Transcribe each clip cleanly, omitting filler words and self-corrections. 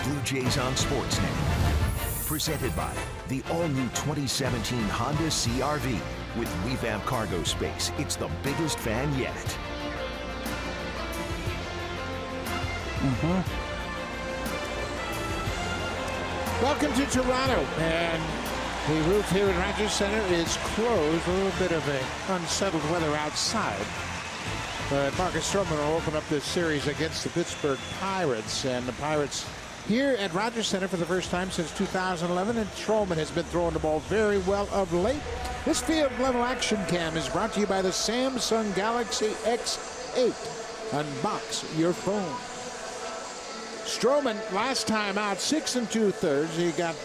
Blue Jays on Sportsnet. Presented by the all-new 2017 Honda CR-V. With revamped cargo space, it's the biggest fan yet. Welcome to Toronto, and the roof here at Rogers Center is closed. A little bit of unsettled weather outside. But Marcus Stroman will open up this series against the Pittsburgh Pirates, and the Pirates here at Rogers Center for the first time since 2011, and Stroman has been throwing the ball very well of late. This field level action cam is brought to you by the Samsung Galaxy S8. Unbox your phone. Stroman, last time out, 6 2/3. He got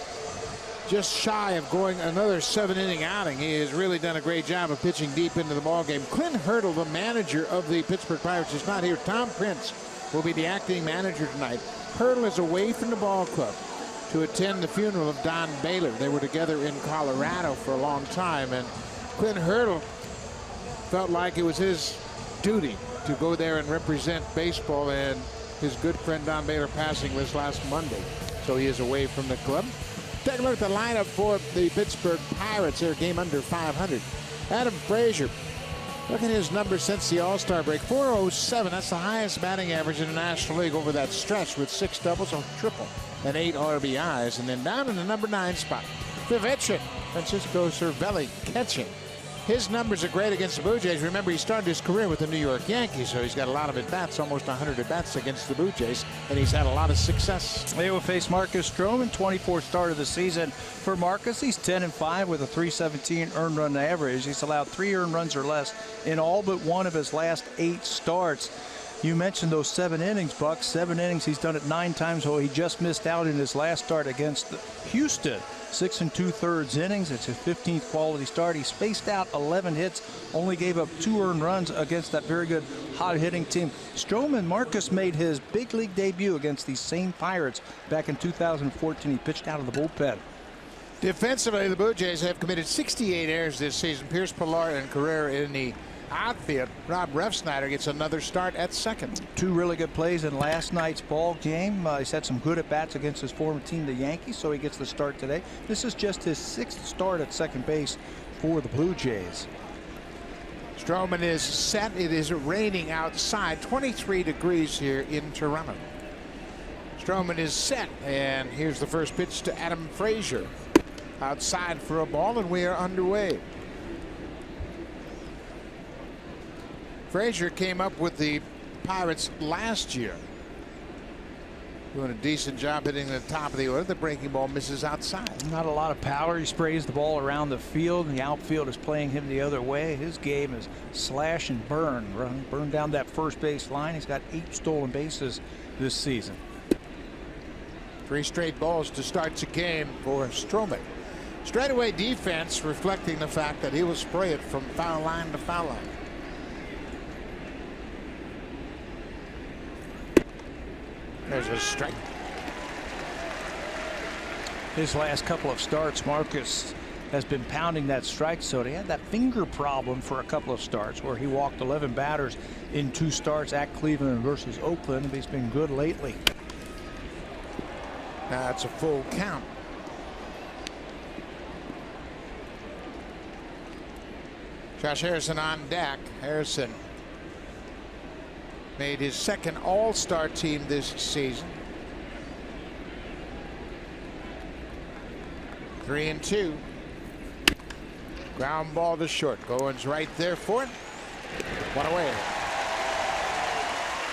just shy of going another 7-inning outing. He has really done a great job of pitching deep into the ballgame. Clint Hurdle, the manager of the Pittsburgh Pirates, is not here. Tom Prince will be the acting manager tonight. Hurdle is away from the ball club to attend the funeral of Don Baylor. They were together in Colorado for a long time, and Clint Hurdle felt like it was his duty to go there and represent baseball, and his good friend Don Baylor passing this last Monday. So he is away from the club. Take a look at the lineup for the Pittsburgh Pirates. Their game under 500. Adam Frazier, look at his numbers since the All-Star break. 407, that's the highest batting average in the National League over that stretch, with 6 doubles, a triple, and 8 RBIs. And then down in the number 9 spot, the veteran Francisco Cervelli catching. His numbers are great against the Blue Jays. Remember, he started his career with the New York Yankees, so he's got a lot of at-bats, almost 100 at-bats against the Blue Jays, and he's had a lot of success. They will face Marcus Stroman, 24th start of the season for Marcus. He's 10-5 with a .317 earned run average. He's allowed 3 earned runs or less in all but one of his last 8 starts. You mentioned those 7 innings, Buck. 7 innings, he's done it 9 times, so he just missed out in his last start against Houston. 6 2/3 innings. It's his 15th quality start. He spaced out 11 hits, only gave up 2 earned runs against that very good hot-hitting team. Stroman, Marcus made his big league debut against these same Pirates back in 2014. He pitched out of the bullpen. Defensively, the Blue Jays have committed 68 errors this season. Pierce Pilar and Carrera in the outfield. Rob Refsnyder gets another start at second. 2 really good plays in last night's ball game. He's had some good at-bats against his former team, the Yankees, so he gets the start today. This is just his 6th start at second base for the Blue Jays. Stroman is set. It is raining outside. 23 degrees here in Toronto. Stroman is set, and here's the first pitch to Adam Frazier. Outside for a ball, and we are underway. Frazier came up with the Pirates last year, doing a decent job hitting the top of the order. The breaking ball misses outside. Not a lot of power. He sprays the ball around the field. The outfield is playing him the other way. His game is slash and burn. Burn down that first base line. He's got 8 stolen bases this season. 3 straight balls to start the game for Stroman. Straightaway defense reflecting the fact that he will spray it from foul line to foul line. There's a strike. His last couple of starts, Marcus has been pounding that strike zone. He had that finger problem for a couple of starts where he walked 11 batters in 2 starts at Cleveland versus Oakland, but he's been good lately. Now it's a full count. Josh Harrison on deck. Harrison made his 2nd All-Star team this season. 3-2. Ground ball to short. Goins right there for it. 1 away.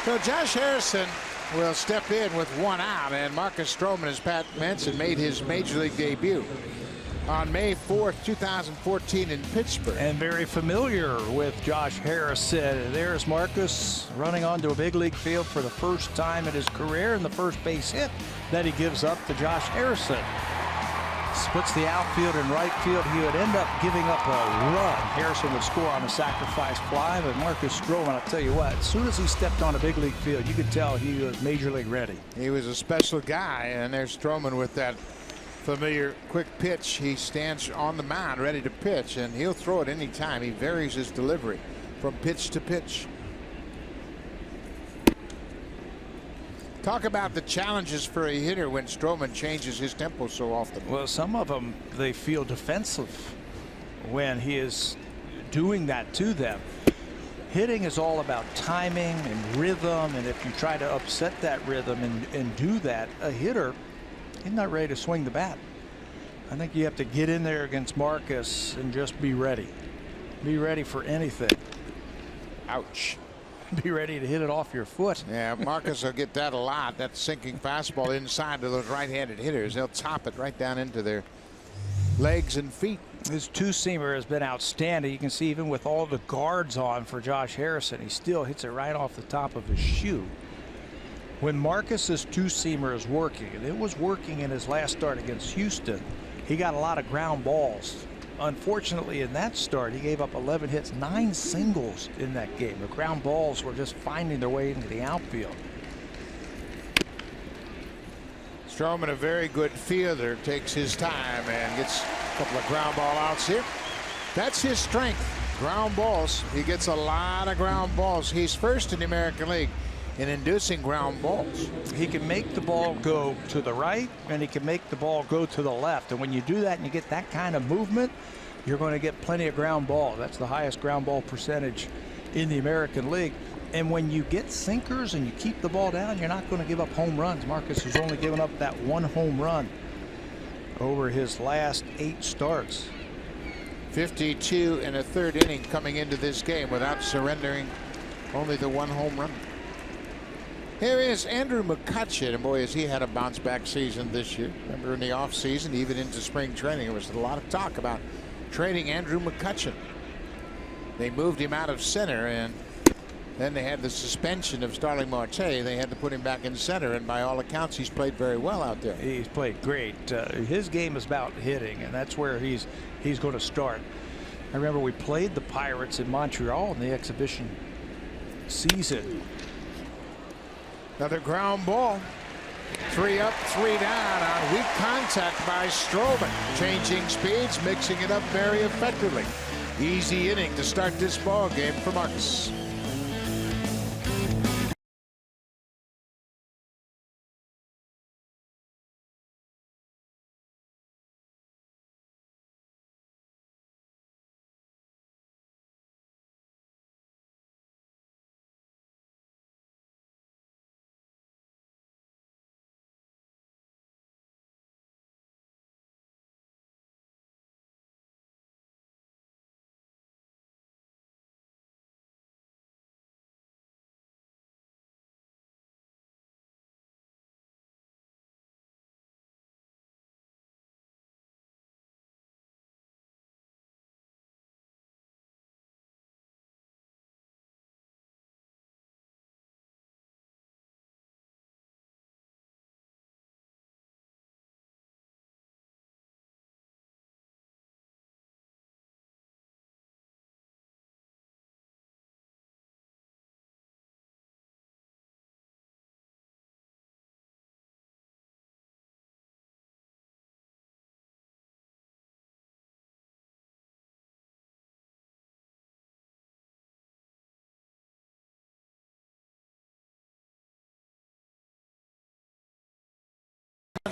So Josh Harrison will step in with 1 out, and Marcus Stroman, as Pat mentioned, made his major league debut on May 4th, 2014 in Pittsburgh. And very familiar with Josh Harrison. There's Marcus running onto a big league field for the first time in his career, and the first base hit that he gives up to Josh Harrison. Splits the outfield and right field. He would end up giving up a run. Harrison would score on a sacrifice fly, but Marcus Stroman, I'll tell you what, as soon as he stepped on a big league field, you could tell he was major league ready. He was a special guy, and there's Stroman with that familiar quick pitch. He stands on the mound ready to pitch, and he'll throw it any time. He varies his delivery from pitch to pitch. Talk about the challenges for a hitter when Stroman changes his tempo so often. Well, some of them, they feel defensive when he is doing that to them. Hitting is all about timing and rhythm, and if you try to upset that rhythm and do that, a hitter, he's not ready to swing the bat. I think you have to get in there against Marcus and just be ready. Be ready for anything. Ouch. Be ready to hit it off your foot. Yeah, Marcus will get that a lot. That sinking fastball inside to those right-handed hitters. They'll chop it right down into their legs and feet. His two-seamer has been outstanding. You can see even with all the guards on for Josh Harrison, he still hits it right off the top of his shoe. When Marcus's two-seamer is working, and it was working in his last start against Houston, he got a lot of ground balls. Unfortunately, in that start, he gave up 11 hits, 9 singles in that game. The ground balls were just finding their way into the outfield. Stroman, a very good fielder, takes his time and gets a couple of ground ball outs here. That's his strength, ground balls. He gets a lot of ground balls. He's first in the American League in inducing ground balls. He can make the ball go to the right, and he can make the ball go to the left. And when you do that and you get that kind of movement, you're going to get plenty of ground ball. That's the highest ground ball percentage in the American League. And when you get sinkers and you keep the ball down, you're not going to give up home runs. Marcus has only given up that 1 home run over his last 8 starts. 52 in a third inning coming into this game without surrendering only the 1 home run. Here is Andrew McCutchen, and boy, has he had a bounce back season this year. Remember in the off season, even into spring training, there was a lot of talk about trading Andrew McCutchen. They moved him out of center, and then they had the suspension of Starling Marte. They had to put him back in center, and by all accounts, he's played very well out there. He's played great. His game is about hitting, and that's where he's going to start. I remember we played the Pirates in Montreal in the exhibition season. Another ground ball. 3 up, 3 down on weak contact by Stroman. Changing speeds, mixing it up very effectively. Easy inning to start this ball game for Marcus.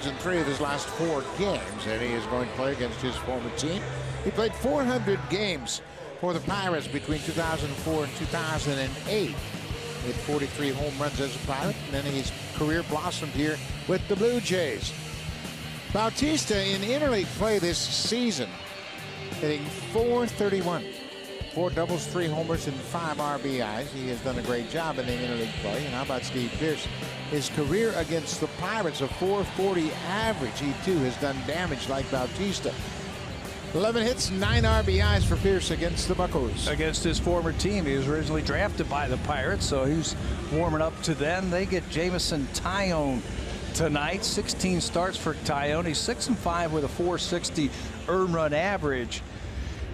In 3 of his last 4 games, and he is going to play against his former team. He played 400 games for the Pirates between 2004 and 2008. He had 43 home runs as a Pirate, and then his career blossomed here with the Blue Jays. Bautista in interleague play this season, hitting .431. 4 doubles, 3 homers, and 5 RBIs. He has done a great job in the interleague play. And how about Steve Pearce? His career against the Pirates, a .440 average. He too has done damage like Bautista. 11 hits, 9 RBIs for Pearce against the Buccos. Against his former team. He was originally drafted by the Pirates, so he's warming up to them. They get Jameson Taillon tonight. 16 starts for Taillon. He's 6-5 with a .460 earned run average.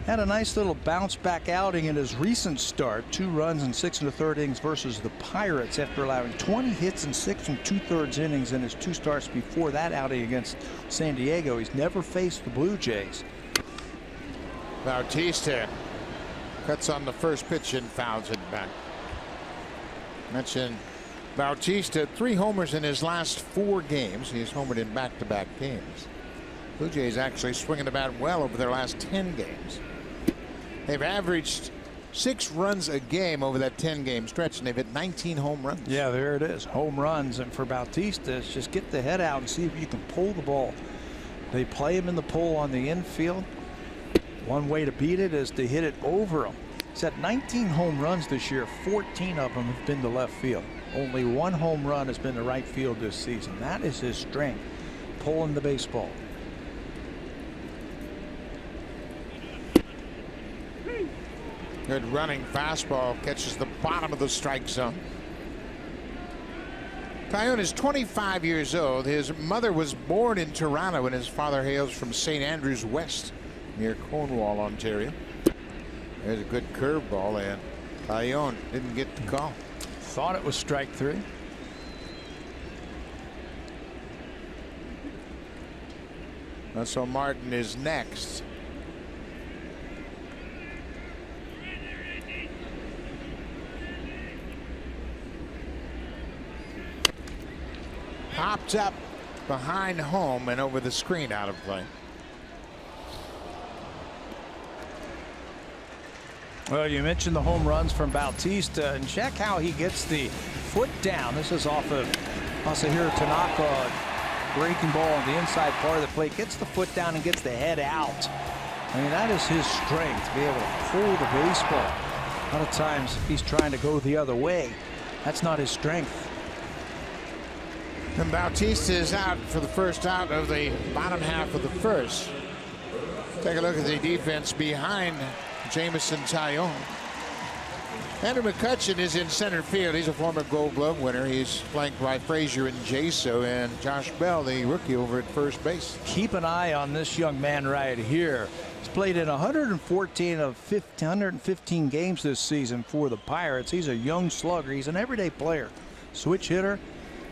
Had a nice little bounce back outing in his recent start. 2 runs in 6 1/3 innings versus the Pirates after allowing 20 hits in 6 2/3 innings in his 2 starts before that outing against San Diego. He's never faced the Blue Jays. Bautista cuts on the first pitch and fouls it back. Mentioned Bautista, 3 homers in his last 4 games. He's homered in back-to-back games. Blue Jays actually swinging the bat well over their last 10 games. They've averaged 6 runs a game over that 10-game stretch, and they've hit 19 home runs. Yeah, there it is. Home runs. And for Bautista, it's just get the head out and see if you can pull the ball. They play him in the pull on the infield. One way to beat it is to hit it over him. He's had 19 home runs this year. 14 of them have been to left field. Only 1 home run has been to right field this season. That is his strength, pulling the baseball. Good running fastball, catches the bottom of the strike zone. Taillon is 25 years old. His mother was born in Toronto, and his father hails from St. Andrews West, near Cornwall, Ontario. There's a good curveball, and Taillon didn't get the call. Thought it was strike 3. So Martin is next. Popped up behind home and over the screen, out of play. Well, you mentioned the home runs from Bautista, and check how he gets the foot down. This is off of Masahiro Tanaka, breaking ball on the inside part of the plate. Gets the foot down and gets the head out. I mean, that is his strength, to be able to pull the baseball. A lot of times he's trying to go the other way. That's not his strength. And Bautista is out for the first out of the bottom half of the first. Take a look at the defense behind Jameson Taillon. Andrew McCutchen is in center field. He's a former Gold Glove winner. He's flanked by Frazier and Jaso, and Josh Bell, the rookie, over at first base. Keep an eye on this young man right here. He's played in 114 of 115 games this season for the Pirates. He's a young slugger. He's an everyday player, switch hitter,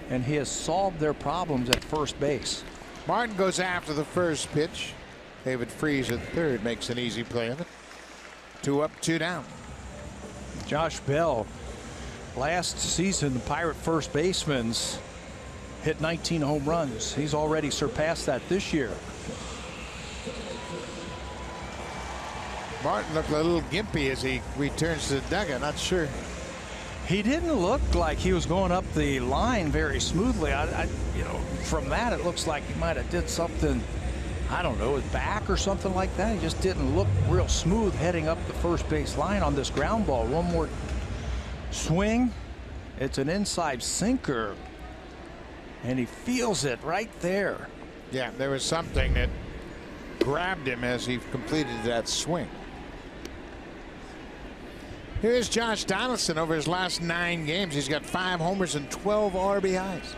and he has solved their problems at first base. Martin goes after the first pitch. David Freese at third makes an easy play of it. 2 up, 2 down. Josh Bell, last season, the Pirate first baseman's hit 19 home runs. He's already surpassed that this year. Martin looked a little gimpy as he returns to the dugout. Not sure. He didn't look like he was going up the line very smoothly. You know, from that it looks like he might have did something, I don't know, his back or something like that. He just didn't look real smooth heading up the first base line on this ground ball. One more swing. It's an inside sinker, and he feels it right there. Yeah, there was something that grabbed him as he completed that swing. Here's Josh Donaldson. Over his last 9 games, he's got 5 homers and 12 RBIs.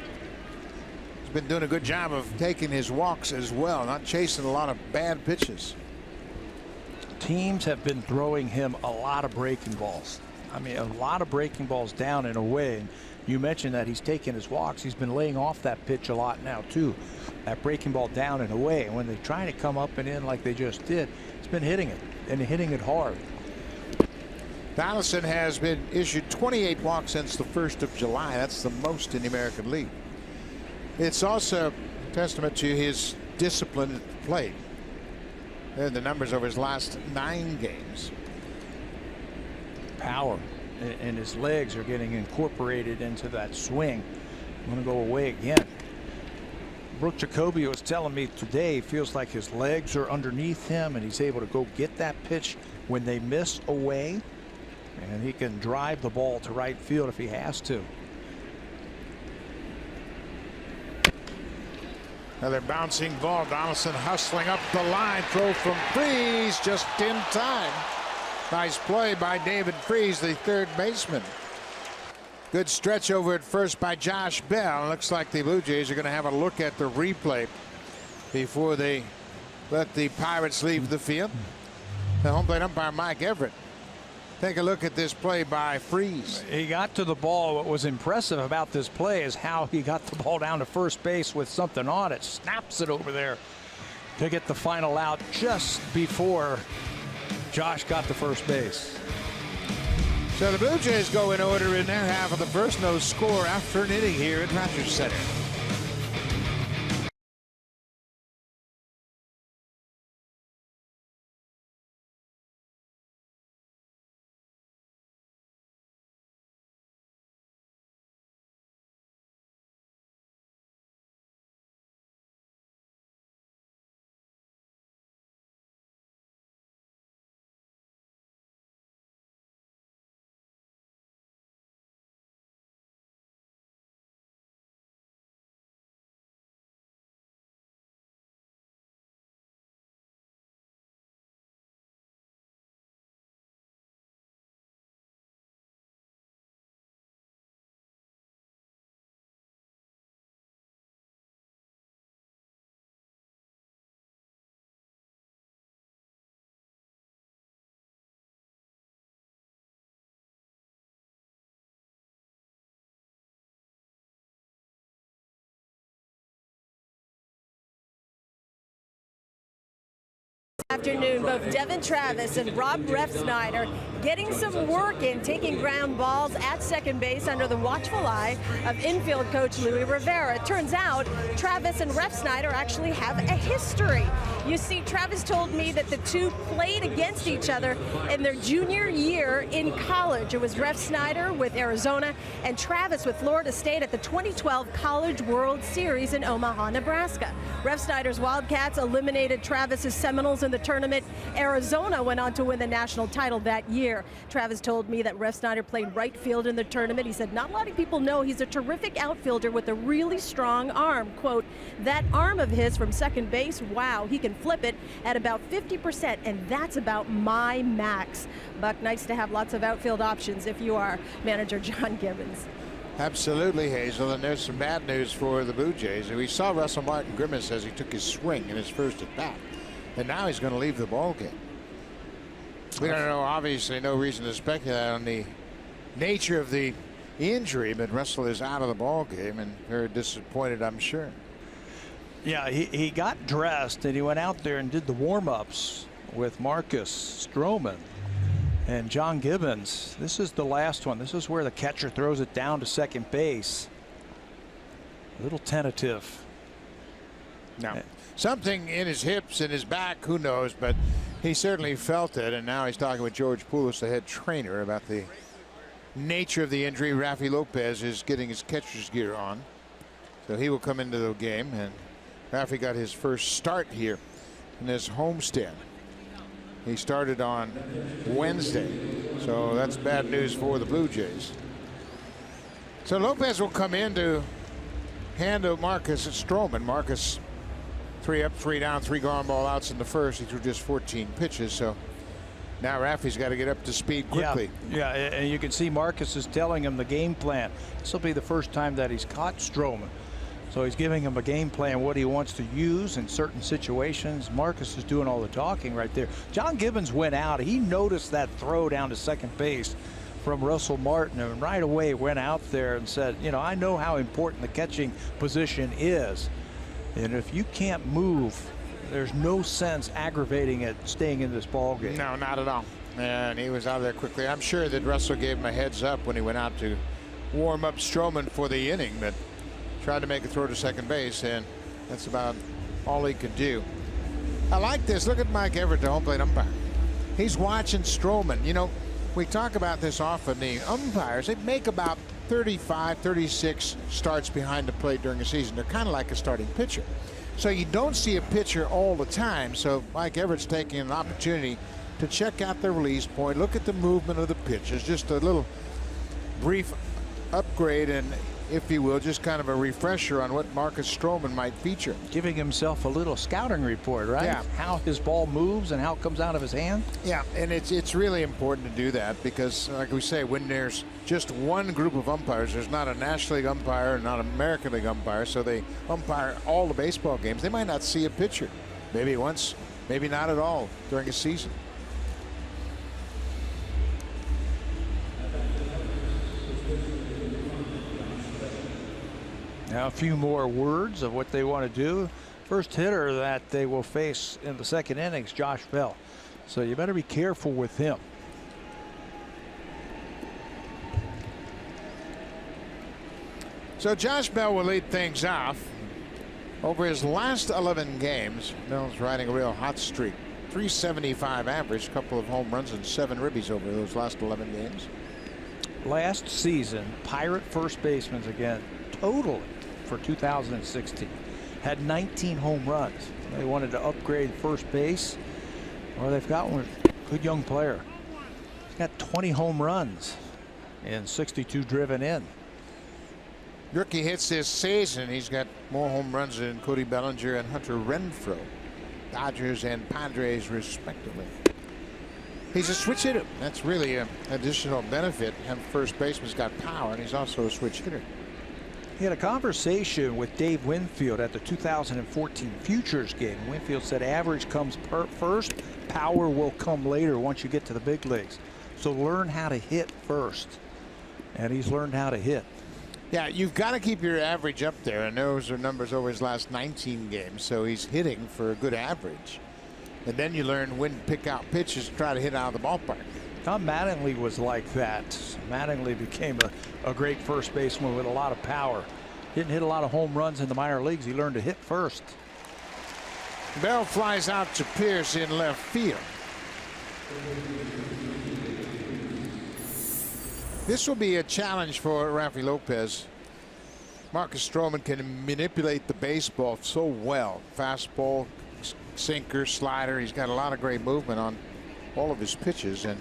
He's been doing a good job of taking his walks as well, not chasing a lot of bad pitches. Teams have been throwing him a lot of breaking balls. I mean, a lot of breaking balls down and away. And you mentioned that he's taking his walks. He's been laying off that pitch a lot now, too. That breaking ball down and away. And when they try to come up and in like they just did, he's been hitting it, and hitting it hard. Donaldson has been issued 28 walks since the 1st of July. That's the most in the American League. It's also a testament to his discipline at the plate. There are the numbers over his last 9 games. Power, and his legs are getting incorporated into that swing. I'm going to go away again. Brooke Jacoby was telling me today he feels like his legs are underneath him, and he's able to go get that pitch when they miss away. And he can drive the ball to right field if he has to. Another bouncing ball. Donaldson hustling up the line. Throw from Freese just in time. Nice play by David Freese, the third baseman. Good stretch over at first by Josh Bell. Looks like the Blue Jays are going to have a look at the replay before they let the Pirates leave the field. The home plate umpire, Mike Everett. Take a look at this play by Freese. He got to the ball. What was impressive about this play is how he got the ball down to first base with something on it. Snaps it over there to get the final out just before Josh got to first base. So the Blue Jays go in order in their half of the first. No score after an inning here at Rogers Center. Afternoon, both Devin Travis and Rob Refsnyder getting some work in, taking ground balls at second base under the watchful eye of infield coach Louis Rivera. It turns out Travis and Refsnyder actually have a history. You see, Travis told me that the two played against each other in their junior year in college. It was Refsnyder with Arizona and Travis with Florida State at the 2012 College World Series in Omaha, Nebraska. Refsnyder's Wildcats eliminated Travis's Seminoles in the tournament. Arizona went on to win the national title that year. Travis told me that Refsnyder played right field in the tournament. He said, not a lot of people know he's a terrific outfielder with a really strong arm. Quote, that arm of his from second base, wow, he can flip it at about 50%, and that's about my max. Buck, nice to have lots of outfield options if you are manager John Gibbons. Absolutely, Hazel, and there's some bad news for the Blue Jays. We saw Russell Martin grimace as he took his swing in his first at bat, and now he's going to leave the ball game. We don't know, obviously, no reason to speculate on the nature of the injury, but Russell is out of the ball game and very disappointed, I'm sure. Yeah, he got dressed and he went out there and did the warm-ups with Marcus Stroman and John Gibbons. This is the last one. This is where the catcher throws it down to second base. A little tentative. Now, something in his hips and his back, who knows, but he certainly felt it, and now he's talking with George Poulos, the head trainer, about the nature of the injury. Rafi Lopez is getting his catcher's gear on, so he will come into the game, and Rafi got his first start here in this homestand. He started on Wednesday, so that's bad news for the Blue Jays. So Lopez will come in to handle Marcus Stroman. Marcus 3 up, 3 down, 3 ground ball outs in the first. He threw just 14 pitches, so now Rafi's got to get up to speed quickly. Yeah, and you can see Marcus is telling him the game plan. This will be the first time that he's caught Stroman. So he's giving him a game plan, what he wants to use in certain situations. Marcus is doing all the talking right there. John Gibbons went out. He noticed that throw down to second base from Russell Martin, and right away went out there and said, you know, I know how important the catching position is. And if you can't move, there's no sense aggravating it, staying in this ball game. No, not at all. And he was out of there quickly. I'm sure that Russell gave him a heads up when he went out to warm up Stroman for the inning, but tried to make a throw to second base, and that's about all he could do. I like this. Look at Mike Everett, the home plate umpire. He's watching Stroman. You know, we talk about this often. The umpires, they make about 35, 36 starts behind the plate during the season. They're kind of like a starting pitcher. So you don't see a pitcher all the time. So Mike Everett's taking an opportunity to check out the release point, look at the movement of the pitches, just a little brief upgrade, and if you will, just kind of a refresher on what Marcus Stroman might feature. Giving himself a little scouting report, right? Yeah. How his ball moves and how it comes out of his hand. Yeah, and it's really important to do that because, like we say, when there's just one group of umpires, there's not a National League umpire, not an American League umpire, so they umpire all the baseball games. They might not see a pitcher. Maybe once, maybe not at all during a season. Now a few more words of what they want to do. First hitter that they will face in the second innings, Josh Bell. So you better be careful with him. So Josh Bell will lead things off. Over his last 11 games, Bell's riding a real hot streak. 375 average, couple of home runs and 7 ribbies over those last 11 games. Last season, Pirate first baseman again, totally for 2016, had 19 home runs. They wanted to upgrade first base. Well, they've got one good young player. He's got 20 home runs and 62 driven in. Rookie hits this season. He's got more home runs than Cody Bellinger and Hunter Renfroe, Dodgers and Padres respectively. He's a switch hitter. That's really an additional benefit. And first baseman's got power, and he's also a switch hitter. He had a conversation with Dave Winfield at the 2014 Futures game. Winfield said average comes first, power will come later once you get to the big leagues. So learn how to hit first. And he's learned how to hit. Yeah, you've got to keep your average up there, and those are numbers over his last 19 games. So he's hitting for a good average. And then you learn when to pick out pitches to try to hit out of the ballpark. Tom Mattingly was like that. Mattingly became a great first baseman with a lot of power. Didn't hit a lot of home runs in the minor leagues. He learned to hit first. Bell flies out to Pierce in left field. This will be a challenge for Rafi Lopez. Marcus Stroman can manipulate the baseball so well. Fastball, sinker, slider. He's got a lot of great movement on all of his pitches, and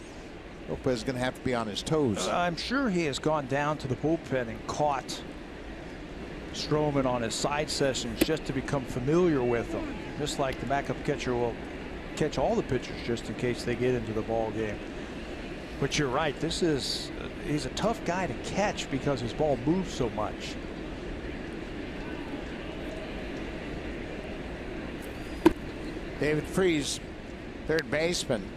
Lopez is going to have to be on his toes. I'm sure he has gone down to the bullpen and caught Stroman on his side sessions just to become familiar with him. Just like the backup catcher will catch all the pitchers just in case they get into the ball game. But you're right, he's a tough guy to catch because his ball moves so much. David Freese, third baseman.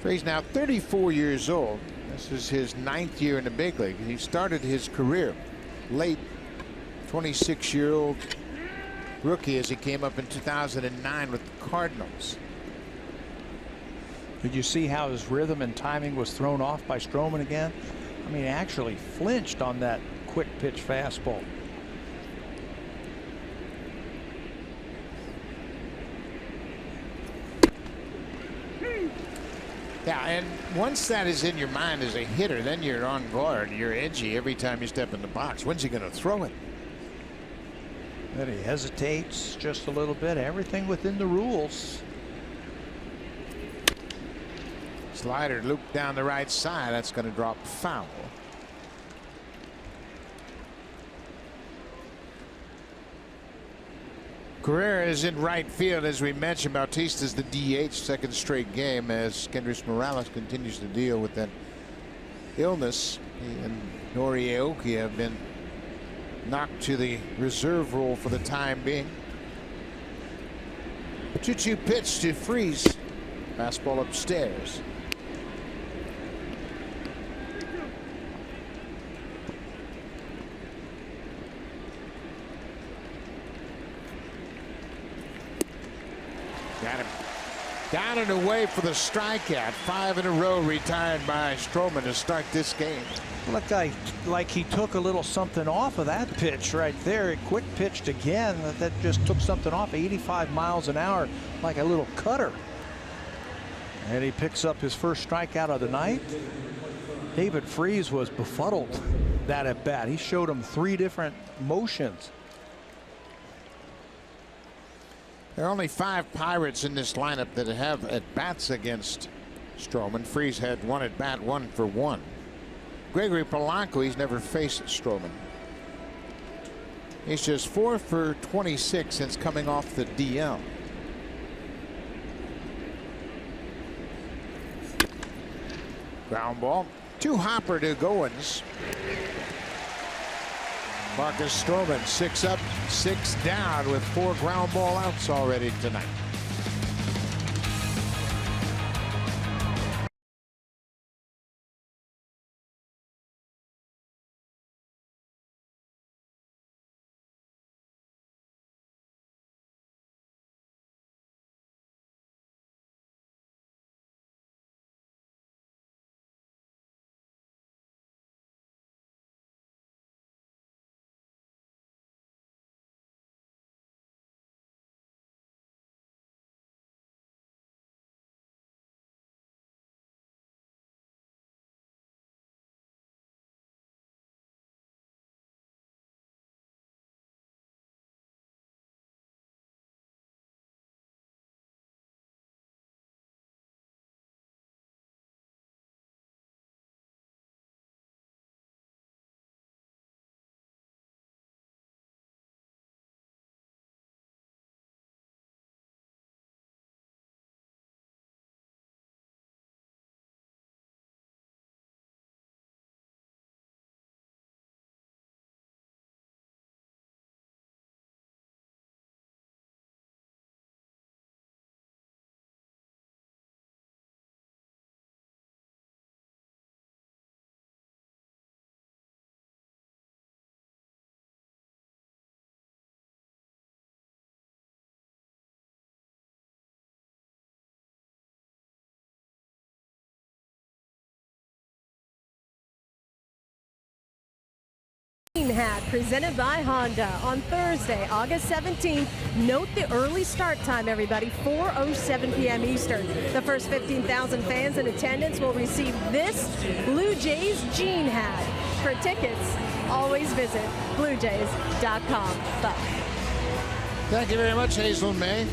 Freese now 34 years old. This is his 9th year in the big league. He started his career late, 26-year-old rookie as he came up in 2009 with the Cardinals. Did you see how his rhythm and timing was thrown off by Stroman again? I mean, he actually flinched on that quick pitch fastball. Yeah, and once that is in your mind as a hitter, then you're on guard. You're edgy every time you step in the box. When's he going to throw it? Then he hesitates just a little bit. Everything within the rules. Slider looped down the right side. That's going to drop foul. Carrera is in right field. As we mentioned, Bautista's the DH, second straight game, as Kendrys Morales continues to deal with that illness. He and Orioles have been knocked to the reserve role for the time being. 2-2 pitch to Freese. Fastball upstairs. Got him. Down and away for the strikeout. 5 in a row retired by Stroman to start this game. Looked like he took a little something off of that pitch right there. It quick pitched again. That just took something off. 85 miles an hour, like a little cutter. And he picks up his first strikeout of the night. David Freese was befuddled that at bat. He showed him 3 different motions. There are only 5 Pirates in this lineup that have at bats against Stroman. Freese had 1 at bat, 1 for 1. Gregory Polanco, he's never faced Stroman. He's just 4 for 26 since coming off the DL. Ground ball. 2 hopper to Goins. Marcus Stroman 6 up, 6 down with 4 ground ball outs already tonight. Hat, presented by Honda, on Thursday, August 17th. Note the early start time, everybody, 4:07 p.m. Eastern. The first 15,000 fans in attendance will receive this Blue Jays Gene Hat. For tickets, always visit BlueJays.com. Buck. Thank you very much, Hazel May.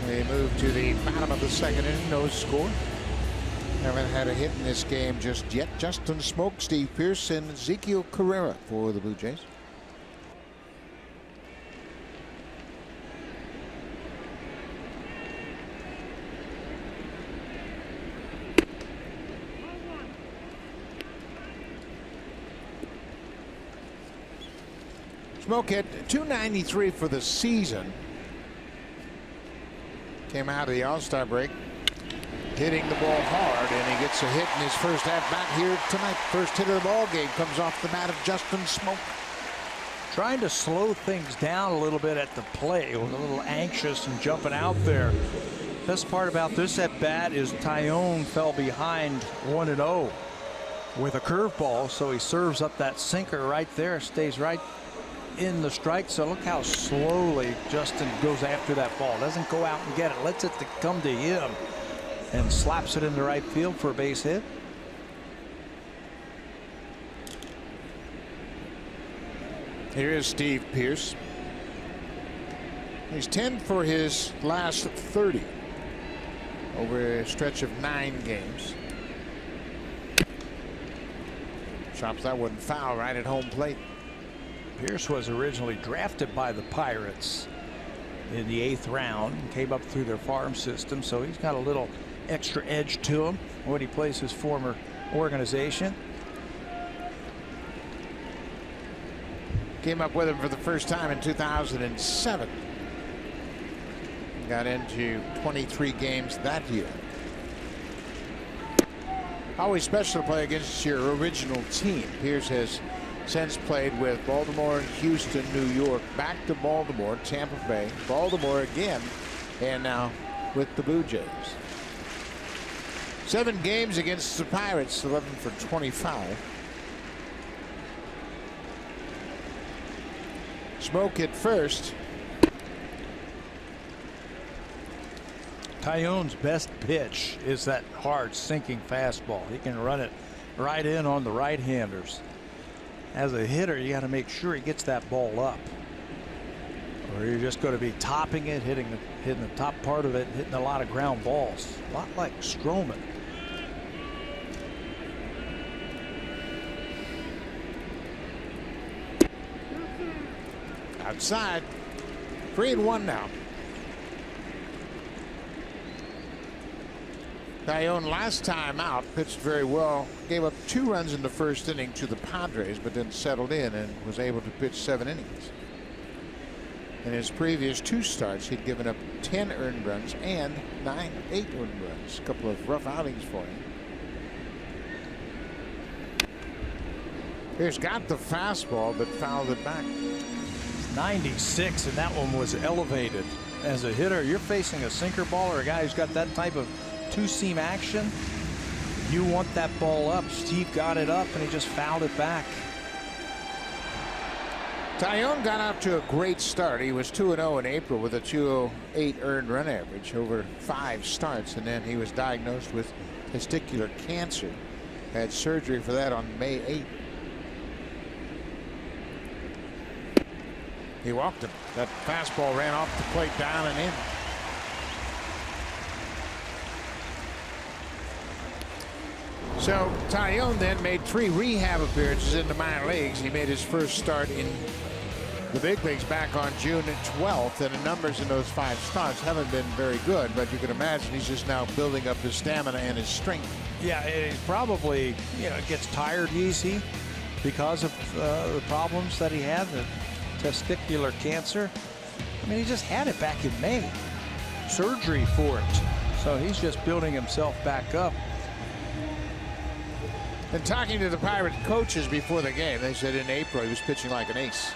We move to the bottom of the second inning. No score. Haven't had a hit in this game just yet. Justin Smoke, Steve Pearce, and Ezekiel Carrera for the Blue Jays. Smoke hit .293 for the season. Came out of the All-Star break hitting the ball hard, and he gets a hit in his first at-bat here tonight. First hit of the ball game comes off the bat of Justin Smoke. Trying to slow things down a little bit at the plate. Was a little anxious and jumping out there. Best part about this at-bat is Tyone fell behind 1-0 with a curveball, so he serves up that sinker right there, stays right in the strike. So look how slowly Justin goes after that ball. Doesn't go out and get it, lets it come to him, and slaps it into right field for a base hit. Here is Steve Pearce. He's 10 for his last 30 over a stretch of 9 games. Chops that one foul right at home plate. Pearce was originally drafted by the Pirates in the 8th round and came up through their farm system, so he's got a little extra edge to him when he plays his former organization. Came up with him for the first time in 2007. Got into 23 games that year. Always special to play against your original team. Pearce has since played with Baltimore, Houston, New York, back to Baltimore, Tampa Bay, Baltimore again, and now with the Blue Jays. 7 games against the Pirates, 11 for 25. Smoke at first. Tyone's best pitch is that hard sinking fastball. He can run it right in on the right-handers. As a hitter, you got to make sure he gets that ball up, or you're just going to be topping it, hitting the top part of it, hitting a lot of ground balls, a lot like Stroman. Outside, 3-1 now. Tyone last time out pitched very well, gave up 2 runs in the first inning to the Padres, but then settled in and was able to pitch 7 innings. In his previous 2 starts, he'd given up 10 earned runs and 8 earned runs. A couple of rough outings for him. Here's got the fastball, but fouled it back. 96, and that one was elevated. As a hitter, you're facing a sinker ball or a guy who's got that type of 2-seam action. You want that ball up. Steve got it up, and he just fouled it back. Tyone got out to a great start. He was 2-0 in April with a 208 earned run average over 5 starts, and then he was diagnosed with testicular cancer. Had surgery for that on May 8th. He walked him. That fastball ran off the plate, down and in. So Tyone then made 3 rehab appearances in the minor leagues. He made his first start in the big leagues back on June 12th, and the numbers in those 5 starts haven't been very good, but you can imagine he's just now building up his stamina and his strength. Yeah, he probably, gets tired easy because of the problems that he had, the testicular cancer. I mean, he just had it back in May. Surgery for it. So he's just building himself back up. And talking to the Pirate coaches before the game, they said in April he was pitching like an ace.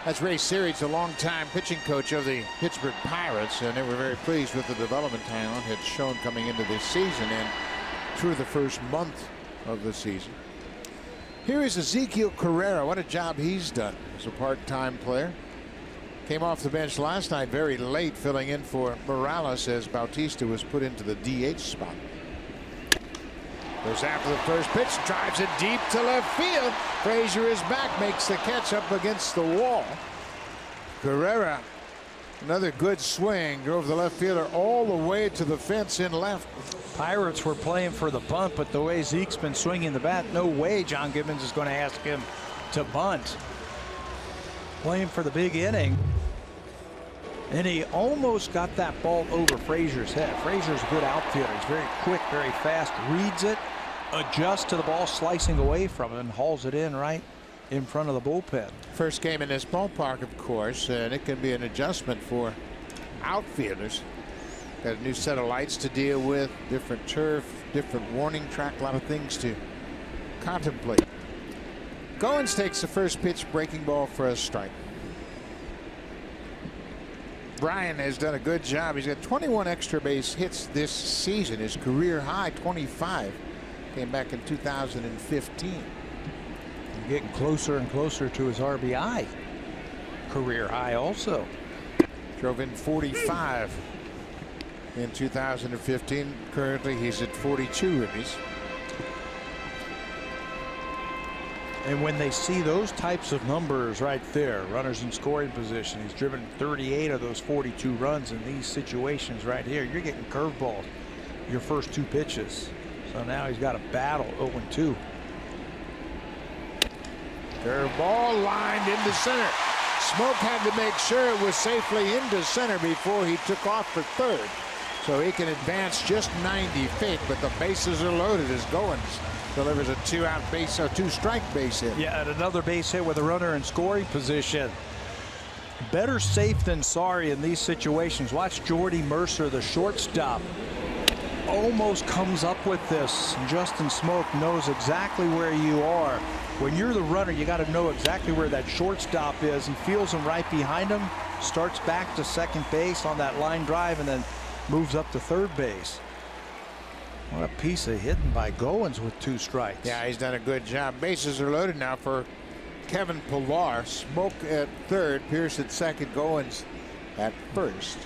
That's Ray Series, the longtime pitching coach of the Pittsburgh Pirates, and they were very pleased with the development Tyone had shown coming into this season and through the first month of the season. Here is Ezekiel Carrera. What a job he's done as a part-time player. Came off the bench last night very late, filling in for Morales as Bautista was put into the DH spot. Goes after the first pitch, drives it deep to left field. Frazier is back, makes the catch up against the wall. Carrera, another good swing, drove the left fielder all the way to the fence in left. Pirates were playing for the bunt, but the way Zeke's been swinging the bat, no way John Gibbons is going to ask him to bunt. Playing for the big inning. And he almost got that ball over Frazier's head. Frazier's a good outfielder. He's very quick, very fast, reads it, adjusts to the ball slicing away from him, and hauls it in right in front of the bullpen. First game in this ballpark, of course, and it can be an adjustment for outfielders. Got a new set of lights to deal with, different turf, different warning track, a lot of things to contemplate. Goins takes the first pitch, breaking ball for a strike. Brian has done a good job. He's got 21 extra base hits this season. His career high 25 came back in 2015. And getting closer and closer to his RBI career high also. Drove in 45 in 2015. Currently he's at 42 ribbies. And when they see those types of numbers right there, runners in scoring position, he's driven 38 of those 42 runs in these situations right here. You're getting curveballs your first two pitches. So now he's got a battle 0-2. Curveball lined into center. Smoke had to make sure it was safely into center before he took off for third. So he can advance just 90 feet, but the bases are loaded as Goins delivers a two-out base, or two-strike base hit. Yeah, and another base hit with a runner in scoring position. Better safe than sorry in these situations. Watch Jordy Mercer, the shortstop, almost comes up with this. Justin Smoke knows exactly where you are. When you're the runner, you got to know exactly where that shortstop is. He feels him right behind him, starts back to second base on that line drive, and then moves up to third base. What a piece of hitting by Goins with two strikes. Yeah, he's done a good job. Bases are loaded now for Kevin Pillar. Smoke at third, Pierce at second, Goins at first.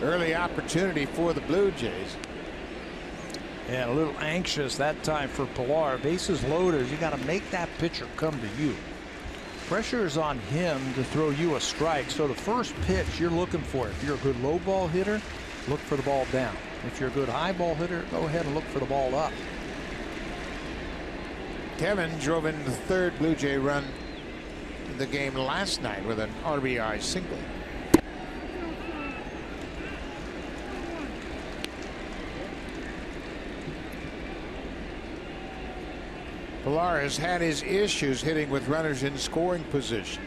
Early opportunity for the Blue Jays. And a little anxious that time for Pillar. Bases loaded. You got to make that pitcher come to you. Pressure is on him to throw you a strike. So the first pitch you're looking for, if you're a good low ball hitter, look for the ball down. If you're a good high ball hitter, go ahead and look for the ball up. Kevin drove in the third Blue Jay run in the game last night with an RBI single. Pillar has had his issues hitting with runners in scoring position,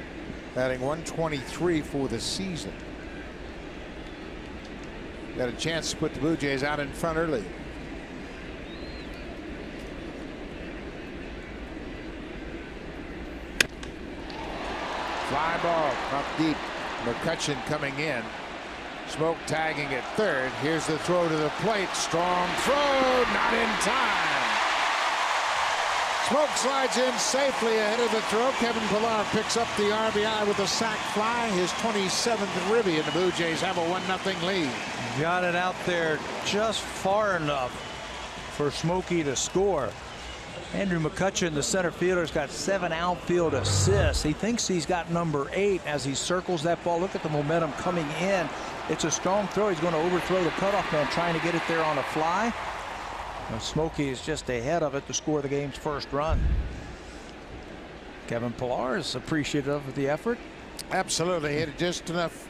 batting 123 for the season. Got a chance to put the Blue Jays out in front early. Fly ball up deep. McCutchen coming in. Smoke tagging at third. Here's the throw to the plate. Strong throw, not in time. Smoke slides in safely ahead of the throw. Kevin Pillar picks up the RBI with a sac fly, his 27th ribby, and the Blue Jays have a 1-0 lead. Got it out there just far enough for Smokey to score. Andrew McCutchen, the center fielder, has got 7 outfield assists. He thinks he's got number 8 as he circles that ball. Look at the momentum coming in. It's a strong throw. He's going to overthrow the cutoff man, trying to get it there on a fly. Smokey is just ahead of it to score the game's first run. Kevin Pillar is appreciative of the effort. Absolutely. Hit it just enough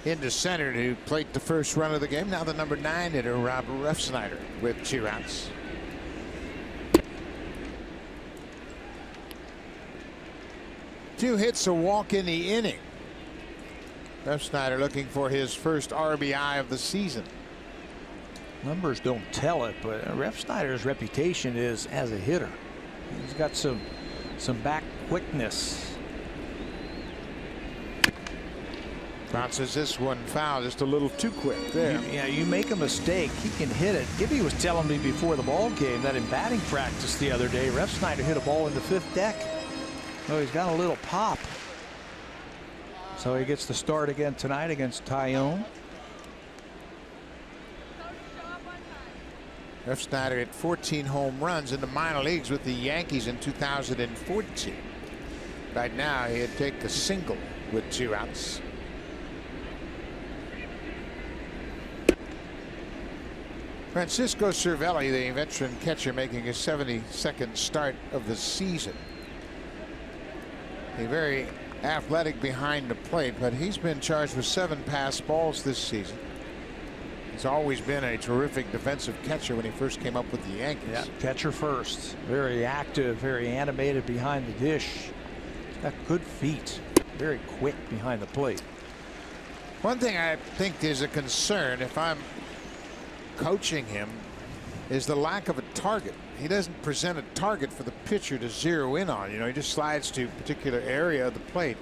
into center to plate the first run of the game. Now the number 9 hitter, Rob Refsnyder, with 2 outs. Two hits, a walk in the inning. Refsnyder looking for his first RBI of the season. Numbers don't tell it, but Refsnyder's reputation is as a hitter. He's got some back quickness. Bounces this one foul just a little too quick there. Yeah, you make a mistake, he can hit it. Gibby was telling me before the ball game that in batting practice the other day, Refsnyder hit a ball in the 5th deck. So he's got a little pop. So he gets the start again tonight against Tyone. Refsnyder hit 14 home runs in the minor leagues with the Yankees in 2014. Right now, he'd take a single with 2 outs. Francisco Cervelli, the veteran catcher, making his 72nd start of the season. A very athletic behind the plate, but he's been charged with 7 passed balls this season. He's always been a terrific defensive catcher when he first came up with the Yankees. Yeah, catcher first. Very active, very animated behind the dish. He's got good feet. Very quick behind the plate. One thing I think is a concern if I'm coaching him is the lack of a target. He doesn't present a target for the pitcher to zero in on. You know, he just slides to a particular area of the plate.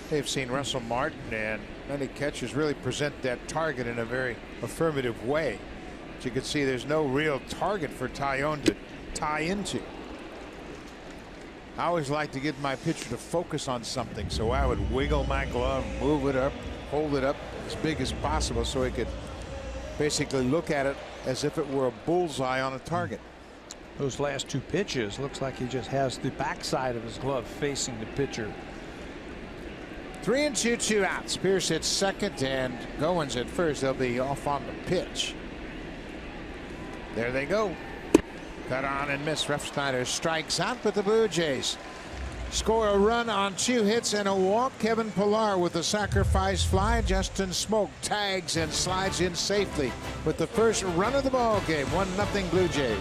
They've seen Russell Martin and many catchers really present that target in a very affirmative way. But you can see there's no real target for Tyone to tie into. I always like to get my pitcher to focus on something, so I would wiggle my glove, move it up, hold it up as big as possible so he could basically look at it as if it were a bullseye on a target. Those last 2 pitches, looks like he just has the backside of his glove facing the pitcher. 3 and 2, 2 outs. Pierce hits second and Goins at first. They'll be off on the pitch. There they go. Cut on and miss. Refsnyder strikes out, but the Blue Jays score a run on 2 hits and a walk. Kevin Pillar with a sacrifice fly. Justin Smoke tags and slides in safely with the first run of the ball game. 1-0 Blue Jays.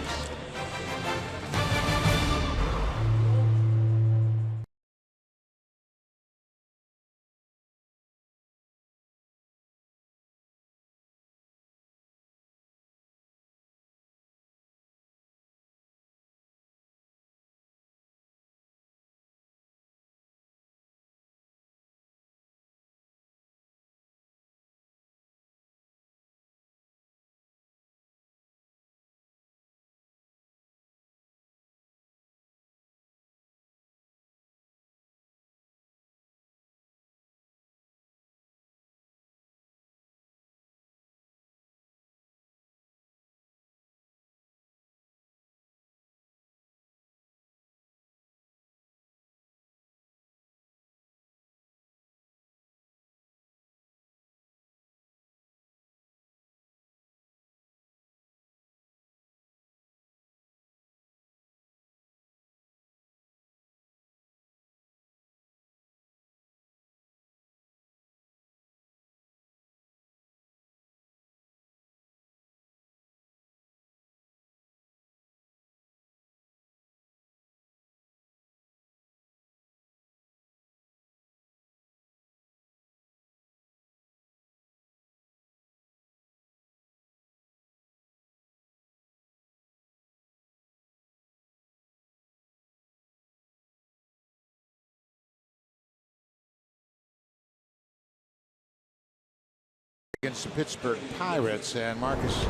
Against the Pittsburgh Pirates, and Marcus,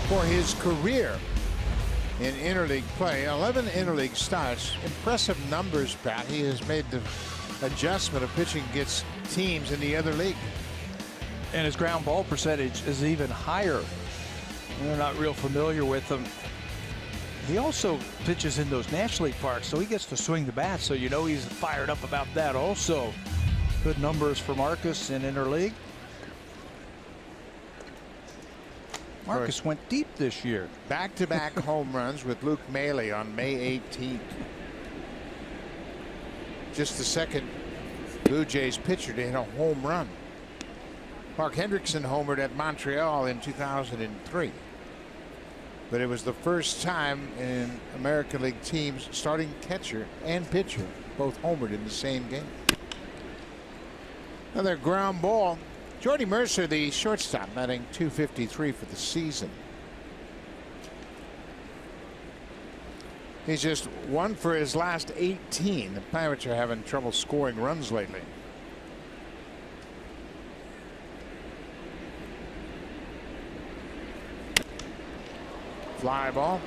for his career in interleague play, 11 interleague starts, impressive numbers, Pat. He has made the adjustment of pitching against teams in the other league. And his ground ball percentage is even higher. They're not real familiar with him. He also pitches in those National League parks, so he gets to swing the bat, so you know he's fired up about that also. Good numbers for Marcus in interleague. Marcus went deep this year. Back-to-back home runs with Luke Maile on May 18th. Just the second Blue Jays pitcher to hit a home run. Mark Hendrickson homered at Montreal in 2003. But it was the first time in American League teams starting catcher and pitcher both homered in the same game. Another ground ball. Jordy Mercer, the shortstop, batting .253 for the season. He's just 1 for his last 18. The Pirates are having trouble scoring runs lately. Fly ball.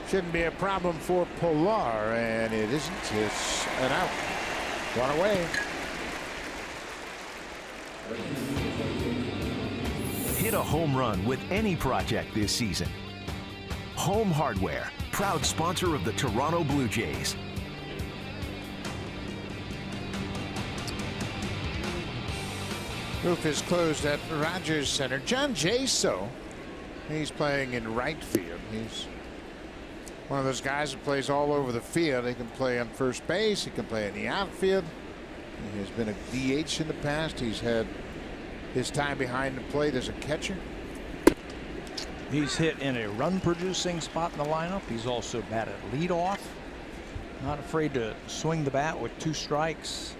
Shouldn't be a problem for Pilar, and it isn't. It's an out. One away. Hit a home run with any project this season. Home Hardware, proud sponsor of the Toronto Blue Jays. Roof is closed at Rogers Center. John Jaso, he's playing in right field. He's one of those guys who plays all over the field. He can play on first base. He can play in the outfield. He has been a DH in the past. He's had his time behind the plate as a catcher. He's hit in a run-producing spot in the lineup. He's also batted leadoff. Not afraid to swing the bat with 2 strikes.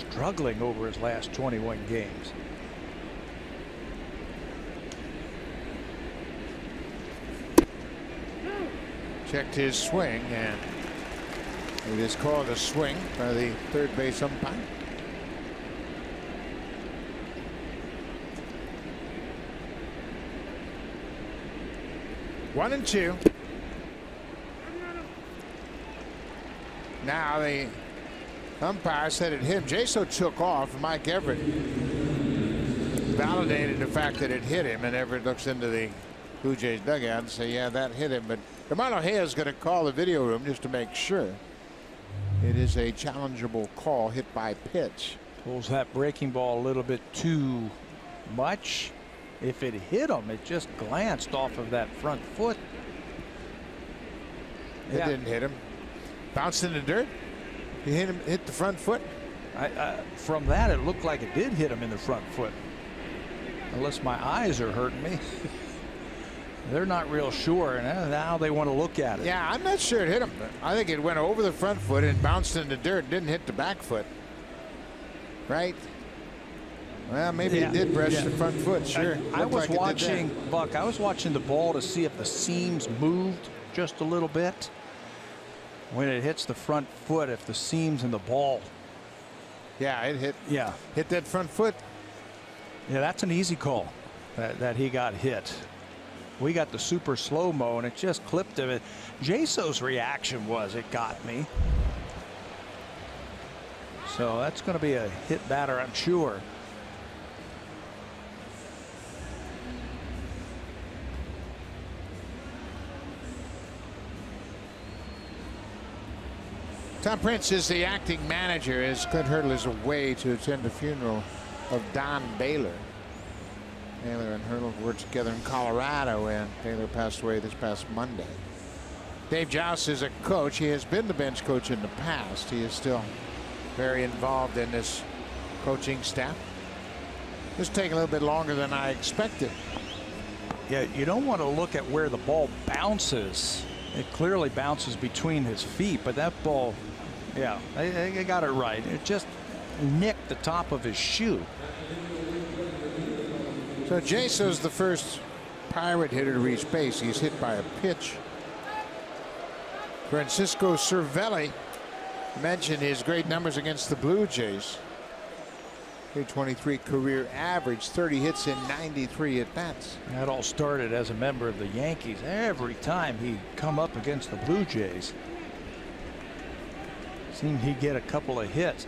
Struggling over his last 21 games. Checked his swing, and it is called a swing by the third base umpire. One and two. Now the umpire said it hit him. Jaso took off. Mike Everett validated the fact that it hit him, and Everett looks into the Blue Jays dugout and say, yeah, that hit him. But Hermano Hayes is going to call the video room just to make sure. It is a challengeable call, hit by pitch. Pulls that breaking ball a little bit too much. If it hit him, it just glanced off of that front foot. It didn't hit him. Bounced in the dirt. He hit the front foot. From that, it looked like it did hit him in the front foot. Unless my eyes are hurting me. They're not real sure, and now they want to look at it. Yeah, I'm not sure it hit him. I think it went over the front foot and bounced in the dirt. Didn't hit the back foot. Right? Well, maybe it did brush the front foot. Sure. I was watching, Buck, I was watching the ball to see if the seams moved just a little bit. When it hits the front foot, if the seams in the ball. Yeah, it hit. Yeah. Hit that front foot. Yeah, that's an easy call that he got hit. We got the super slow-mo, and it just clipped him. Jaso's reaction was, it got me. So that's going to be a hit batter, I'm sure. Tom Prince is the acting manager as Clint Hurdle is away to attend the funeral of Don Baylor. Baylor and Hurdle worked together in Colorado, and Baylor passed away this past Monday. Dave Joust is a coach. He has been the bench coach in the past. He is still very involved in this coaching staff. It's taking a little bit longer than I expected. Yeah, you don't want to look at where the ball bounces. It clearly bounces between his feet, but that ball, yeah, they got it right. It just nicked the top of his shoe. So Jaso's the first Pirate hitter to reach base. He's hit by a pitch. Francisco Cervelli mentioned his great numbers against the Blue Jays. 323 career average, 30 hits in 93 at bats. That all started as a member of the Yankees. Every time he'd come up against the Blue Jays, seemed he'd get a couple of hits.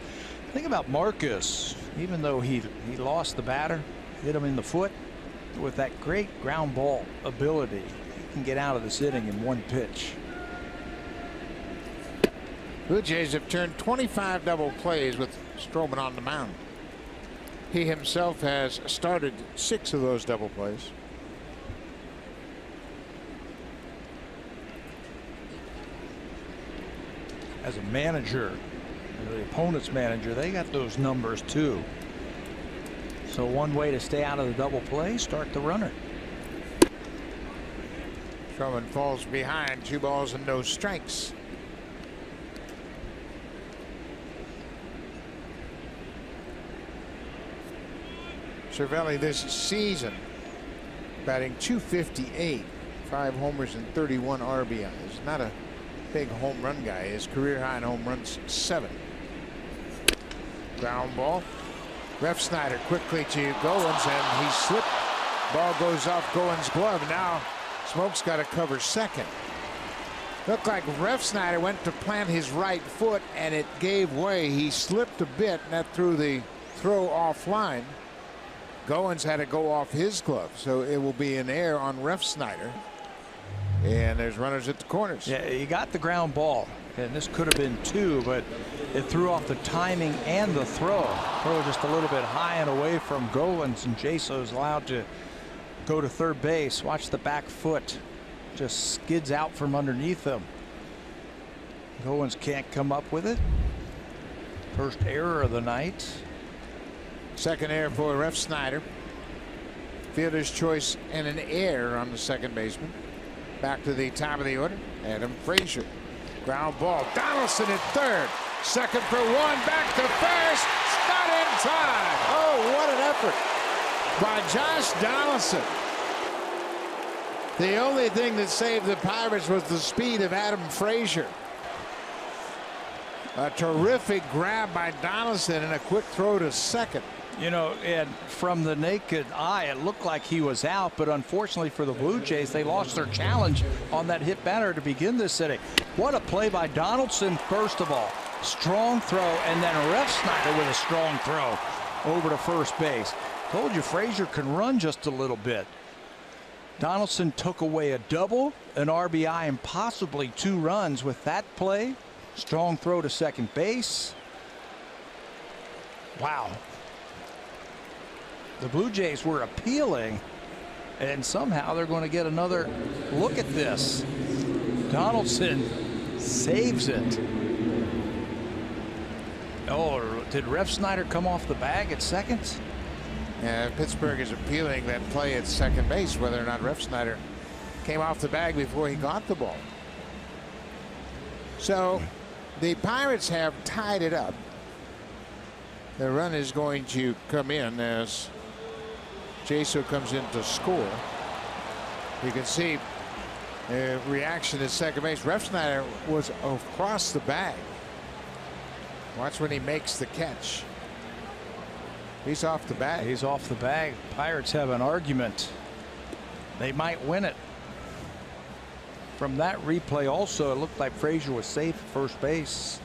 Think about Marcus. Even though he lost the batter, hit him in the foot, with that great ground ball ability, he can get out of this inning in one pitch. Blue Jays have turned 25 double plays with Stroman on the mound. He himself has started 6 of those double plays. As a manager, the opponent's manager, they got those numbers too. So one way to stay out of the double play, start the runner. Stroman falls behind, 2 balls and no strikes. Cervelli this season batting .258, 5 homers and 31 RBIs. Not a big home run guy. His career high in home runs 7. Ground ball. Ref Snyder quickly to Goins, and he slipped. Ball goes off Goins' glove. Now Smoke's got to cover second. Looked like Refsnyder went to plant his right foot and it gave way. He slipped a bit and that threw the throw offline. Goins had to go off his glove, so it will be an error on Refsnyder. And there's runners at the corners. Yeah, he got the ground ball, and this could have been 2, but it threw off the timing and the throw. Throw just a little bit high and away from Goins, and Jaso's allowed to go to third base. Watch the back foot. Just skids out from underneath him. Goins can't come up with it. First error of the night. Second error for Refsnyder. Fielder's choice and an error on the second baseman. Back to the top of the order. Adam Frazier. Ground ball. Donaldson at third. Second for 1. Back to first. It's not in time. Oh, what an effort by Josh Donaldson. The only thing that saved the Pirates was the speed of Adam Frazier. A terrific grab by Donaldson and a quick throw to second. You know, and from the naked eye, it looked like he was out, but unfortunately for the Blue Jays, they lost their challenge on that hit batter to begin this inning. What a play by Donaldson, first of all. Strong throw, and then Refsnyder with a strong throw over to first base. Told you Frazier can run just a little bit. Donaldson took away a double, an RBI, and possibly 2 runs with that play. Strong throw to second base. Wow. The Blue Jays were appealing, and somehow they're going to get another look at this. Donaldson saves it. Oh, did Refsnyder come off the bag at second? Yeah, Pittsburgh is appealing that play at second base, whether or not Refsnyder came off the bag before he got the ball. So the Pirates have tied it up. The run is going to come in as Jaso comes in to score. You can see the reaction at second base. Refsnyder was across the bag. Watch when he makes the catch. He's off the bag. He's off the bag. Pirates have an argument. They might win it. From that replay also, it looked like Frazier was safe at first base.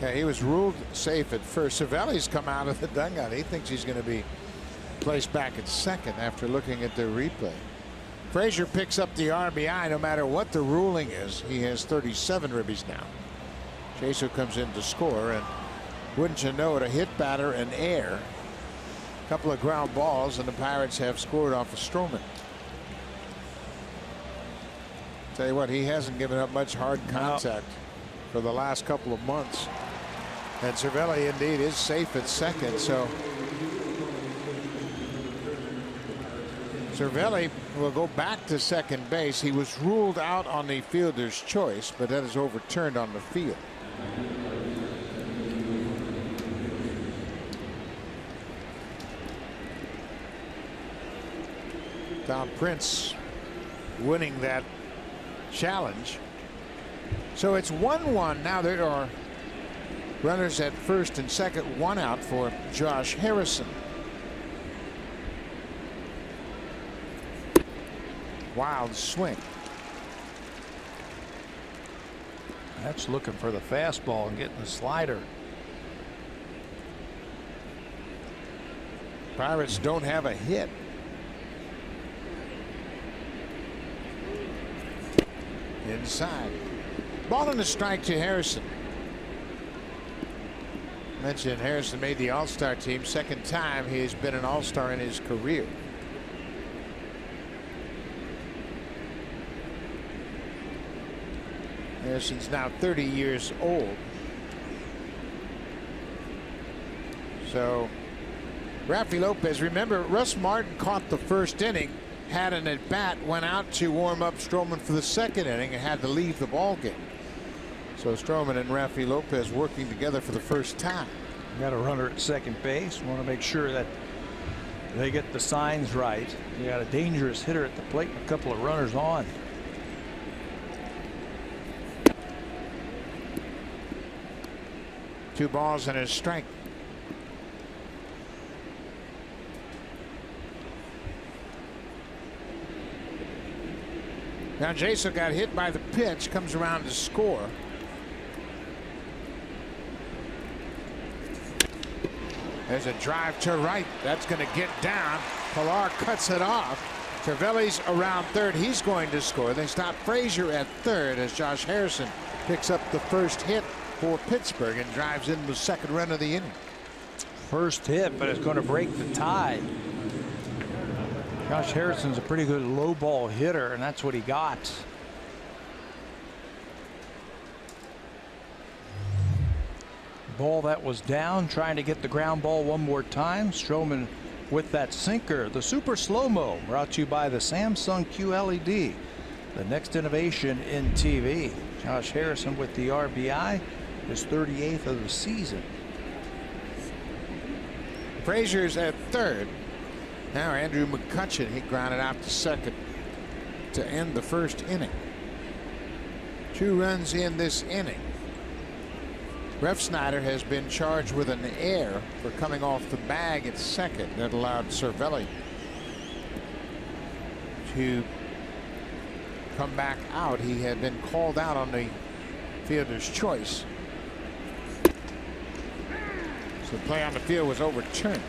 Yeah, he was ruled safe at first. Cervelli's come out of the dugout. He thinks he's going to be placed back at second after looking at the replay. Frazier picks up the RBI no matter what the ruling is. He has 37 ribbies now. Jaso comes in to score, and wouldn't you know it, a hit batter and air. A couple of ground balls, and the Pirates have scored off of Stroman. Tell you what, he hasn't given up much hard contact for the last couple of months. And Cervelli indeed is safe at second, so Cervelli will go back to second base. He was ruled out on the fielder's choice, but that is overturned on the field. Tom Prince winning that challenge. So it's 1-1 now. There are runners at first and second, 1 out for Josh Harrison. Wild swing. That's looking for the fastball and getting the slider. Pirates don't have a hit. Inside. Ball and a strike to Harrison. Mentioned Harrison made the All-Star team. Second time he has been an All-Star in his career. Harrison's now 30 years old. So Rafi Lopez, remember Russ Martin caught the first inning, had an at bat, went out to warm up Stroman for the second inning and had to leave the ball game. So Stroman and Rafi Lopez working together for the first time. Got a runner at second base. Want to make sure that they get the signs right. You got a dangerous hitter at the plate and a couple of runners on. Two balls and a strike. Now Jason got hit by the pitch, comes around to score. There's a drive to right. That's going to get down. Pilar cuts it off. Cervelli's around third. He's going to score. They stop Frazier at third as Josh Harrison picks up the first hit for Pittsburgh and drives in the second run of the inning. First hit, but it's going to break the tie. Josh Harrison's a pretty good low ball hitter, and that's what he got. Ball that was down, trying to get the ground ball one more time. Stroman with that sinker. The super slow-mo brought to you by the Samsung QLED, the next innovation in TV. Josh Harrison with the RBI, his 38th of the season. Frazier's at third. Now Andrew McCutchen, he grounded out to second to end the first inning. 2 runs in this inning. Refsnyder has been charged with an error for coming off the bag at second. That allowed Cervelli to come back out. He had been called out on the fielder's choice. So the play on the field was overturned.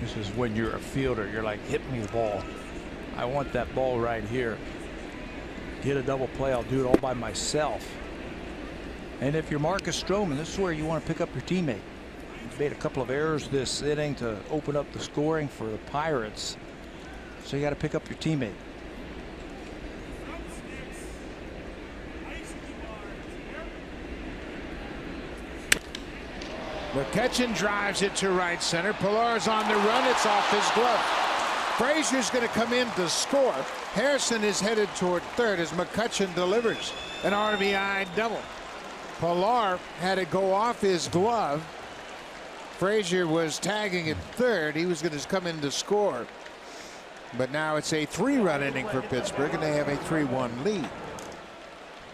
This is when you're a fielder. You're like, hit me the ball. I want that ball right here. Get a double play. I'll do it all by myself. And if you're Marcus Stroman, this is where you want to pick up your teammate. He's made a couple of errors this inning to open up the scoring for the Pirates. So you got to pick up your teammate. McCutchen drives it to right center. Pilar's on the run. It's off his glove. Frazier's going to come in to score. Harrison is headed toward third as McCutchen delivers an RBI double. Pilar had to go off his glove. Frazier was tagging at third. He was going to come in to score. But now it's a 3-run inning for Pittsburgh, and they have a 3-1 lead.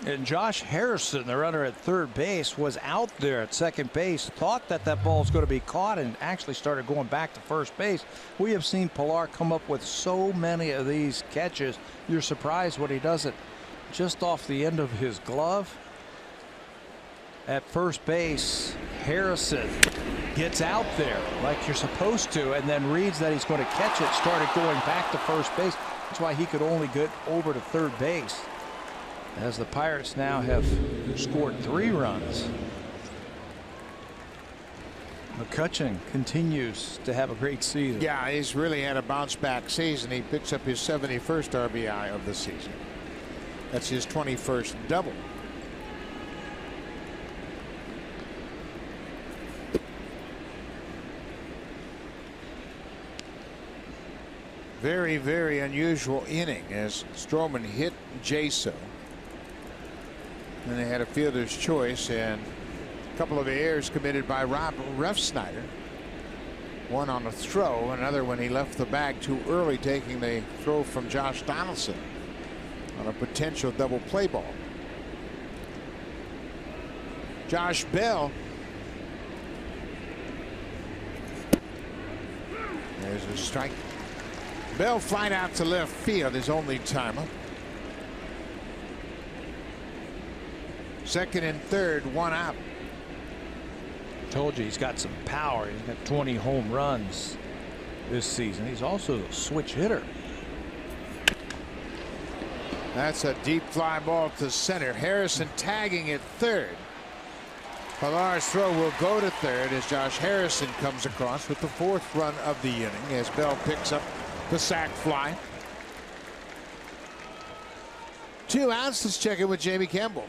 And Josh Harrison, the runner at third base, was out there at second base, thought that that ball was going to be caught, and actually started going back to first base. We have seen Pilar come up with so many of these catches. You're surprised when he does it just off the end of his glove. At first base, Harrison gets out there like you're supposed to, and then reads that he's going to catch it, started going back to first base. That's why he could only get over to third base, as the Pirates now have scored 3 runs. McCutchen continues to have a great season. Yeah, he's really had a bounce back season. He picks up his 71st RBI of the season. That's his 21st double. Very, very unusual inning as Stroman hit Jaso. And they had a fielder's choice and a couple of errors committed by Rob Refsnyder. One on a throw, another when he left the bag too early, taking the throw from Josh Donaldson on a potential double play ball. Josh Bell. There's a strike. Bell flying out to left field, his only timer. Second and third, 1 out. Told you he's got some power. He's got 20 home runs this season. He's also a switch hitter. That's a deep fly ball to center. Harrison tagging at third. Pilar's throw will go to third as Josh Harrison comes across with the 4th run of the inning as Bell picks up the sac fly. 2 outs. Let's check in with Jamie Campbell.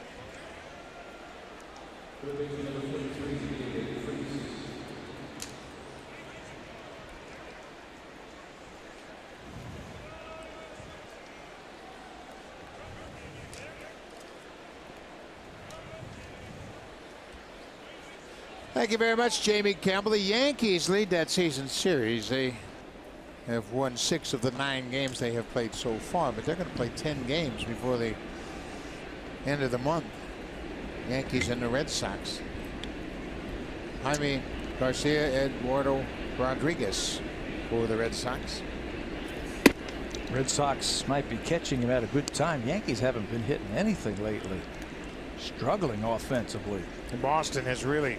Thank you very much, Jamie Campbell. The Yankees lead that season series. They have won 6 of the 9 games they have played so far, but they're going to play 10 games before the end of the month. Yankees and the Red Sox. Jaime Garcia Eduardo Rodriguez for the Red Sox. Red Sox might be catching him at a good time. Yankees haven't been hitting anything lately. Struggling offensively. And Boston has really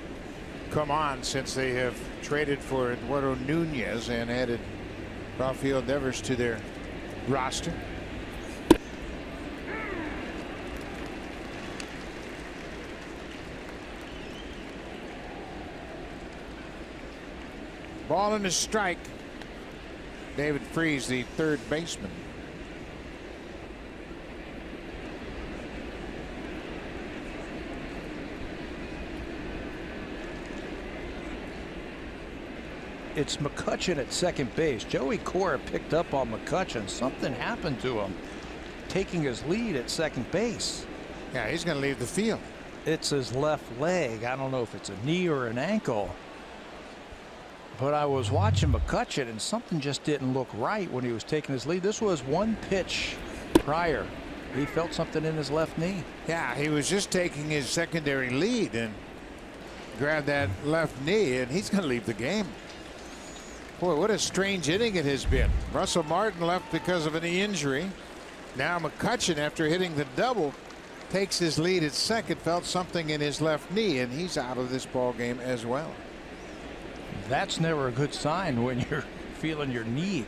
come on since they have traded for Eduardo Nunez and added Rafael Devers to their roster. Ball and a strike. David Freese, the third baseman. It's McCutchen at second base. Joey Cora picked up on McCutchen. Something happened to him, taking his lead at second base. Yeah, he's going to leave the field. It's his left leg. I don't know if it's a knee or an ankle. But I was watching McCutchen, and something just didn't look right when he was taking his lead. This was one pitch prior. He felt something in his left knee. Yeah, he was just taking his secondary lead and grabbed that left knee, and he's going to leave the game. Boy, what a strange inning it has been. Russell Martin left because of a knee injury. Now McCutchen, after hitting the double, takes his lead at second, felt something in his left knee, and he's out of this ball game as well. That's never a good sign when you're feeling your knee.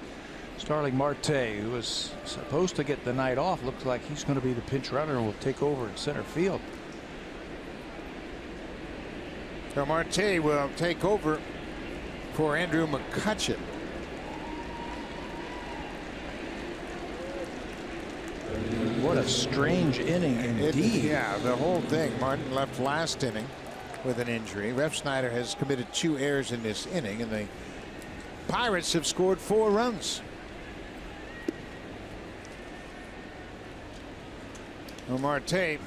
Starling Marte, who was supposed to get the night off, looks like he's going to be the pinch runner and will take over at center field. So Marte will take over for Andrew McCutchen. What a strange inning indeed. Yeah, the whole thing. Martin left last inning with an injury. Refsnyder has committed 2 errors in this inning, and the Pirates have scored 4 runs. Marte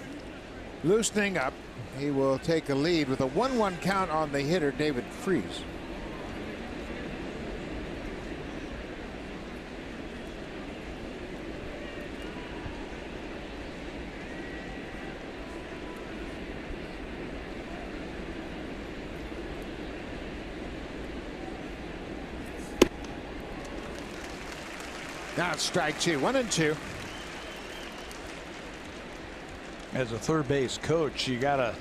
loosening up. He will take a lead with a 1-1 count on the hitter, David Freese. Now it's strike 2, 1-2. As a third base coach, you gotta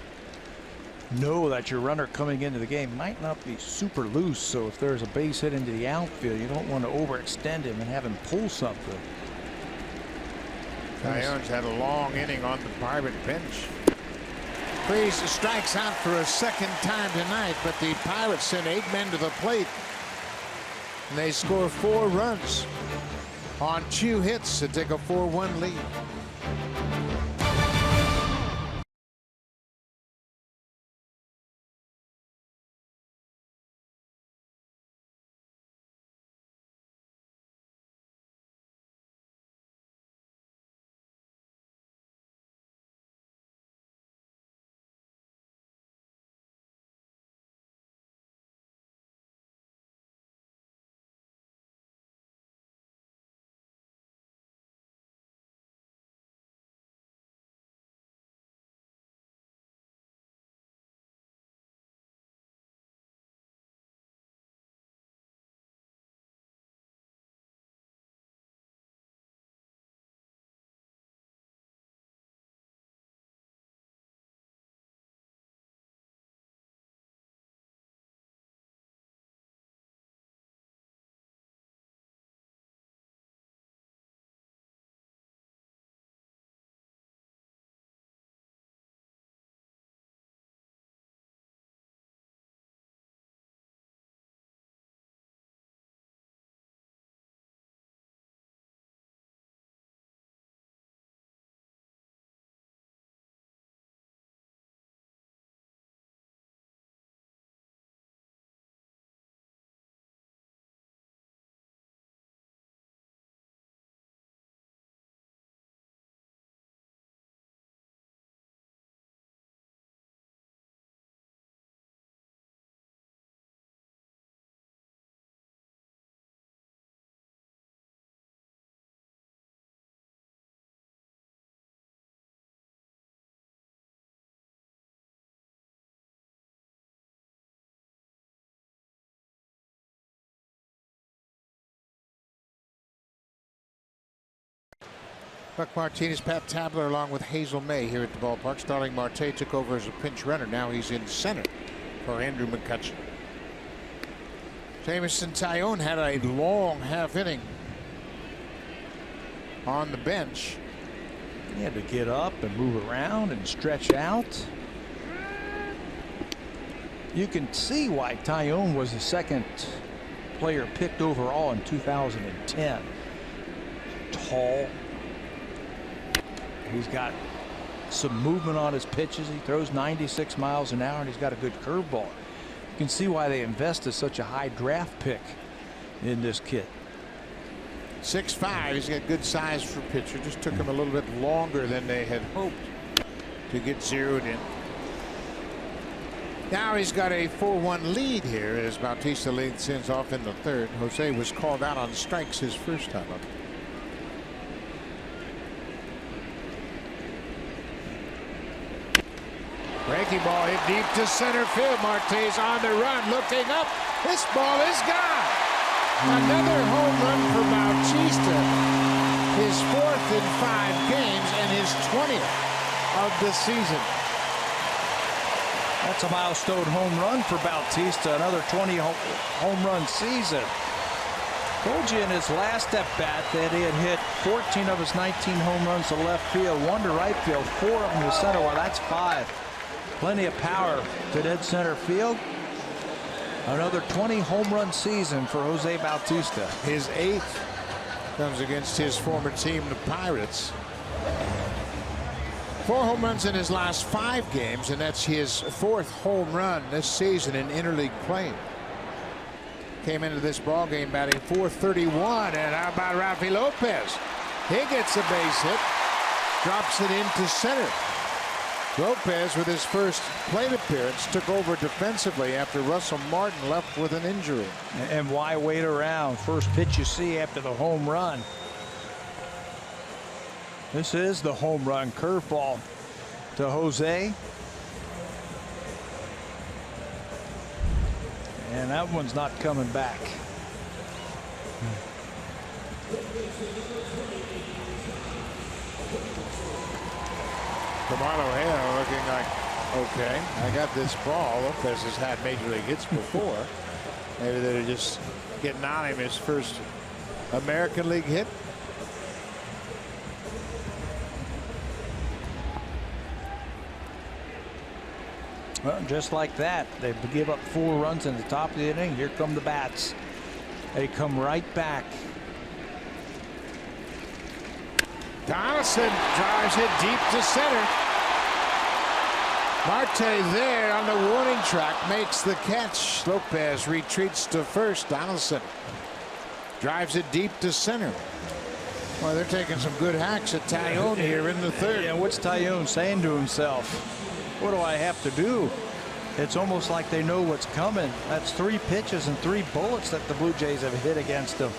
know that your runner coming into the game might not be super loose. So if there's a base hit into the outfield, you don't want to overextend him and have him pull something. Tyon's had a long inning on the Pirate bench. Freese strikes out for a second time tonight, but the Pirates send 8 men to the plate, and they score 4 runs on 2 hits to take a 4-1 lead. Buck Martinez, Pat Tabler, along with Hazel May here at the ballpark. Starling Marte took over as a pinch runner. Now he's in center for Andrew McCutchen. Jameson Taillon had a long half inning on the bench. He had to get up and move around and stretch out. You can see why Taillon was the second player picked overall in 2010. Tall. He's got some movement on his pitches. He throws 96 miles an hour, and he's got a good curveball. You can see why they invested such a high draft pick in this kid. 6'5". He's got good size for a pitcher. Just took him a little bit longer than they had hoped to get zeroed in. Now he's got a 4-1 lead here as Bautista leads things off in the third. Jose was called out on strikes his first time up. Breaking ball hit deep to center field. Marte's on the run, looking up. This ball is gone. Another home run for Bautista. His 4th in 5 games and his 20th of the season. That's a milestone home run for Bautista. Another 20 home run season. Told you in his last at bat that he had hit 14 of his 19 home runs to left field, 1 to right field, 4 of them to center. Well, that's 5. Plenty of power to dead center field. Another 20 home run season for Jose Bautista. His 8th comes against his former team, the Pirates. 4 home runs in his last 5 games, and that's his 4th home run this season in interleague play. Came into this ball game batting .431, and how about Rafi Lopez? He gets a base hit, drops it into center. Lopez, with his first plate appearance, took over defensively after Russell Martin left with an injury. And why wait around? First pitch you see after the home run. This is the home run curveball to Jose. And that one's not coming back. Camilo Hale looking like, okay, I got this ball. Lopez has had major league hits before. Maybe they're just getting on him his first American League hit. Well, just like that, they give up 4 runs in the top of the inning. Here come the bats. They come right back. Donaldson drives it deep to center. Marte there on the warning track makes the catch. Lopez retreats to first. Donaldson drives it deep to center. Well, they're taking some good hacks at Taillon here in the third. Yeah, what's Taillon saying to himself? What do I have to do? It's almost like they know what's coming. That's 3 pitches and 3 bullets that the Blue Jays have hit against him.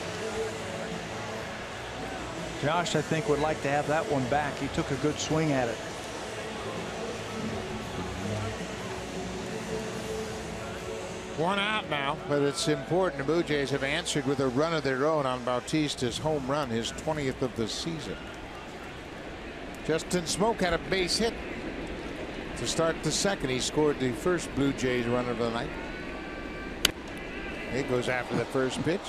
Josh, I think, would like to have that one back. He took a good swing at it. One out now, but it's important. The Blue Jays have answered with a run of their own on Bautista's home run, his 20th of the season. Justin Smoke had a base hit to start the second. He scored the first Blue Jays run of the night. He goes after the first pitch.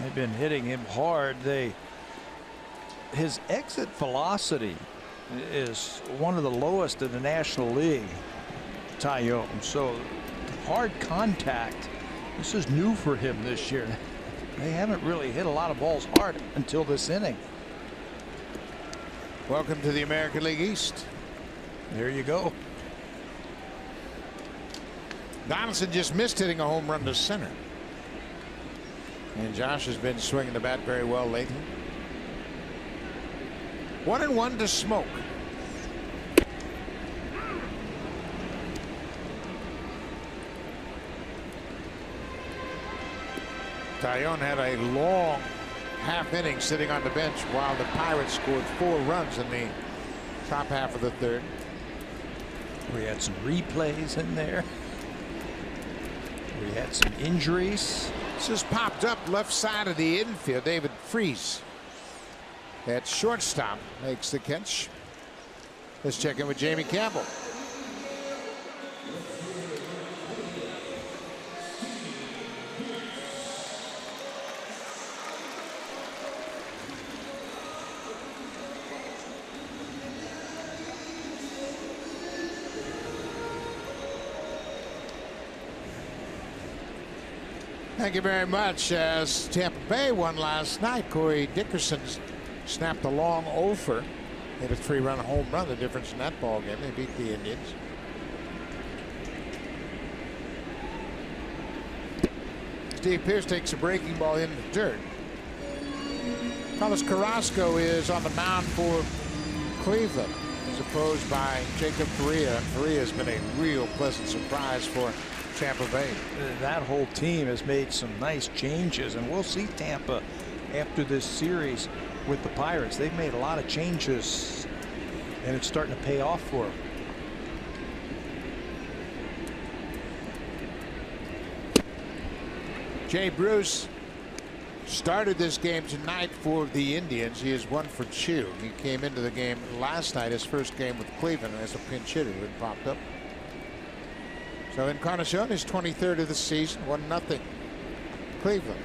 They've been hitting him hard. His exit velocity is one of the lowest in the National League, Taillon. So hard contact, this is new for him this year. They haven't really hit a lot of balls hard until this inning. Welcome to the American League East. There you go. Donaldson just missed hitting a home run to center. And Josh has been swinging the bat very well lately. 1-1 to Smoke. Taillon had a long half inning sitting on the bench while the Pirates scored 4 runs in the top half of the third. We had some replays in there. We had some injuries. Pitch is popped up left side of the infield. David Freese at shortstop makes the catch. Let's check in with Jamie Campbell. Thank you very much. As Tampa Bay won last night, Corey Dickerson snapped a long offer, hit a 3-run home run. The difference in that ball game, they beat the Indians. Steve Pearce takes a breaking ball in the dirt. Thomas Carrasco is on the mound for Cleveland. He's opposed by Jacob Faria. Faria has been a real pleasant surprise for Tampa Bay. That whole team has made some nice changes, and we'll see Tampa after this series with the Pirates. They've made a lot of changes, and it's starting to pay off for them. Jay Bruce started this game tonight for the Indians. He is 1 for 2. He came into the game last night, his first game with Cleveland, as a pinch hitter and popped up. So Encarnacion is 23rd of the season, 1-0 Cleveland.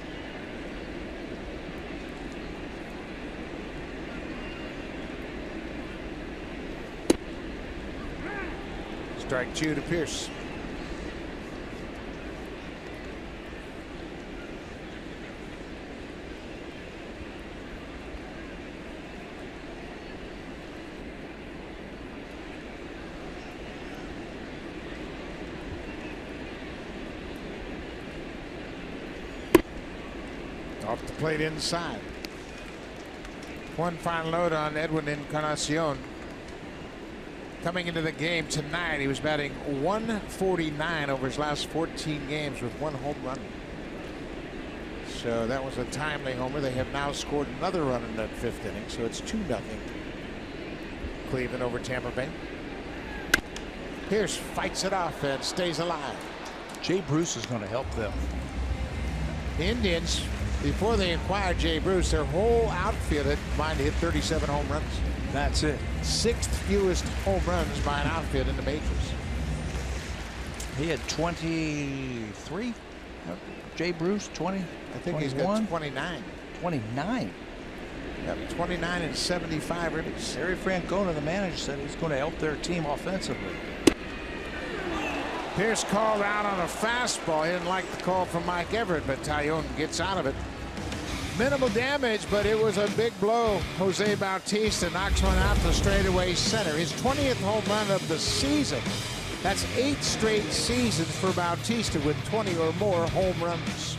Strike 2 to Pearce. Off the plate inside. One final note on Edwin Encarnacion. Coming into the game tonight, he was batting .149 over his last 14 games with 1 home run. So that was a timely homer. They have now scored another run in that 5th inning, so it's 2-0 Cleveland over Tampa Bay. Pearce fights it off and stays alive. Jay Bruce is going to help them. The Indians, before they acquired Jay Bruce, their whole outfield had combined to hit 37 home runs. That's it. 6th fewest home runs by an outfield in the majors. He had 23. Jay Bruce 20. I think 21? he's got 29. 29. Yeah, 29 and 75 ribbies. Harry Francona, the manager, said he's going to help their team offensively. Pearce called out on a fastball. He didn't like the call from Mike Everett, but Taillon gets out of it. Minimal damage, but it was a big blow. Jose Bautista knocks one out to straightaway center. His 20th home run of the season. That's 8 straight seasons for Bautista with 20 or more home runs.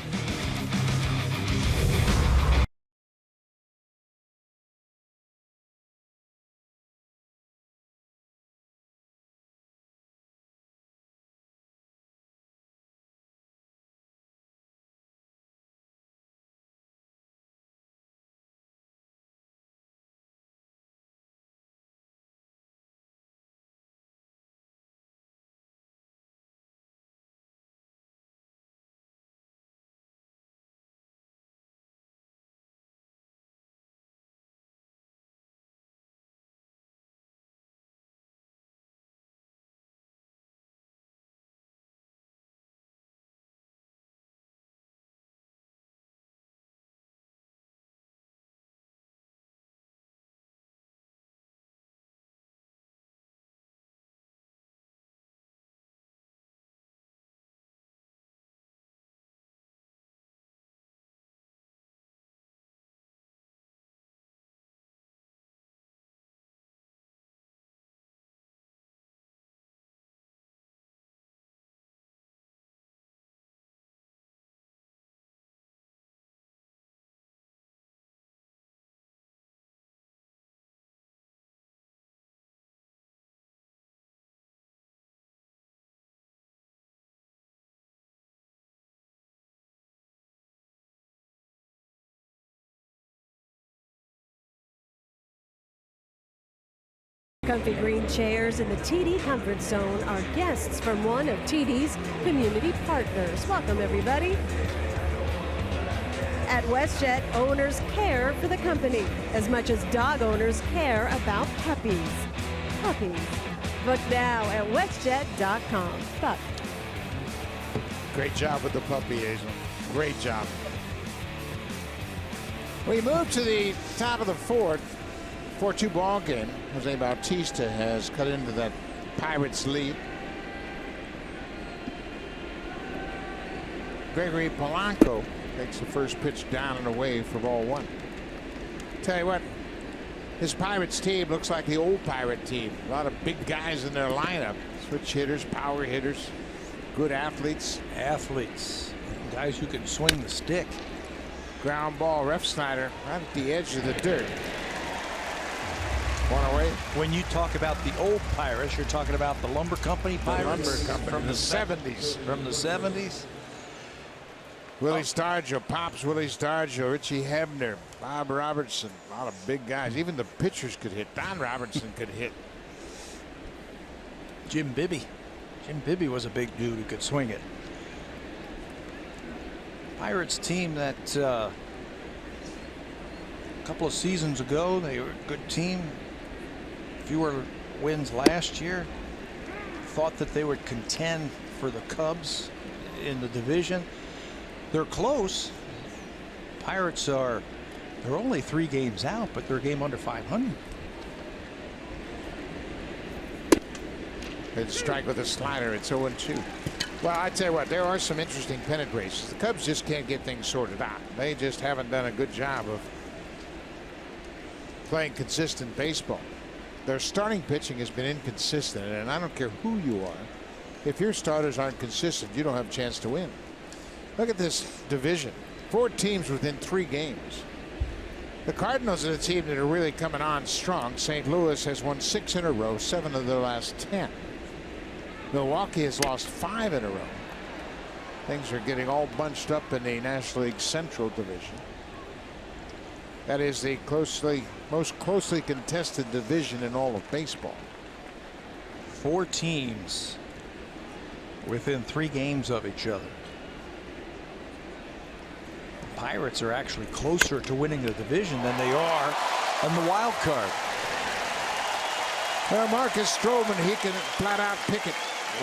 Comfy green chairs in the TD Comfort Zone are guests from one of TD's community partners. Welcome, everybody. At WestJet, owners care for the company as much as dog owners care about puppies. Puppies. Book now at WestJet.com. Buck. Great job with the puppy, Hazel. Great job. We move to the top of the fourth. 4-2 ball game. Jose Bautista has cut into that Pirates lead. Gregory Polanco takes the first pitch down and away for ball one. Tell you what, this Pirates team looks like the old Pirate team. A lot of big guys in their lineup. Switch hitters, power hitters, good athletes. Guys who can swing the stick. Ground ball, Refsnyder right at the edge of the dirt. One away. When you talk about the old Pirates, you're talking about the Lumber Company Pirates. The Lumber Company from the 70s. From the 70s. Willie Stargell, Pops Willie Stargell, Richie Hebner, Bob Robertson, a lot of big guys. Even the pitchers could hit. Don Robertson could hit. Jim Bibby. Jim Bibby was a big dude who could swing it. Pirates team that a couple of seasons ago, they were a good team. Fewer wins last year. Thought that they would contend for the Cubs in the division. They're close. Pirates they're only 3 games out, but they're a game under 500. Good strike with a slider. It's 0-2. Well, I tell you what, there are some interesting pennant races. The Cubs just can't get things sorted out. They just haven't done a good job of playing consistent baseball. Their starting pitching has been inconsistent, and I don't care who you are. If your starters aren't consistent, you don't have a chance to win. Look at this division. 4 teams within 3 games. The Cardinals are the team that are really coming on strong. St. Louis has won 6 in a row, 7 of their last 10. Milwaukee has lost 5 in a row. Things are getting all bunched up in the National League Central Division. That is the most closely contested division in all of baseball. 4 teams within 3 games of each other. The Pirates are actually closer to winning the division than they are on the wild card. Well, Marcus Stroman, he can flat out pick it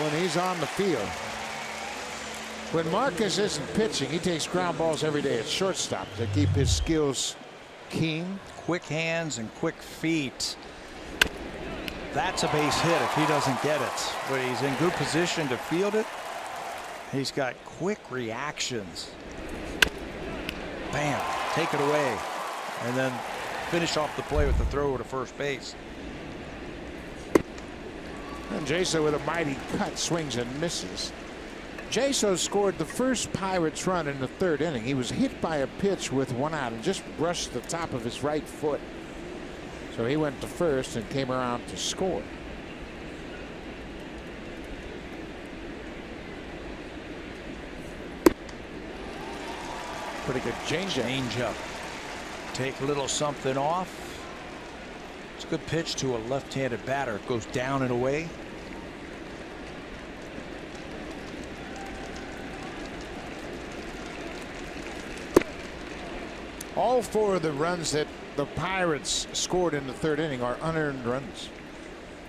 when he's on the field. When Marcus isn't pitching, he takes ground balls every day at shortstop to keep his skills keen. Quick hands and quick feet. That's a base hit if he doesn't get it, but he's in good position to field it. He's got quick reactions. Bam, take it away, and then finish off the play with the throw to first base. And Jaso with a mighty cut, swings and misses. Jaso scored the first Pirates run in the 3rd inning. He was hit by a pitch with 1 out and just brushed the top of his right foot. So he went to first and came around to score. Pretty good change-up. Take a little something off. It's a good pitch to a left-handed batter. It goes down and away. All 4 of the runs that the Pirates scored in the 3rd inning are unearned runs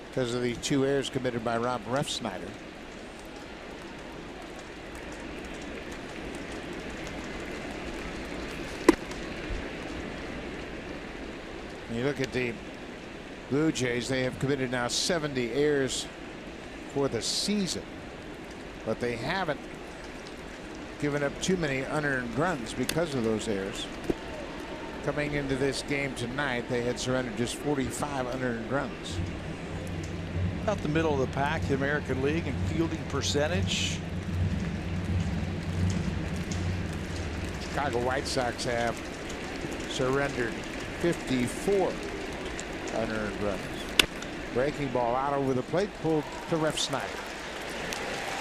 because of the 2 errors committed by Rob Refsnyder. And you look at the Blue Jays, they have committed now 70 errors for the season, but they haven't given up too many unearned runs because of those errors. Coming into this game tonight, they had surrendered just 45 unearned runs. About the middle of the pack, the American League in fielding percentage. Chicago White Sox have surrendered 54 unearned runs. Breaking ball out over the plate, pulled to Refsnyder.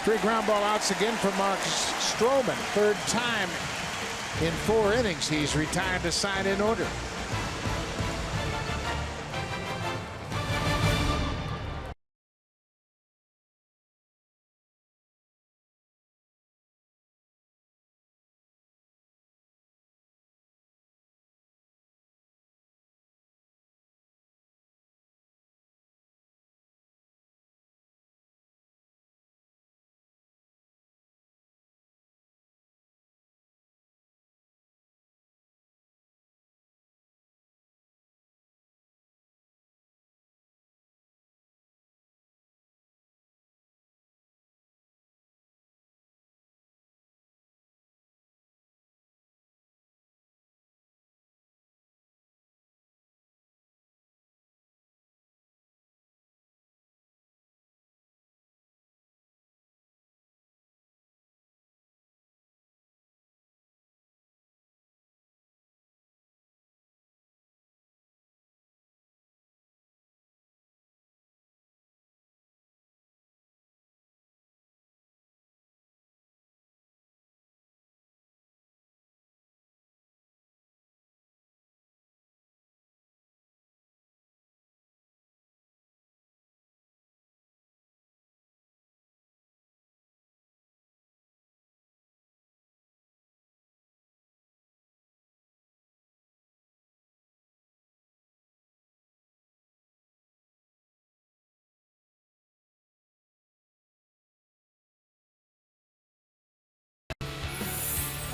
3 ground ball outs again for Marcus Stroman. 3rd time in 4 innings he's retired the side in order.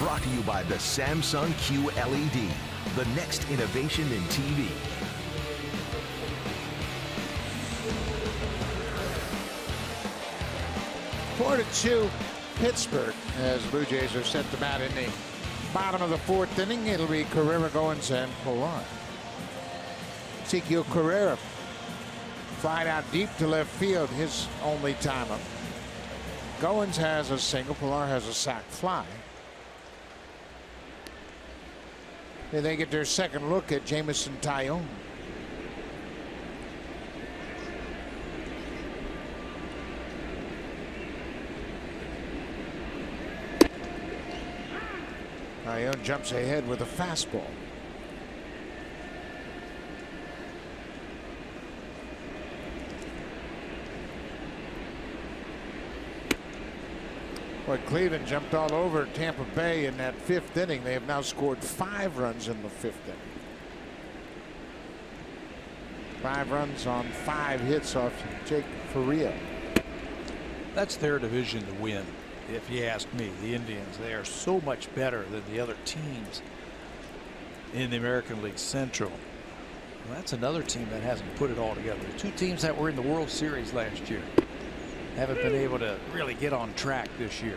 Brought to you by the Samsung QLED, the next innovation in TV. Four to two, Pittsburgh, as Blue Jays are set to bat in the bottom of the fourth inning. It'll be Carrera, Goins, and Pilar. Ezequiel Carrera flied out deep to left field, his only time up. Goins has a single, Pilar has a sac fly. And they get their second look at Jameson Taillon. Taillon jumps ahead with a fastball. Boy, Cleveland jumped all over Tampa Bay in that fifth inning. They have now scored 5 runs in the fifth inning. 5 runs on 5 hits off Jake Faria. That's their division to win, if you ask me. The Indians, they are so much better than the other teams in the American League Central. Well, that's another team that hasn't put it all together. The 2 teams that were in the World Series last year haven't been able to really get on track this year.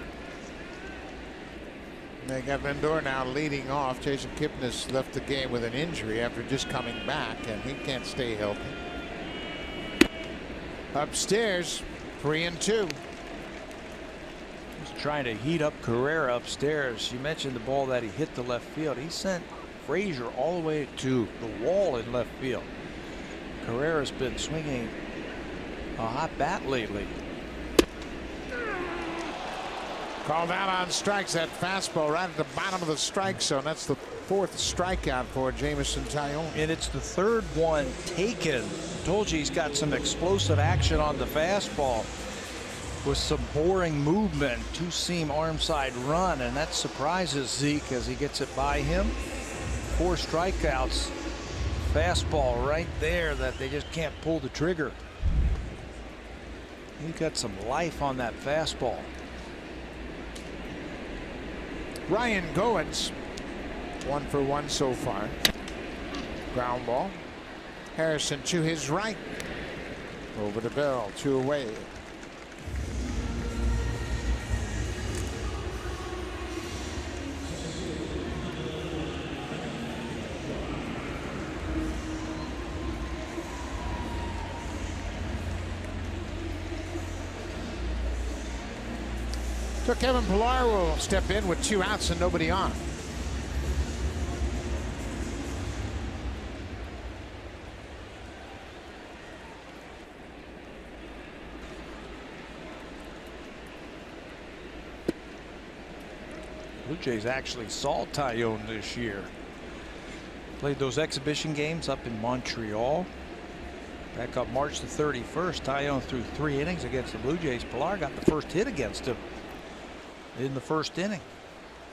They got Lindor now leading off. Jason Kipnis left the game with an injury after just coming back, and he can't stay healthy. Upstairs, 3-2. He's trying to heat up Carrera upstairs. You mentioned the ball that he hit to left field. He sent Frazier all the way to the wall in left field. Carrera's been swinging a hot bat lately. Called out on strikes. That fastball right at the bottom of the strike zone. That's the 4th strikeout for Jameson Taillon. And it's the 3rd one taken. Told you he's got some explosive action on the fastball with some boring movement. 2-seam arm side run, and that surprises Zeke as he gets it by him. 4 strikeouts. Fastball right there that they just can't pull the trigger. He got some life on that fastball. Ryan Goins, 1 for 1 so far. Ground ball. Harrison to his right. Over to Bell, 2 away. So Kevin Pilar will step in with 2 outs and nobody on. Blue Jays actually saw Taillon this year. Played those exhibition games up in Montreal. Back up March the 31st, Taillon threw 3 innings against the Blue Jays. Pilar got the first hit against him in the first inning.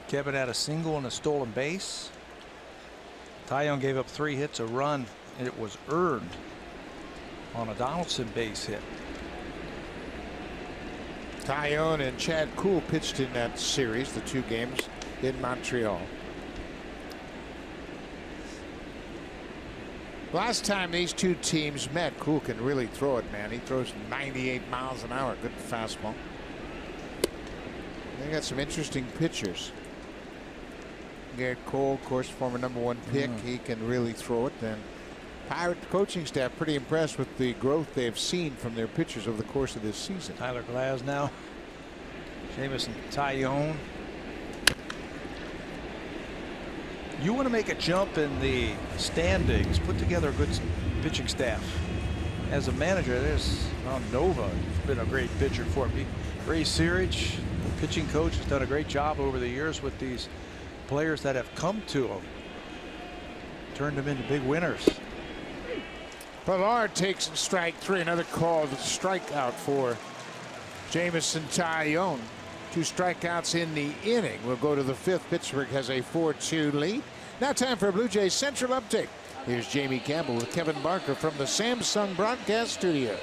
Kevin had a single and a stolen base. Taillon gave up 3 hits, a run, and it was earned on a Donaldson base hit. Taillon and Chad Kuhl pitched in that series, the 2 games in Montreal. Last time these 2 teams met, Kuhl can really throw it, man. He throws 98 miles an hour. Good fastball. They got some interesting pitchers. Garrett Cole, of course, former #1 pick. He can really throw it. And Pirate coaching staff pretty impressed with the growth they've seen from their pitchers over the course of this season. Tyler Glasnow, Jameson Taillon. You want to make a jump in the standings, put together a good pitching staff. As a manager, there's Nova. He's been a great pitcher for me. Ray Searage, the pitching coach, has done a great job over the years with these players that have come to him. Turned them into big winners. Pilar takes strike 3. Another called strikeout for Jameson Taillon. 2 strikeouts in the inning. We'll go to the 5th. Pittsburgh has a 4-2 lead. Now time for a Blue Jays Central update. Here's Jamie Campbell with Kevin Barker from the Samsung broadcast studio.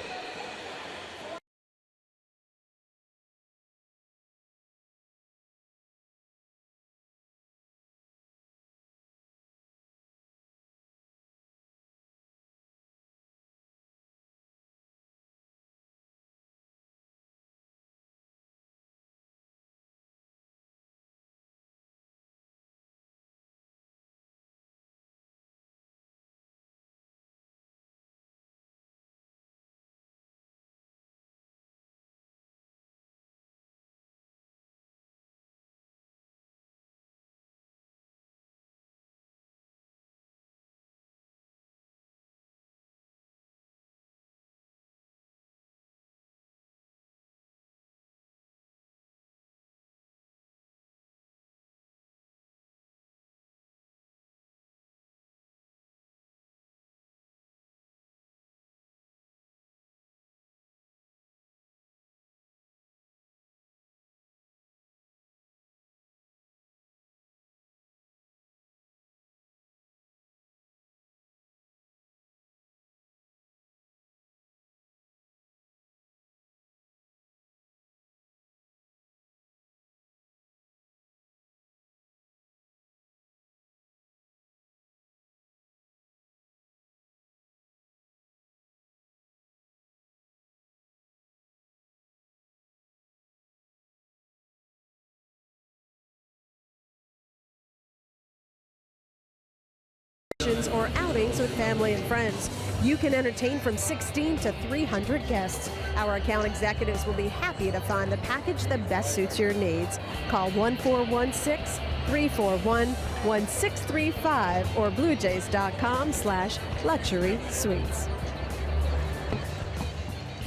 vacations, or outings with family and friends. You can entertain from 16 to 300 guests. Our account executives will be happy to find the package that best suits your needs. Call 1-416-341-1635 or bluejays.com/luxury suites.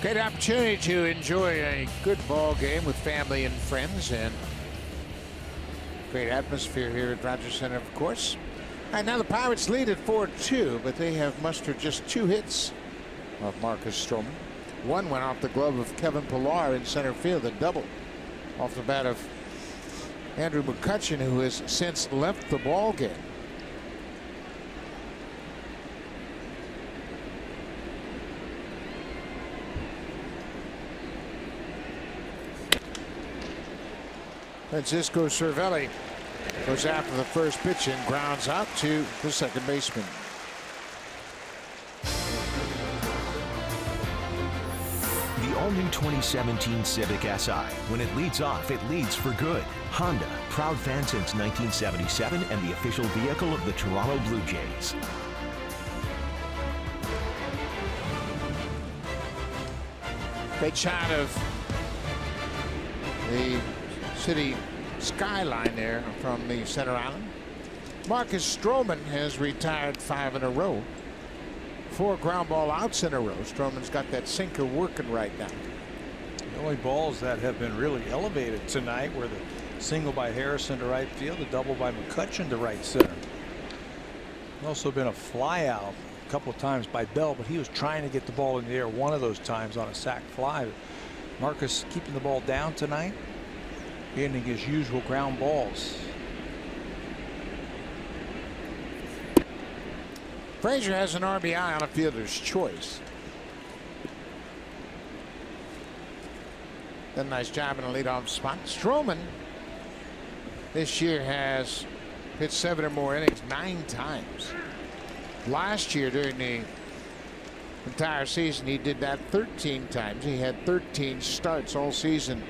Great opportunity to enjoy a good ball game with family and friends, and great atmosphere here at Rogers Center, of course. All right, now the Pirates lead at 4-2, but they have mustered just 2 hits of Marcus Stroman. One went off the glove of Kevin Pillar in center field, a double off the bat of Andrew McCutchen, who has since left the ball game. Francisco Cervelli goes after the first pitch and grounds out to the second baseman. The all-new 2017 Civic Si. When it leads off, it leads for good. Honda, proud fan since 1977 and the official vehicle of the Toronto Blue Jays. Great shot of the city skyline there from the center island. Marcus Stroman has retired 5 in a row. 4 ground ball outs in a row. Stroman's got that sinker working right now. The only balls that have been really elevated tonight were the single by Harrison to right field, the double by McCutchen to right center. There's also been a fly out a couple of times by Bell, but he was trying to get the ball in the air one of those times on a sac fly. Marcus keeping the ball down tonight, getting his usual ground balls. Frazier has an RBI on a fielder's choice. Done a nice job in a leadoff spot. Stroman this year has pitched 7 or more innings 9 times. Last year during the entire season he did that 13 times. He had 13 starts all season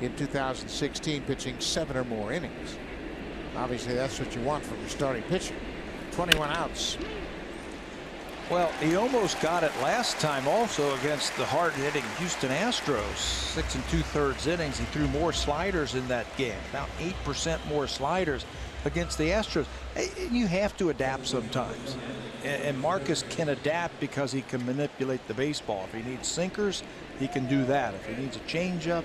in 2016, pitching 7 or more innings. Obviously that's what you want from your starting pitcher. 21 outs. Well, he almost got it last time also against the hard-hitting Houston Astros. 6 2/3 innings. He threw more sliders in that game, about 8% more sliders against the Astros. You have to adapt sometimes, and Marcus can adapt because he can manipulate the baseball. If he needs sinkers, he can do that. If he needs a changeup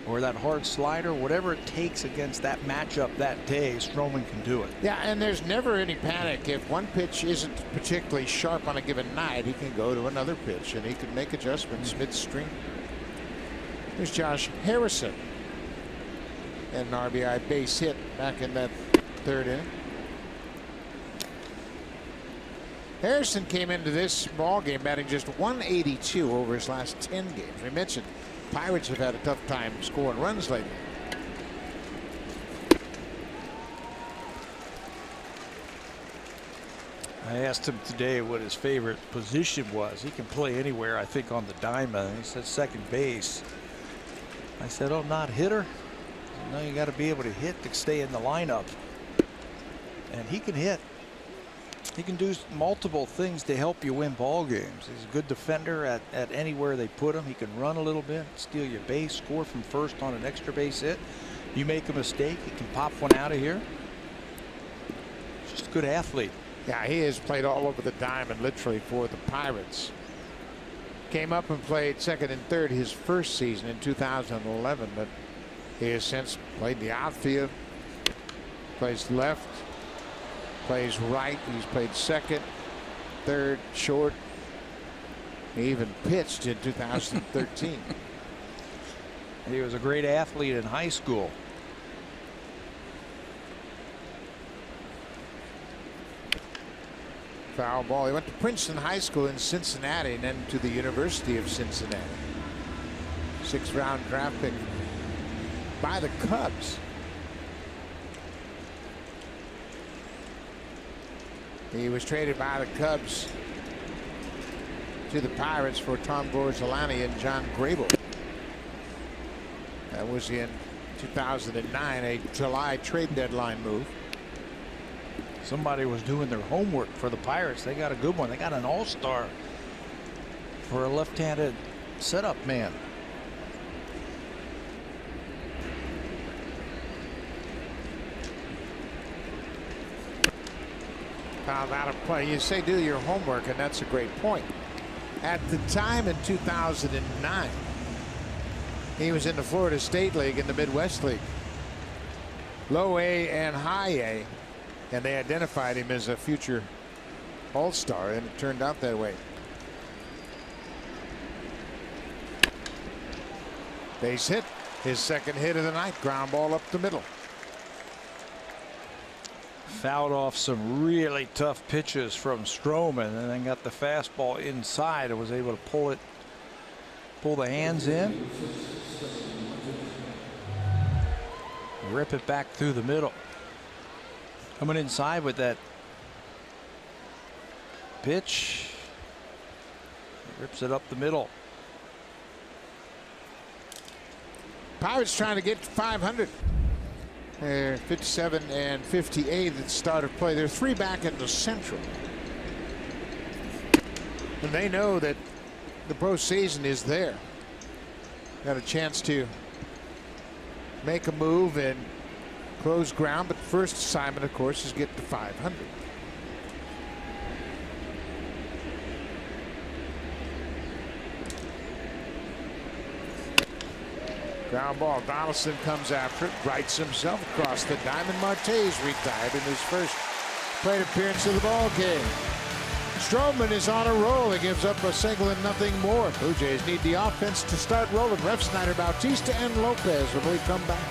or that hard slider, whatever it takes against that matchup that day, Stroman can do it. Yeah, and there's never any panic. If one pitch isn't particularly sharp on a given night, he can go to another pitch and he can make adjustments midstream. Here's Josh Harrison, and an RBI base hit back in that 3rd inning. Harrison came into this ball game batting just .182 over his last 10 games. We mentioned Pirates have had a tough time scoring runs lately. I asked him today what his favorite position was. He can play anywhere, I think, on the diamond. He said second base. I said, oh, not hitter? No, you got to be able to hit to stay in the lineup. And he can hit. He can do multiple things to help you win ball games. He's a good defender at anywhere they put him. He can run a little bit, steal your base, score from first on an extra base hit. You make a mistake, he can pop one out of here. Just a good athlete. Yeah, he has played all over the diamond, literally, for the Pirates. Came up and played second and third his first season in 2011, but he has since played the outfield, plays left, plays right. He's played second, third, short. He even pitched in 2013. He was a great athlete in high school. Foul ball. He went to Princeton High School in Cincinnati and then to the University of Cincinnati. 6th round draft pick by the Cubs. He was traded by the Cubs to the Pirates for Tom Gorzelani and John Grable. That was in 2009, a July trade deadline move. Somebody was doing their homework for the Pirates. They got a good one. They got an all-star for a left-handed setup man. Found out of play. You say do your homework, and that's a great point. At the time in 2009, he was in the Florida State League in the Midwest League. Low A and high A. And they identified him as a future all-star, and it turned out that way. Base hit. His second hit of the night. Ground ball up the middle. Fouled off some really tough pitches from Stroman, and then got the fastball inside and was able to pull the hands in, rip it back through the middle. Coming inside with that pitch, rips it up the middle. Pirates trying to get to 500. They're 57 and 58 at the start of play. They're 3 back in the Central. And they know that the postseason is there. Got a chance to make a move and close ground, but first assignment, of course, is get to 500. Ground ball. Donaldson comes after it, rights himself across the diamond. Marte's retired in his first plate appearance of the ball game. Stroman is on a roll. He gives up a single and nothing more. Blue Jays need the offense to start rolling. Refsnyder, Bautista, and Lopez when we come back.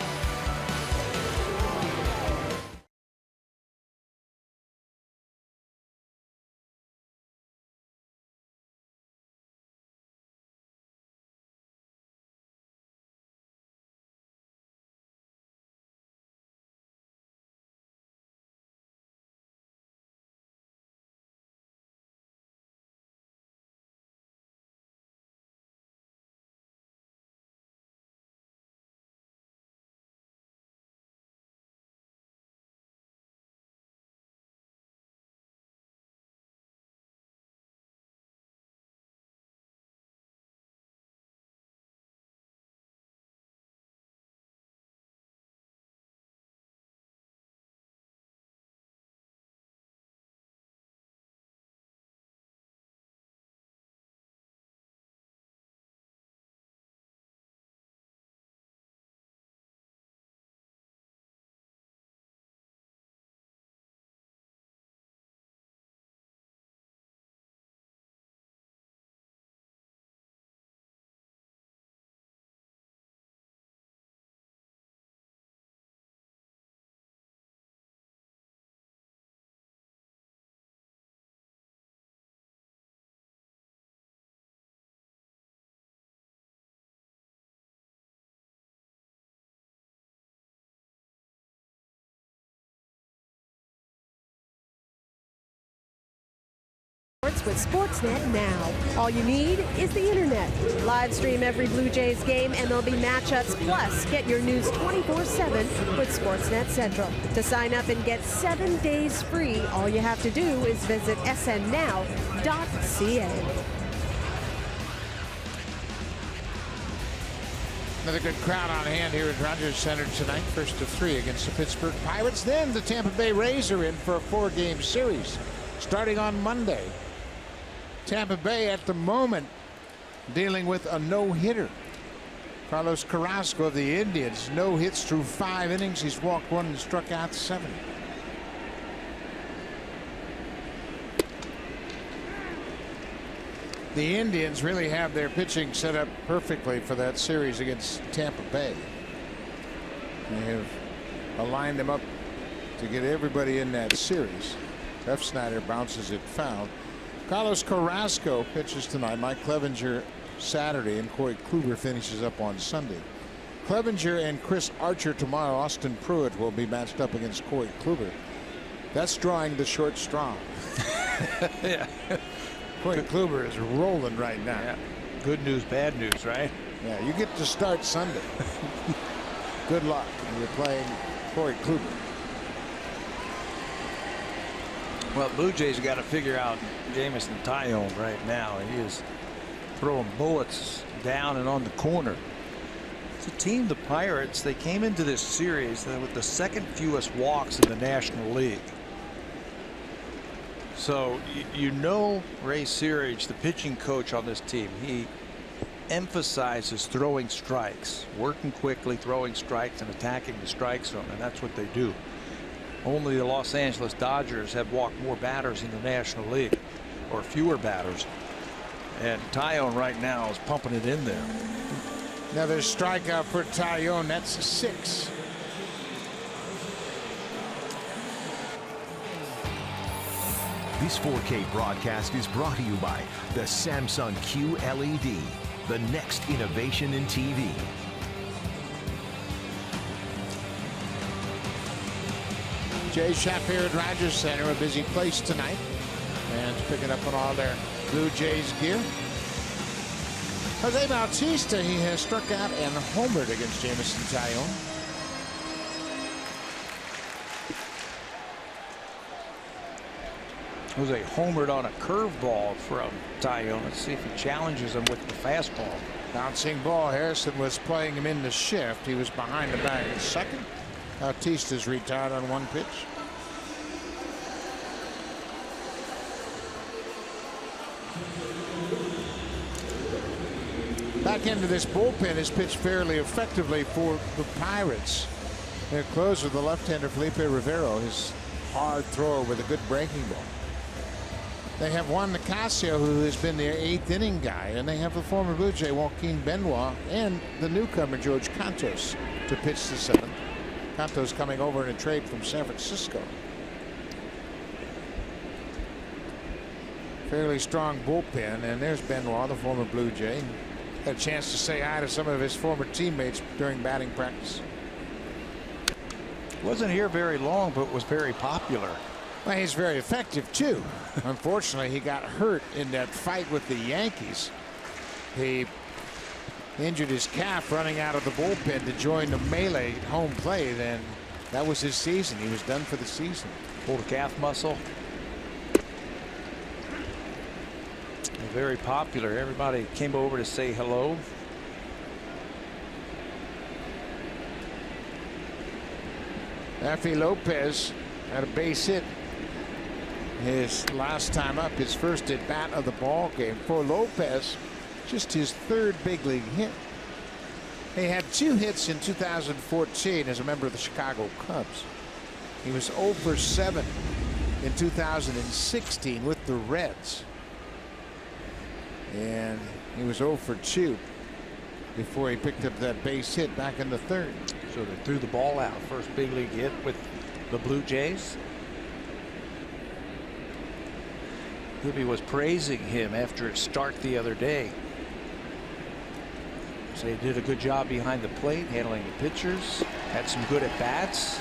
With Sportsnet now. All you need is the internet. Live stream every Blue Jays game, MLB matchups, plus get your news 24/7 with Sportsnet Central. To sign up and get 7 days free, all you have to do is visit snnow.ca. Another good crowd on hand here at Rogers Center tonight. First of 3 against the Pittsburgh Pirates. Then the Tampa Bay Rays are in for a 4-game series starting on Monday. Tampa Bay at the moment dealing with a no-hitter. Carlos Carrasco of the Indians, no hits through 5 innings. He's walked 1 and struck out 7. The Indians really have their pitching set up perfectly for that series against Tampa Bay. They have aligned them up to get everybody in that series. Refsnyder bounces it foul. Carlos Carrasco pitches tonight. Mike Clevenger Saturday, and Corey Kluber finishes up on Sunday. Clevenger and Chris Archer tomorrow. Austin Pruitt will be matched up against Corey Kluber. That's drawing the short straw. Yeah. Corey Kluber is rolling right now. Yeah. Good news, bad news, right? Yeah, you get to start Sunday. Good luck when you're playing Corey Kluber. Well, Blue Jays got to figure out Jameson Taillon right now. He is throwing bullets down and on the corner. It's a team, the Pirates, they came into this series with the second fewest walks in the National League. So you know Ray Searage, the pitching coach on this team, he emphasizes throwing strikes, working quickly, throwing strikes, and attacking the strike zone, and that's what they do. Only the Los Angeles Dodgers have walked more batters in the National League, or fewer batters, and Taillon right now is pumping it in there. Another strikeout for Taillon. That's 6. This 4K broadcast is brought to you by the Samsung QLED, the next innovation in TV. Jay Shapiro at Rogers Center, a busy place tonight. Fans picking up on all their Blue Jays gear. Jose Bautista, he has struck out and homered against Jameson Taillon. Jose homered on a curveball from Taillon. Let's see if he challenges him with the fastball. Bouncing ball. Harrison was playing him in the shift. He was behind the bag at second. Bautista's retired on 1 pitch. Back into this bullpen is pitched fairly effectively for the Pirates. Their closer, the left-hander Felipe Rivero, his hard thrower with a good breaking ball. They have Juan Nicasio, who has been their 8th inning guy, and they have the former Blue Jay Joaquin Benoit and the newcomer George Cantos to pitch the 7th. Cantos coming over in a trade from San Francisco. Fairly strong bullpen, and there's Benoit, the former Blue Jay. Had a chance to say hi to some of his former teammates during batting practice. Wasn't here very long, but was very popular. Well, he's very effective too. Unfortunately, he got hurt in that fight with the Yankees. He injured his calf running out of the bullpen to join the melee at home plate, and that was his season. He was done for the season. Pulled a calf muscle. Very popular. Everybody came over to say hello. Effie Lopez had a base hit his last time up, his first at bat of the ball game. For Lopez, just his 3rd big league hit. He had 2 hits in 2014 as a member of the Chicago Cubs. He was 0 for 7 in 2016 with the Reds. And he was 0 for 2 before he picked up that base hit back in the 3rd. So they threw the ball out. First big league hit with the Blue Jays. Hibby was praising him after his start the other day. So he did a good job behind the plate, handling the pitchers. Had some good at bats.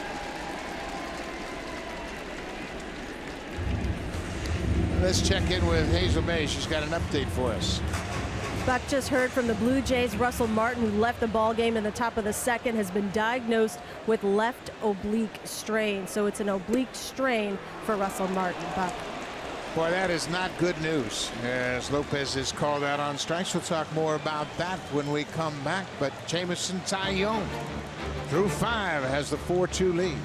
Let's check in with Hazel May. She's got an update for us. Buck just heard from the Blue Jays. Russell Martin, who left the ball game in the top of the 2nd, has been diagnosed with left oblique strain. So it's an oblique strain for Russell Martin. Buck. Boy, that is not good news, as Lopez is called out on strikes. We'll talk more about that when we come back. But Jameson Taillon, through 5, has the 4-2 lead.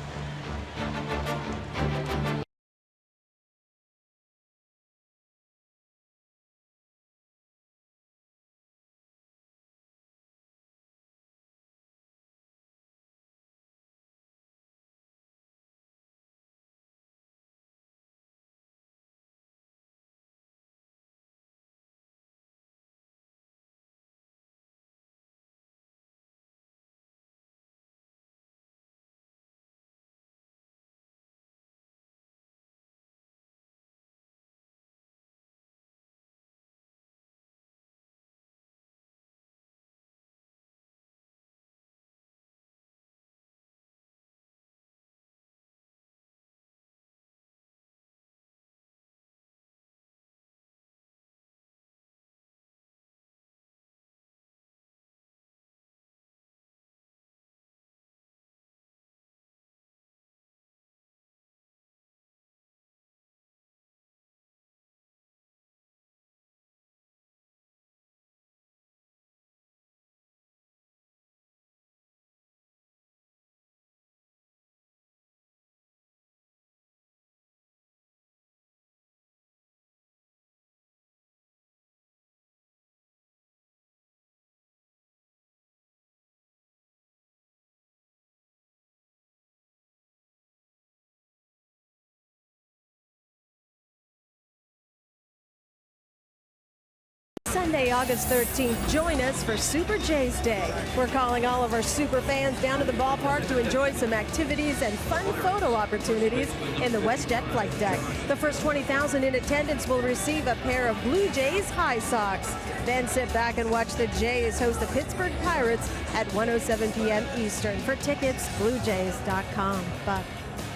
Sunday, August 13th, join us for Super Jays Day. We're calling all of our super fans down to the ballpark to enjoy some activities and fun photo opportunities in the WestJet Flight Deck. The first 20,000 in attendance will receive a pair of Blue Jays high socks. Then sit back and watch the Jays host the Pittsburgh Pirates at 1:07 p.m. Eastern. For tickets, bluejays.com. Buck.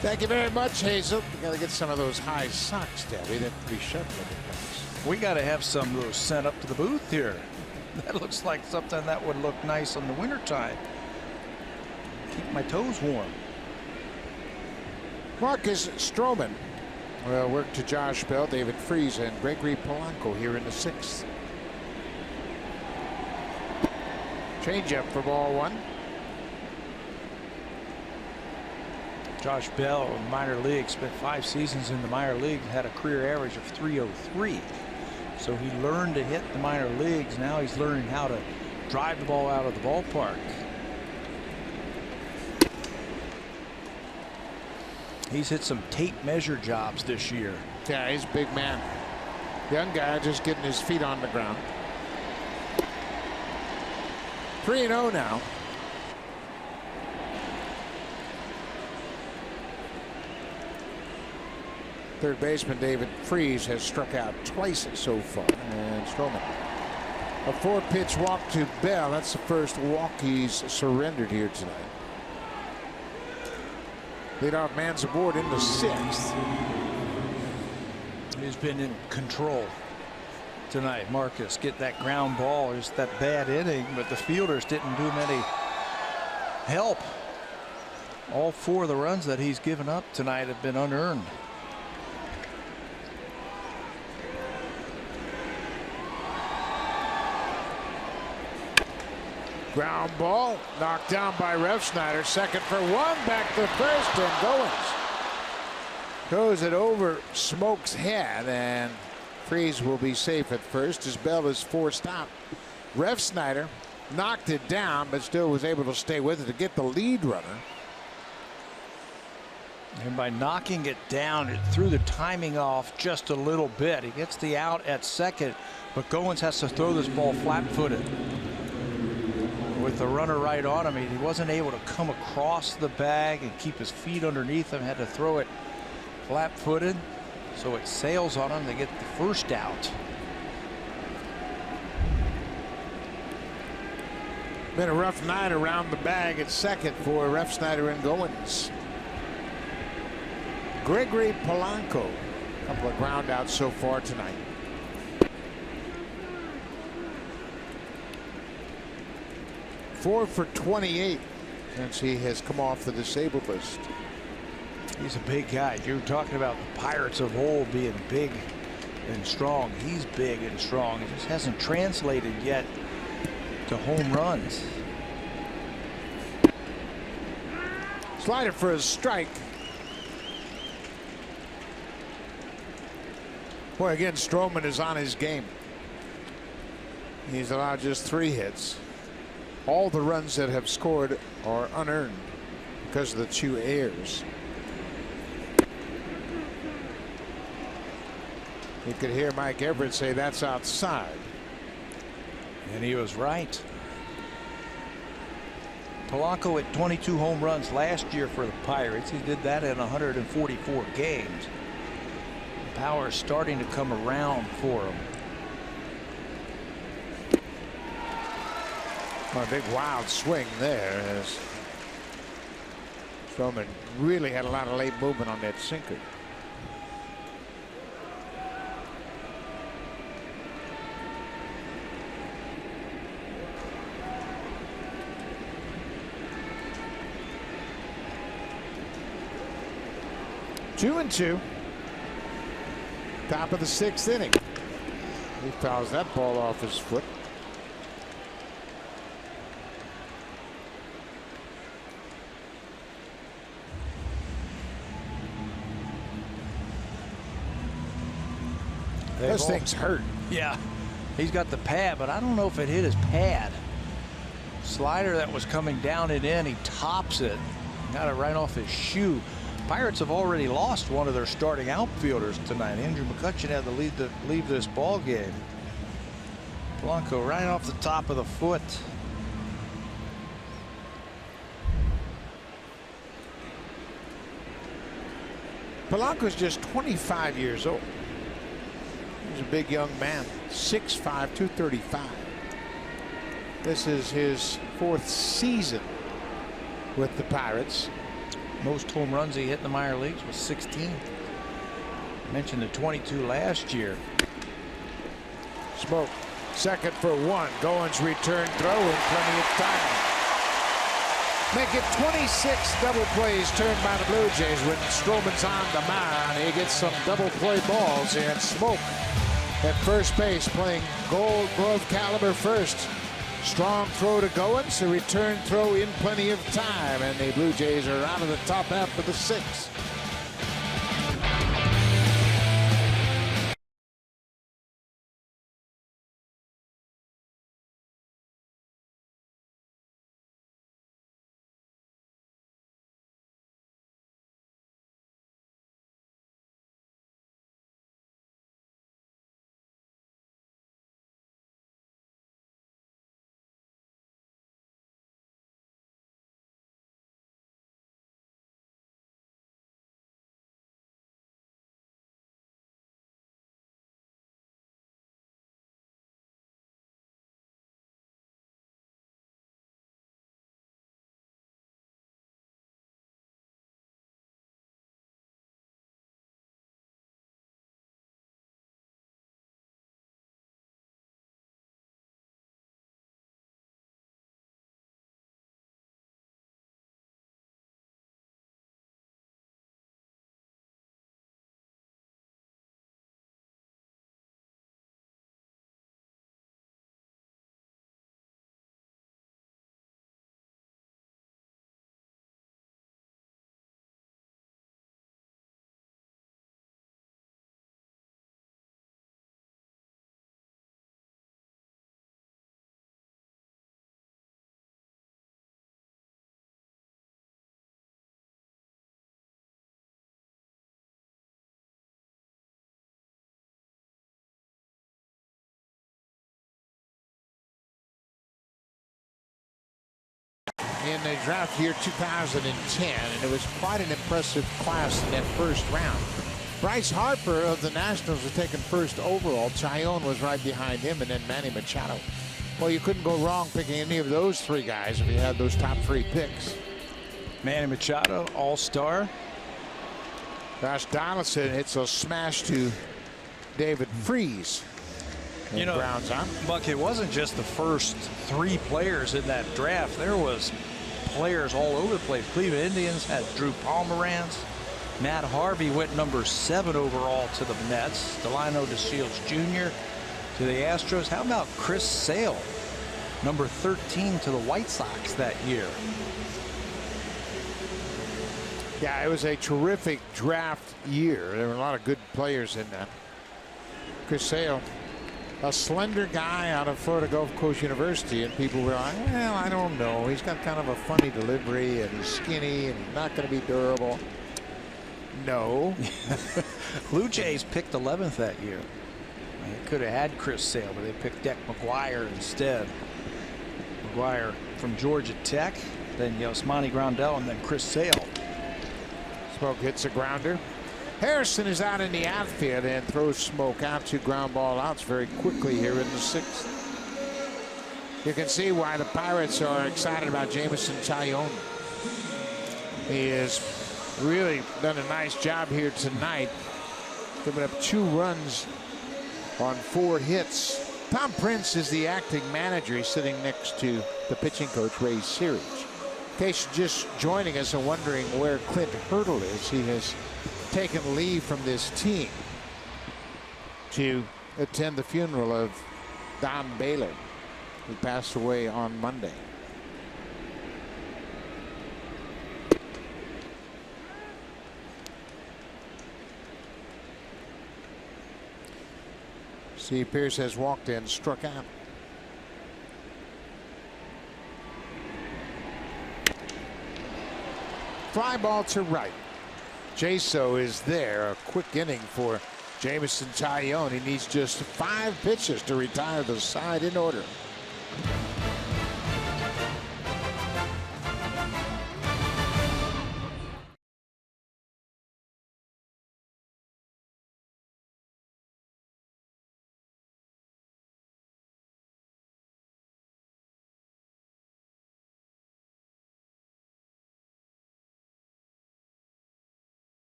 Thank you very much, Hazel. We got to get some of those high socks, Debbie. They're pretty sharp looking things. We got to have some of those sent up to the booth here. That looks like something that would look nice in the wintertime. Keep my toes warm. Marcus Stroman will work to Josh Bell, David Freese, and Gregory Polanco here in the 6th. Changeup for ball 1. Josh Bell in minor league spent 5 seasons in the minor league, had a career average of .303. So he learned to hit the minor leagues. Now he's learning how to drive the ball out of the ballpark. He's hit some tape measure jobs this year. Yeah, he's a big man. Young guy just getting his feet on the ground. 3-0 now. Third baseman David Freese has struck out twice so far. And Stroman. A 4-pitch walk to Bell. That's the first walk he's surrendered here tonight. Leadoff man's aboard in the 6th. He's been in control tonight. Marcus get that ground ball. Just that bad inning, but the fielders didn't do him any help. All 4 of the runs that he's given up tonight have been unearned. Ground ball knocked down by Refsnyder. Second for 1. Back to first, and Goins goes it over Smoke's head, and Freese will be safe at first as Bell is forced out. Refsnyder knocked it down, but still was able to stay with it to get the lead runner. And by knocking it down, it threw the timing off just a little bit. He gets the out at second, but Goins has to throw this ball flat-footed. With the runner right on him, he wasn't able to come across the bag and keep his feet underneath him. Had to throw it flat-footed, so it sails on him to get the first out. Been a rough night around the bag at second for Refsnyder and Goins. Gregory Polanco, a couple of ground outs so far tonight. Four for 28 since he has come off the disabled list. He's a big guy. You were talking about the Pirates of old being big and strong. He's big and strong. It just hasn't translated yet to home runs. Slider for a strike. Boy, again, Stroman is on his game. He's allowed just 3 hits. All the runs that have scored are unearned because of the 2 errors. You could hear Mike Everett say that's outside. And he was right. Polanco at 22 home runs last year for the Pirates. He did that in 144 games. The power is starting to come around for him. A big wild swing there as Stroman really had a lot of late movement on that sinker. Two and 2. Top of the 6th inning. He fouls that ball off his foot. Those things hurt. Yeah, he's got the pad, but I don't know if it hit his pad. Slider that was coming down and in, he tops it. Got it right off his shoe. Pirates have already lost one of their starting outfielders tonight. Andrew McCutcheon had to leave this ball game. Blanco right off the top of the foot. Polanco's just 25 years old. He's a big young man, 6'5", 235. This is his 4th season with the Pirates. Most home runs he hit in the minor leagues was 16. I mentioned the 22 last year. Smoke, second for 1. Goins return throw in plenty of time. Make it 26 double plays turned by the Blue Jays when Stroman's on the mound. He gets some double play balls, and Smoke at first base playing Gold Glove caliber first. Strong throw to Goins, a return throw in plenty of time, and the Blue Jays are out of the top half of the 6th. In the draft year 2010, and it was quite an impressive class in that first round. Bryce Harper of the Nationals was taken first overall. Chayón was right behind him, and then Manny Machado. Well, you couldn't go wrong picking any of those 3 guys if you had those top 3 picks. Manny Machado, all-star. Josh Donaldson hits a smash to David Freese. You know, Brown's on. Buck, it wasn't just the first 3 players in that draft. There was players all over the place. Cleveland Indians had Drew Pomeranz. Matt Harvey went number 7 overall to the Mets. Delino DeShields Jr. to the Astros. How about Chris Sale, number 13 to the White Sox that year? Yeah, it was a terrific draft year. There were a lot of good players in that. Chris Sale, a slender guy out of Florida Gulf Coast University, and people were like, well, I don't know. He's got kind of a funny delivery, and he's skinny, and he's not going to be durable. No. Blue Jays picked 11th that year. They could have had Chris Sale, but they picked Deck McGuire instead. McGuire from Georgia Tech, then Yasmani Grandal, and then Chris Sale. Smoke hits a grounder. Harrison is out in the outfield and throws Smoke out to ground ball outs very quickly here in the 6th. You can see why the Pirates are excited about Jameson Chayón. He has really done a nice job here tonight, giving up 2 runs on 4 hits. Tom Prince is the acting manager. He's sitting next to the pitching coach, Ray Searage. In case you're just joining us and wondering where Clint Hurdle is, he has taken leave from this team to attend the funeral of Don Baylor, who passed away on Monday. Steve Pearce has walked in, struck out. Fly ball to right. Jaso is there. A quick inning for Jameson Taillon, he needs just 5 pitches to retire the side in order.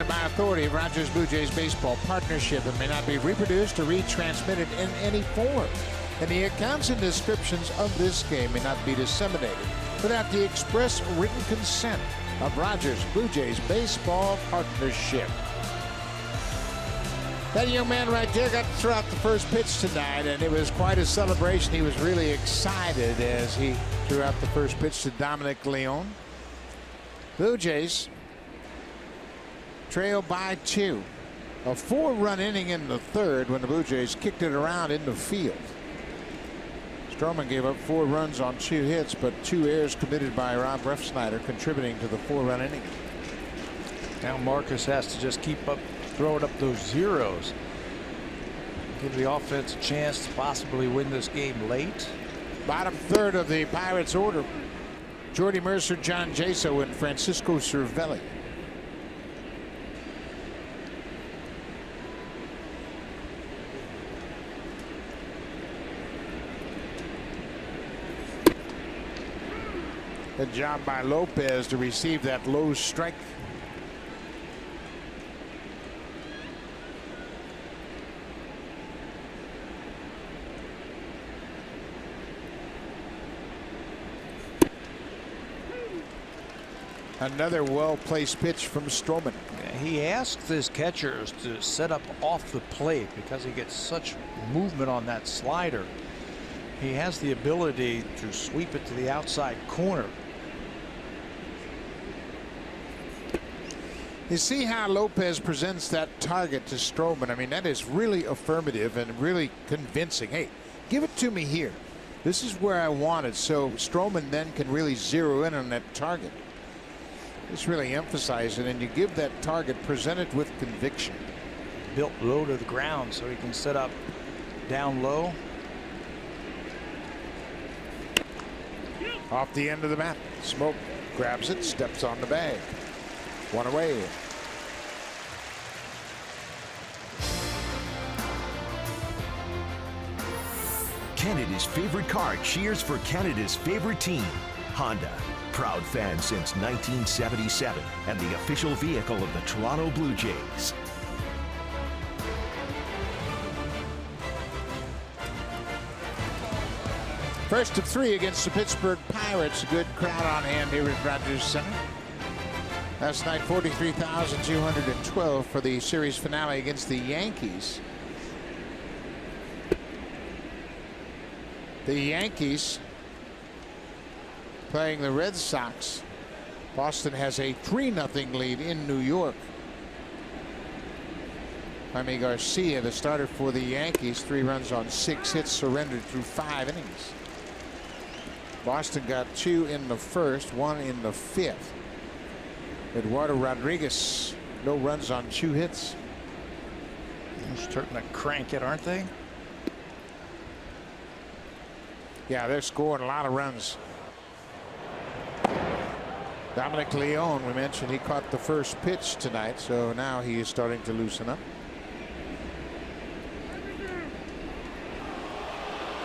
By authority of Rogers Blue Jays Baseball Partnership and may not be reproduced or retransmitted in any form. And the accounts and descriptions of this game may not be disseminated without the express written consent of Rogers Blue Jays Baseball Partnership. That young man right there got to throw out the first pitch tonight, and it was quite a celebration. He was really excited as he threw out the first pitch to Dominic Leone. Blue Jays trail by 2. A 4-run inning in the third when the Blue Jays kicked it around in the field. Stroman gave up 4 runs on 2 hits, but 2 errors committed by Rob Refsnyder contributing to the 4-run inning. Now Marcus has to just keep up throwing up those zeros. Give the offense a chance to possibly win this game late. Bottom third of the Pirates order. Jordy Mercer, John Jaso, and Francisco Cervelli. Good job by Lopez to receive that low strike. Another well-placed pitch from Stroman. He asks his catchers to set up off the plate because he gets such movement on that slider. He has the ability to sweep it to the outside corner. You see how Lopez presents that target to Stroman. I mean, that is really affirmative and really convincing. Hey, give it to me here. This is where I want it. So Stroman then can really zero in on that target. Just really emphasize it, and you give that target, present it with conviction. Built low to the ground so he can set up down low. Off the end of the bat. Smoke grabs it, steps on the bag. 1 away. Canada's favorite car cheers for Canada's favorite team, Honda. Proud fan since 1977 and the official vehicle of the Toronto Blue Jays. First of 3 against the Pittsburgh Pirates. A good crowd on hand here at Rogers Center. Last night, 43,212 for the series finale against the Yankees. The Yankees playing the Red Sox. Boston has a 3-0 lead in New York. Jaime Garcia, the starter for the Yankees, 3 runs on 6 hits, surrendered through 5 innings. Boston got 2 in the first, 1 in the 5th. Eduardo Rodriguez, no runs on 2 hits. They're starting to crank it, aren't they? Yeah, they're scoring a lot of runs. Dominic Leone, we mentioned he caught the first pitch tonight, so now he is starting to loosen up.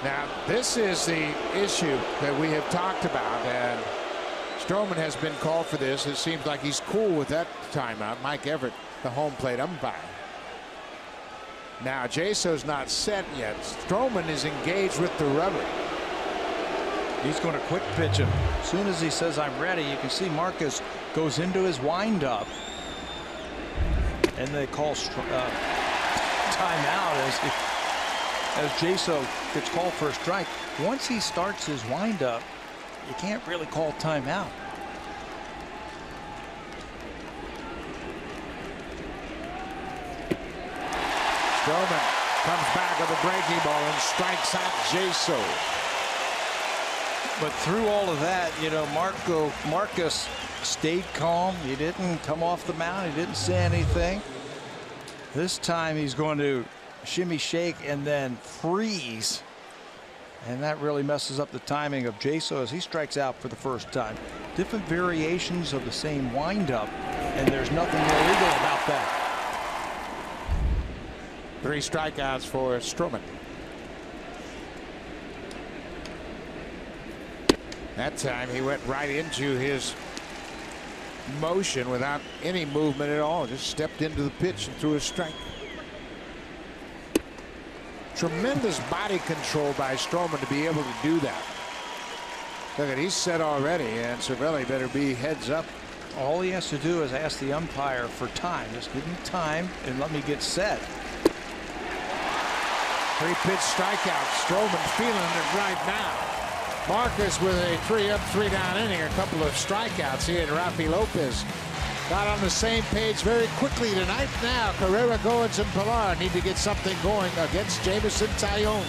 Now, this is the issue that we have talked about, and Stroman has been called for this. It seems like he's cool with that timeout. Mike Everett, the home plate umpire. Now, Jaso's not set yet. Stroman is engaged with the rubber. He's going to quick pitch him. As soon as he says, I'm ready, you can see Marcus goes into his windup. And they call timeout as Jaso gets called for a strike. Once he starts his windup, you can't really call timeout. Stroman comes back with a breaking ball and strikes out Jaso. But through all of that, you know, Marcus stayed calm. He didn't come off the mound. He didn't say anything. This time he's going to shimmy shake and then freeze. And that really messes up the timing of Jaso as he strikes out for the first time. Different variations of the same windup, and there's nothing illegal about that. 3 strikeouts for Stroman. That time he went right into his motion without any movement at all. Just stepped into the pitch and threw a strike. Tremendous body control by Stroman to be able to do that. Look at, he's set already, and Cervelli better be heads up. All he has to do is ask the umpire for time. Just give me time and let me get set. 3-pitch strikeout. Stroman feeling it right now. Marcus with a 3-up, 3-down inning. A couple of strikeouts. He and Rafi Lopez got on the same page very quickly tonight. Now Carrera, Goins, and Pilar need to get something going against Jameson Taillon.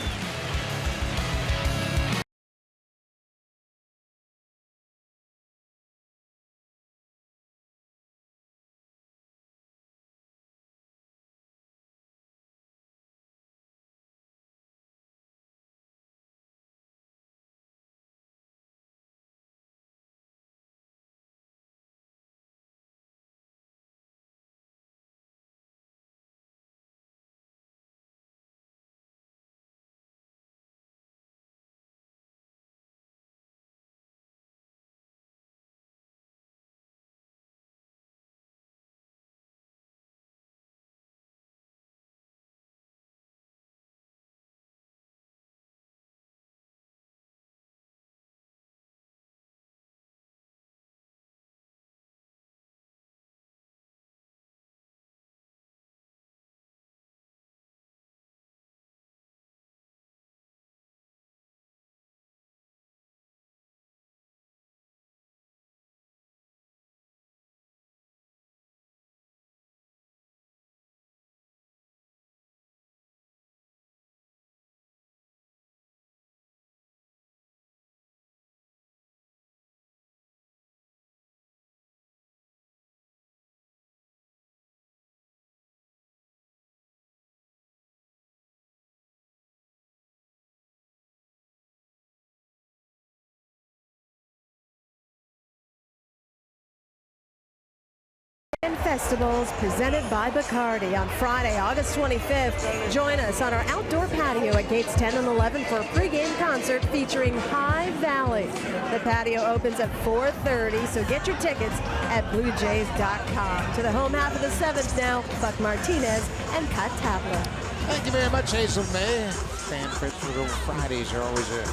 And festivals presented by Bacardi on Friday, August 25th. Join us on our outdoor patio at gates 10 and 11 for a pregame concert featuring High Valley. The patio opens at 4:30, so get your tickets at BlueJays.com. To the home half of the 7th now, Buck Martinez and Cut Tabler. Thank you very much, Hazel May. Fan Pittsburgh Fridays are always a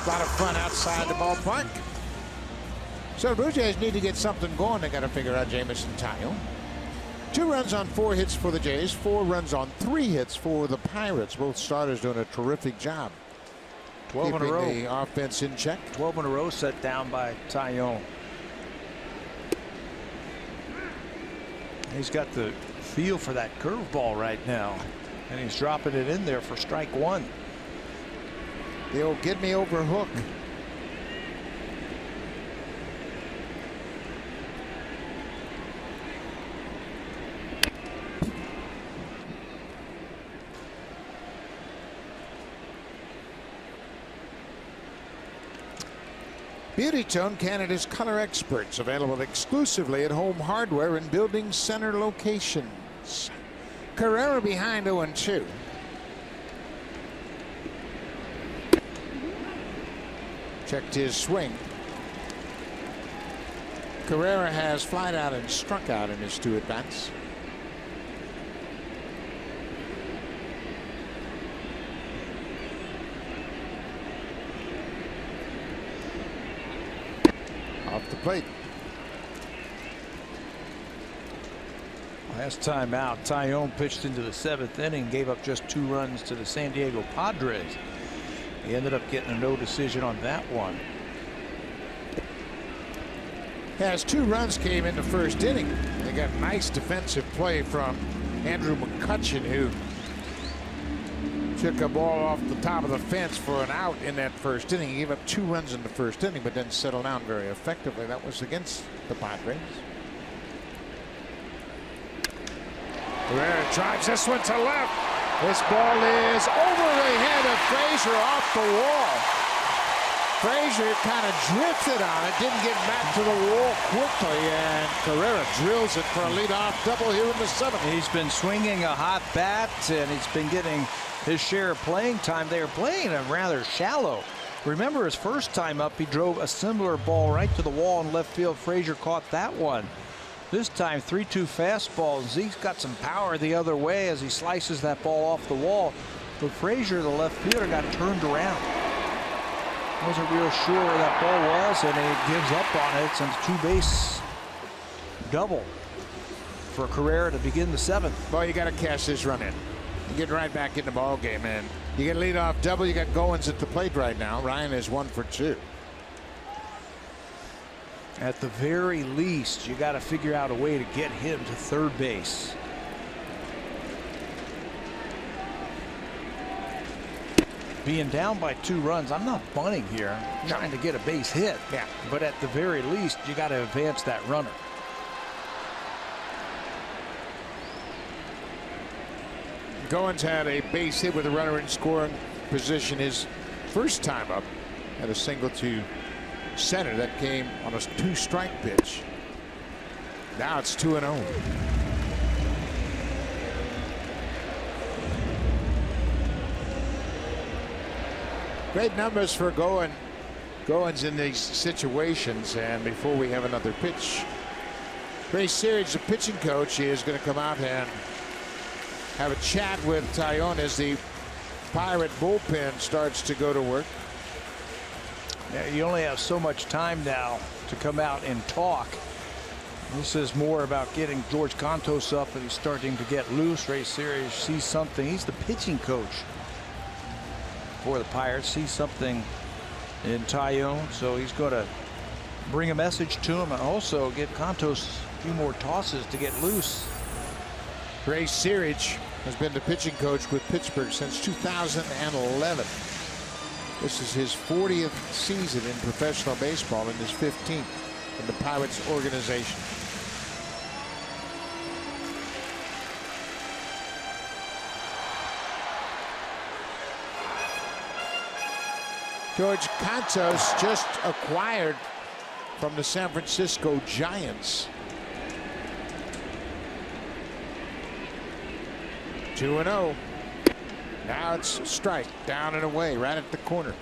lot of fun outside the ballpark. So the Blue Jays need to get something going. They got to figure out Jameson Taillon. 2 runs on 4 hits for the Jays, 4 runs on 3 hits for the Pirates. Both starters doing a terrific job. 12 in a row. Keeping the offense in check. 12 in a row set down by Taillon. He's got the feel for that curveball right now, and he's dropping it in there for strike 1. The old get me over hook. Beauty Tone, Canada's color experts, available exclusively at Home Hardware and Building Center locations. Carrera behind 0-2. Checked his swing. Carrera has flied out and struck out in his 2 at-bats. Off the plate. Last time out, Taillon pitched into the 7th inning, gave up just 2 runs to the San Diego Padres. He ended up getting a no decision on that one. Yes, 2 runs came in the 1st inning. They got nice defensive play from Andrew McCutchen, who took a ball off the top of the fence for an out in that 1st inning. He gave up 2 runs in the 1st inning, but then settled down very effectively. That was against the Padres. Rivera drives this one to left. This ball is over the head of Frazier, off the wall. Frazier kind of drifted on it, didn't get back to the wall quickly, and Carrera drills it for a leadoff double here in the 7th. He's been swinging a hot bat, and he's been getting his share of playing time. They are playing him rather shallow. Remember his first time up, he drove a similar ball right to the wall in left field. Frazier caught that one. This time 3-2 fastball. Zeke's got some power the other way as he slices that ball off the wall. But Frazier, the left fielder, got turned around. Wasn't real sure where that ball was, and he gives up on it. It's a 2-base double for Carrera to begin the 7th. Well, you got to cash this run in. You get right back in the ball game, and you get a leadoff double. You got Goins at the plate right now. Ryan is 1 for 2. At the very least, you got to figure out a way to get him to 3rd base. Being down by 2 runs, I'm not bunting here. I'm trying to get a base hit. Yeah. But at the very least, you got to advance that runner. Goins had a base hit with a runner in scoring position his first time up. Had a single to center that came on a 2-strike pitch. Now it's 2-0. Great numbers for Goins in these situations. And before we have another pitch, Ray Searage, the pitching coach, is going to come out and have a chat with Taillon as the Pirate bullpen starts to go to work. Yeah, you only have so much time now to come out and talk. This is more about getting George Contos up, and he's starting to get loose. Ray Searage sees something. He's the pitching coach for the Pirates. Sees something in Taillon, so he's going to bring a message to him and also give Contos a few more tosses to get loose. Ray Searage has been the pitching coach with Pittsburgh since 2011. This is his 40th season in professional baseball and his 15th in the Pirates organization. George Contos just acquired from the San Francisco Giants. 2-0. Now it's strike, down and away, right at the corner.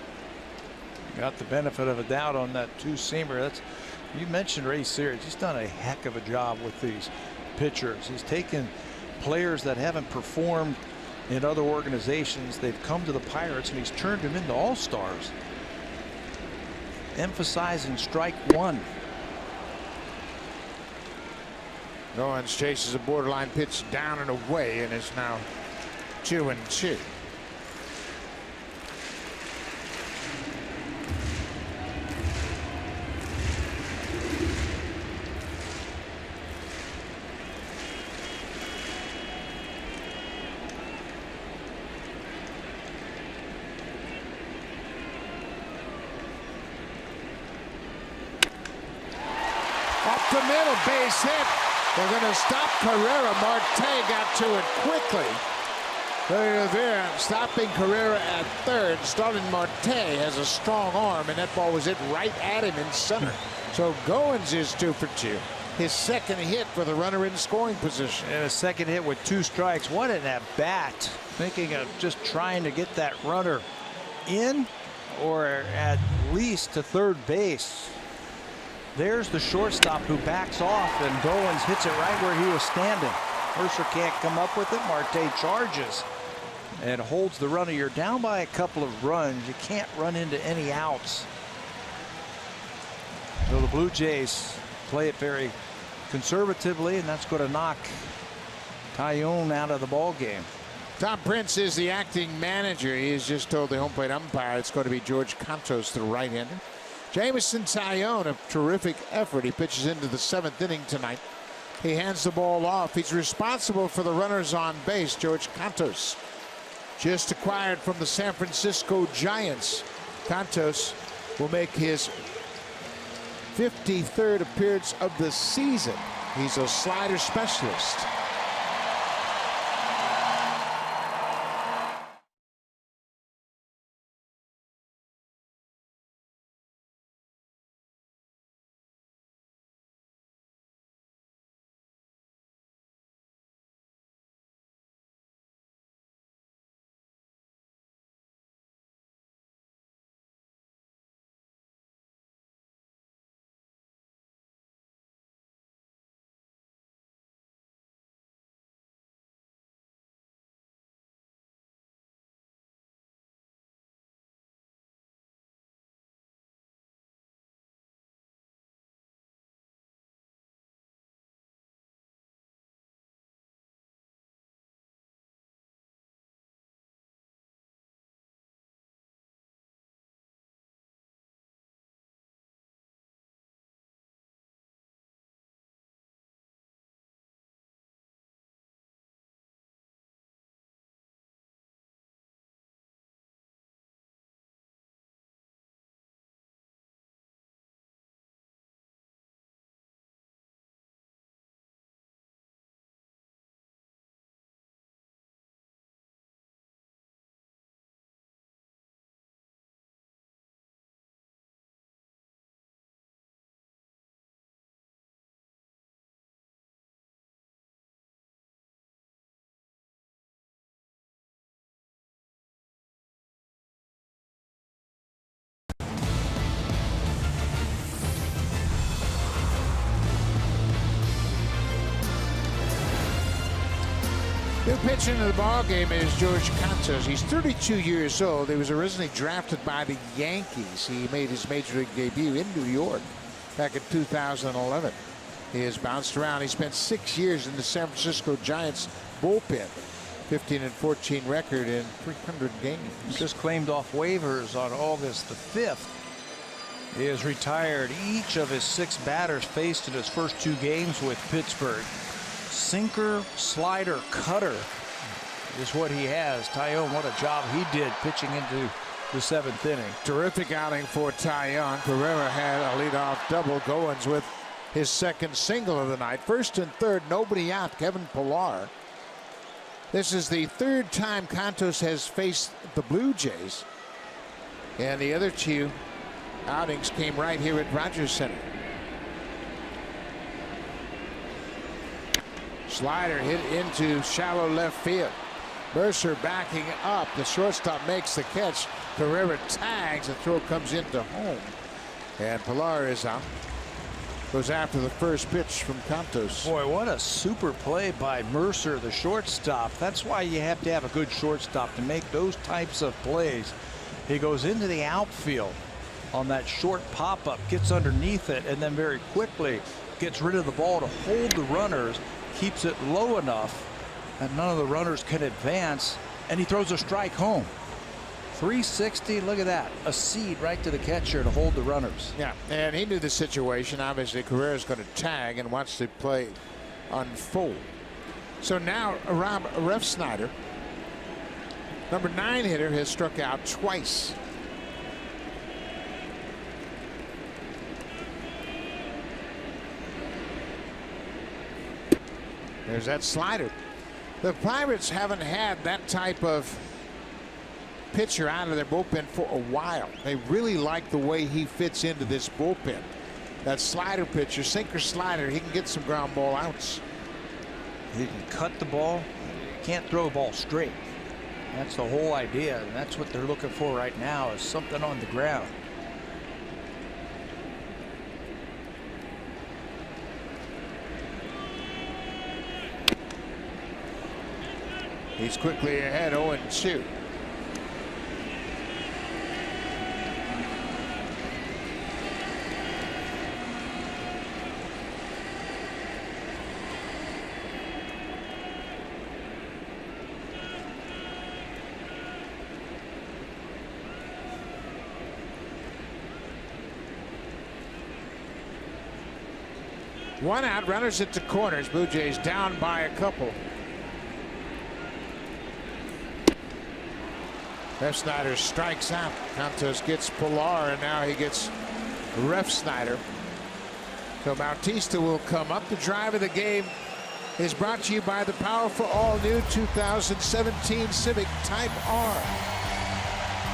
Got the benefit of a doubt on that 2-seamer. That's, you mentioned Ray Searage. He's done a heck of a job with these pitchers. He's taken players that haven't performed in other organizations. They've come to the Pirates, and he's turned them into all-stars. Emphasizing strike 1. Goins chases a borderline pitch down and away, and it's now 2-2. Up the middle, base hit. They're going to stop Carrera. Marte got to it quickly. Rivera stopping Carrera at third. Starling Marte has a strong arm, and that ball was hit right at him in center. So Goins is 2 for 2. His second hit for the runner in scoring position. And a second hit with 2 strikes. What an at-bat. Thinking of just trying to get that runner in or at least to third base. There's the shortstop who backs off, and Goins hits it right where he was standing. Mercer can't come up with it. Marte charges and holds the runner. You're down by a couple of runs. You can't run into any outs. So the Blue Jays play it very conservatively, and that's going to knock Taillon out of the ball game. Tom Prince is the acting manager. He has just told the home plate umpire it's going to be George Cantos, the right-hander. Jameson Taillon, a terrific effort. He pitches into the 7th inning tonight. He hands the ball off. He's responsible for the runners on base. George Cantos, just acquired from the San Francisco Giants. Cantos will make his 53rd appearance of the season. He's a slider specialist. New pitch into the ball game is George Cantos. He's 32 years old. He was originally drafted by the Yankees. He made his major league debut in New York back in 2011. He has bounced around. He spent 6 years in the San Francisco Giants bullpen. 15-14 record in 300 games. Just claimed off waivers on August the 5th. He has retired each of his 6 batters faced in his first 2 games with Pittsburgh. Sinker, slider, cutter is what he has. Taillon, what a job he did pitching into the 7th inning. Terrific outing for Taillon. Carrera had a leadoff double. Goins with his second single of the night. First and third, nobody out. Kevin Pillar. This is the 3rd time Cantos has faced the Blue Jays, and the other 2 outings came right here at Rogers Center. Slider hit into shallow left field. Mercer backing up. The shortstop makes the catch. Carrera tags. The throw comes into home. And Pillar is out. Goes after the first pitch from Cantos. Boy, what a super play by Mercer, the shortstop. That's why you have to have a good shortstop to make those types of plays. He goes into the outfield on that short pop-up, gets underneath it, and then very quickly gets rid of the ball to hold the runners, keeps it low enough that none of the runners can advance, and he throws a strike home. 360, look at that. A seed right to the catcher to hold the runners. Yeah, and he knew the situation. Obviously, Carrera's going to tag and watch the play unfold. So now, Rob Refsnyder, number 9 hitter, has struck out twice. There's that slider. The Pirates haven't had that type of pitcher out of their bullpen for a while. They really like the way he fits into this bullpen. That slider pitcher, sinker slider, he can get some ground ball outs. He can cut the ball. He can't throw the ball straight. That's the whole idea, and that's what they're looking for right now, is something on the ground. He's quickly ahead, 0-2. One out, runners at the corners. Blue Jays down by a couple. Refsnyder strikes out. Santos gets Pilar, and now he gets Refsnyder. So Bautista will come up. The drive of the game is brought to you by the powerful all-new 2017 Civic Type R.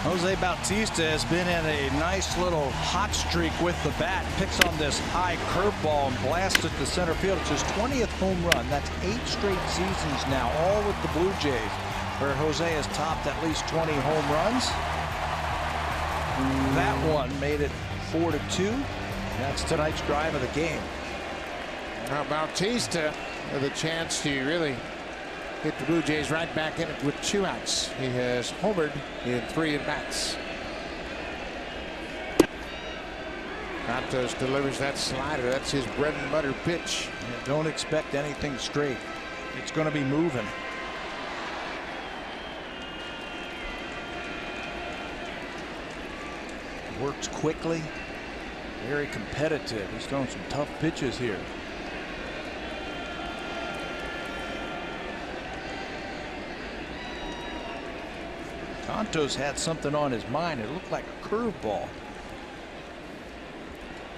Jose Bautista has been in a nice little hot streak with the bat. Picks on this high curveball and blasts it to center field. It's his 20th home run. That's 8 straight seasons now, all with the Blue Jays, where Jose has topped at least 20 home runs. That one made it 4-2. That's tonight's drive of the game. Now Bautista with a chance to really get the Blue Jays right back in it with 2 outs. He has homered in 3 at-bats. Santos delivers that slider. That's his bread and butter pitch. Yeah, don't expect anything straight. It's going to be moving. Works quickly. Very competitive. He's throwing some tough pitches here. Santos had something on his mind. It looked like a curveball.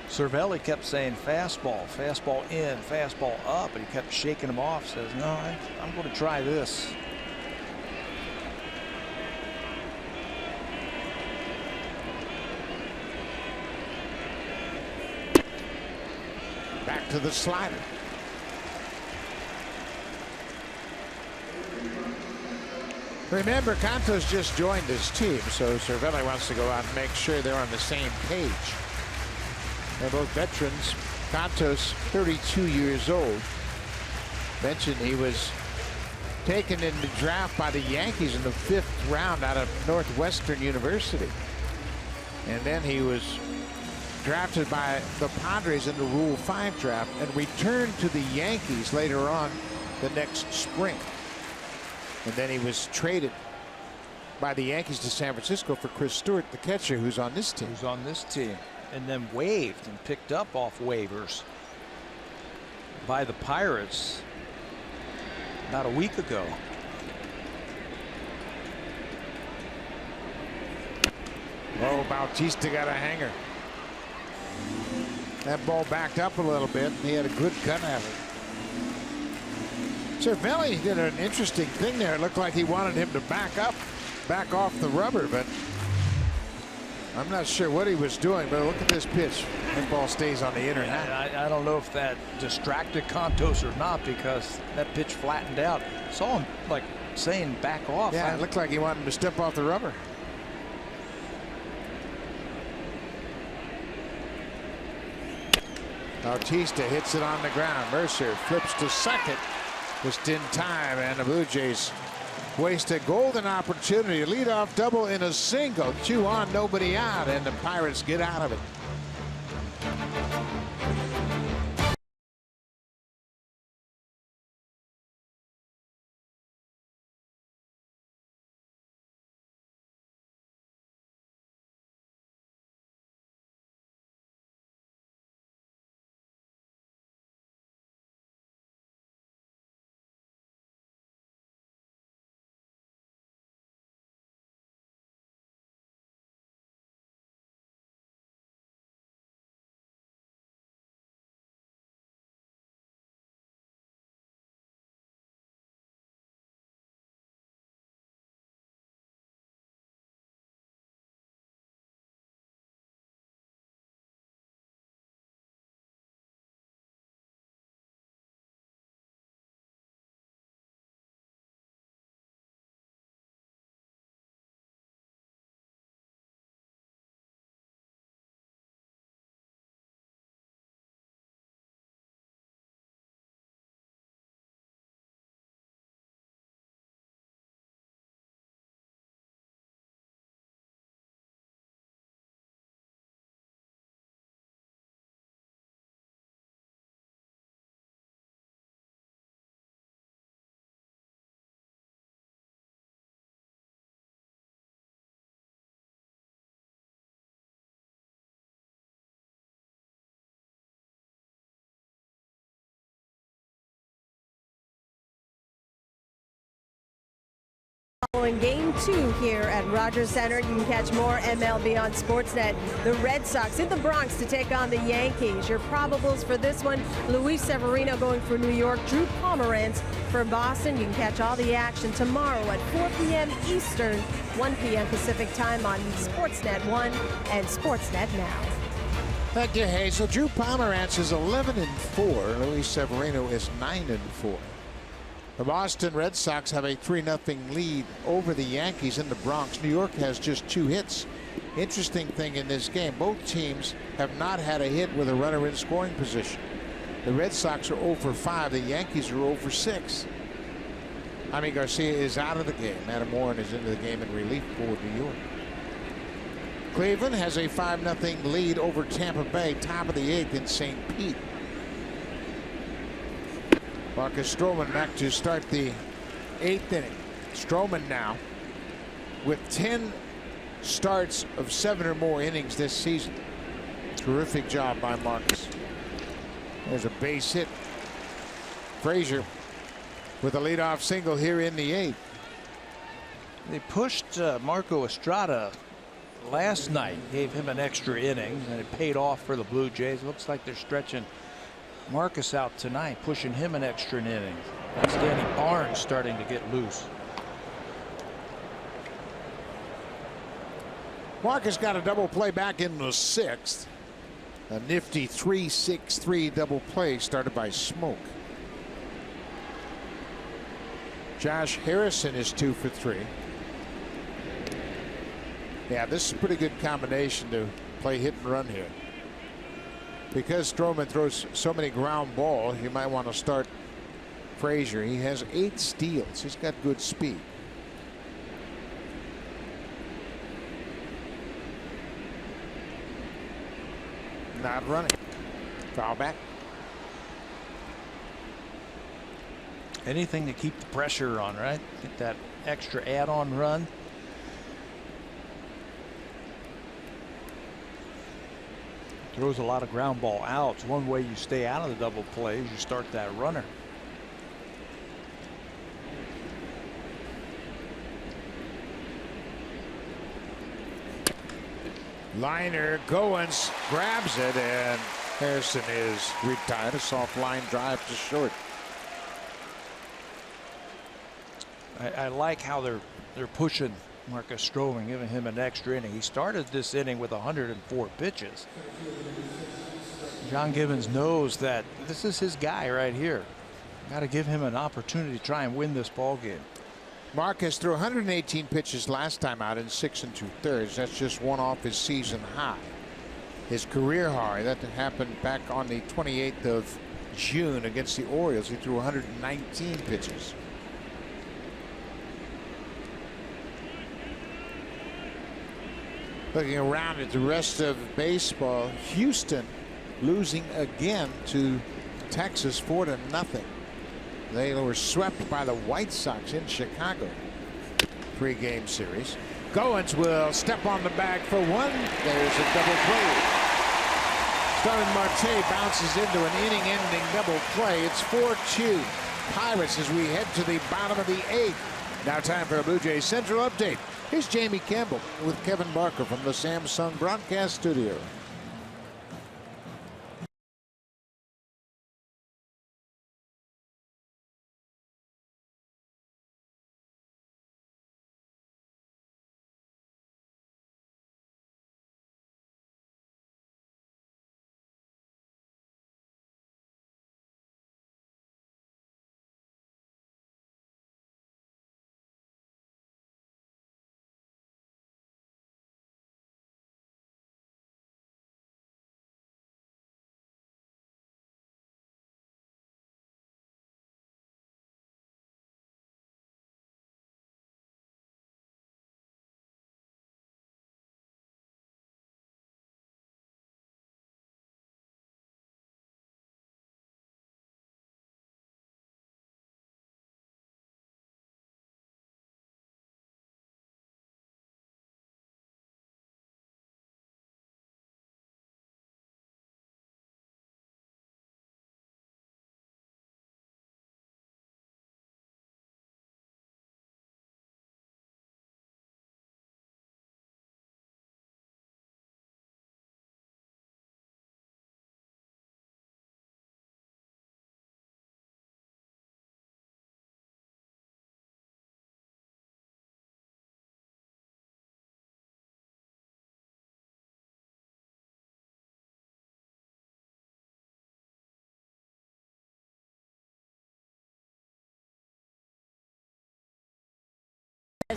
Cervelli kept saying fastball, fastball in, fastball up, and he kept shaking him off. Says, no, I'm going to try this. Back to the slider. Remember, Cantos just joined his team, so Cervelli wants to go out and make sure they're on the same page. They're both veterans. Cantos, 32 years old. Mentioned he was taken in the draft by the Yankees in the 5th round out of Northwestern University. And then he was drafted by the Padres in the Rule 5 draft and returned to the Yankees later on the next spring. And then he was traded by the Yankees to San Francisco for Chris Stewart, the catcher, who's on this team. And then waived and picked up off waivers by the Pirates about a week ago. Oh, Bautista got a hanger. That ball backed up a little bit, and he had a good cut at it. Cervelli did an interesting thing there. It looked like he wanted him to back off the rubber, but I'm not sure what he was doing. But look at this pitch. That ball stays on the inner half. I don't know if that distracted Cantos or not, because that pitch flattened out. Saw him like saying back off. Yeah, it looked like he wanted him to step off the rubber. Bautista hits it on the ground. Mercer flips to second. Just in time, and the Blue Jays waste a golden opportunity. A leadoff double in a single. 2 on, nobody out, and the Pirates get out of it. Following Game 2 here at Rogers Center, you can catch more MLB on Sportsnet. The Red Sox in the Bronx to take on the Yankees. Your probables for this one: Luis Severino going for New York, Drew Pomeranz for Boston. You can catch all the action tomorrow at 4 p.m. Eastern, 1 p.m. Pacific time on Sportsnet 1 and Sportsnet Now. Thank you, Hazel. Drew Pomeranz is 11-4. Luis Severino is 9-4. The Boston Red Sox have a 3-0 lead over the Yankees in the Bronx. New York has just 2 hits. Interesting thing in this game, both teams have not had a hit with a runner in scoring position. The Red Sox are 0 for 5. The Yankees are 0 for 6. Jaime Garcia is out of the game. Adam Warren is into the game in relief for New York. Cleveland has a 5-0 lead over Tampa Bay, top of the 8th in St. Pete. Marcus Stroman back to start the 8th inning. Stroman now with 10 starts of 7 or more innings this season. Terrific job by Marcus. There's a base hit. Frazier with a leadoff single here in the 8th. They pushed Marco Estrada last night, gave him an extra inning, and it paid off for the Blue Jays. Looks like they're stretching Marcus out tonight, pushing him an extra inning. That's Danny Barnes starting to get loose. Marcus got a double play back in the 6th. A nifty 3-6-3 double play started by Smoke. Josh Harrison is 2 for 3. Yeah, this is a pretty good combination to play hit and run here. Because Stroman throws so many ground balls, you might want to start Frazier. He has 8 steals. He's got good speed. Not running. Foul back. Anything to keep the pressure on, right? Get that extra add-on run. Throws a lot of ground ball outs. One way you stay out of the double play is you start that runner. Liner, Goins grabs it, and Harrison is retired. A soft line drive to short. I like how they're pushing Marcus Stroman, giving him an extra inning. He started this inning with 104 pitches. John Gibbons knows that this is his guy right here. Got to give him an opportunity to try and win this ball game. Marcus threw 118 pitches last time out in 6 2/3. That's just one off his season high. His career high, that happened back on the 28th of June against the Orioles. He threw 119 pitches. Looking around at the rest of baseball, Houston losing again to Texas 4-0. They were swept by the White Sox in Chicago. 3-game series. Goins will step on the bag for one. There's a double play. Starling Marte bounces into an inning-ending double play. It's 4-2 Pirates as we head to the bottom of the 8th. Now time for a Blue Jays Central update. Here's Jamie Campbell with Kevin Barker from the Samsung Broadcast Studio.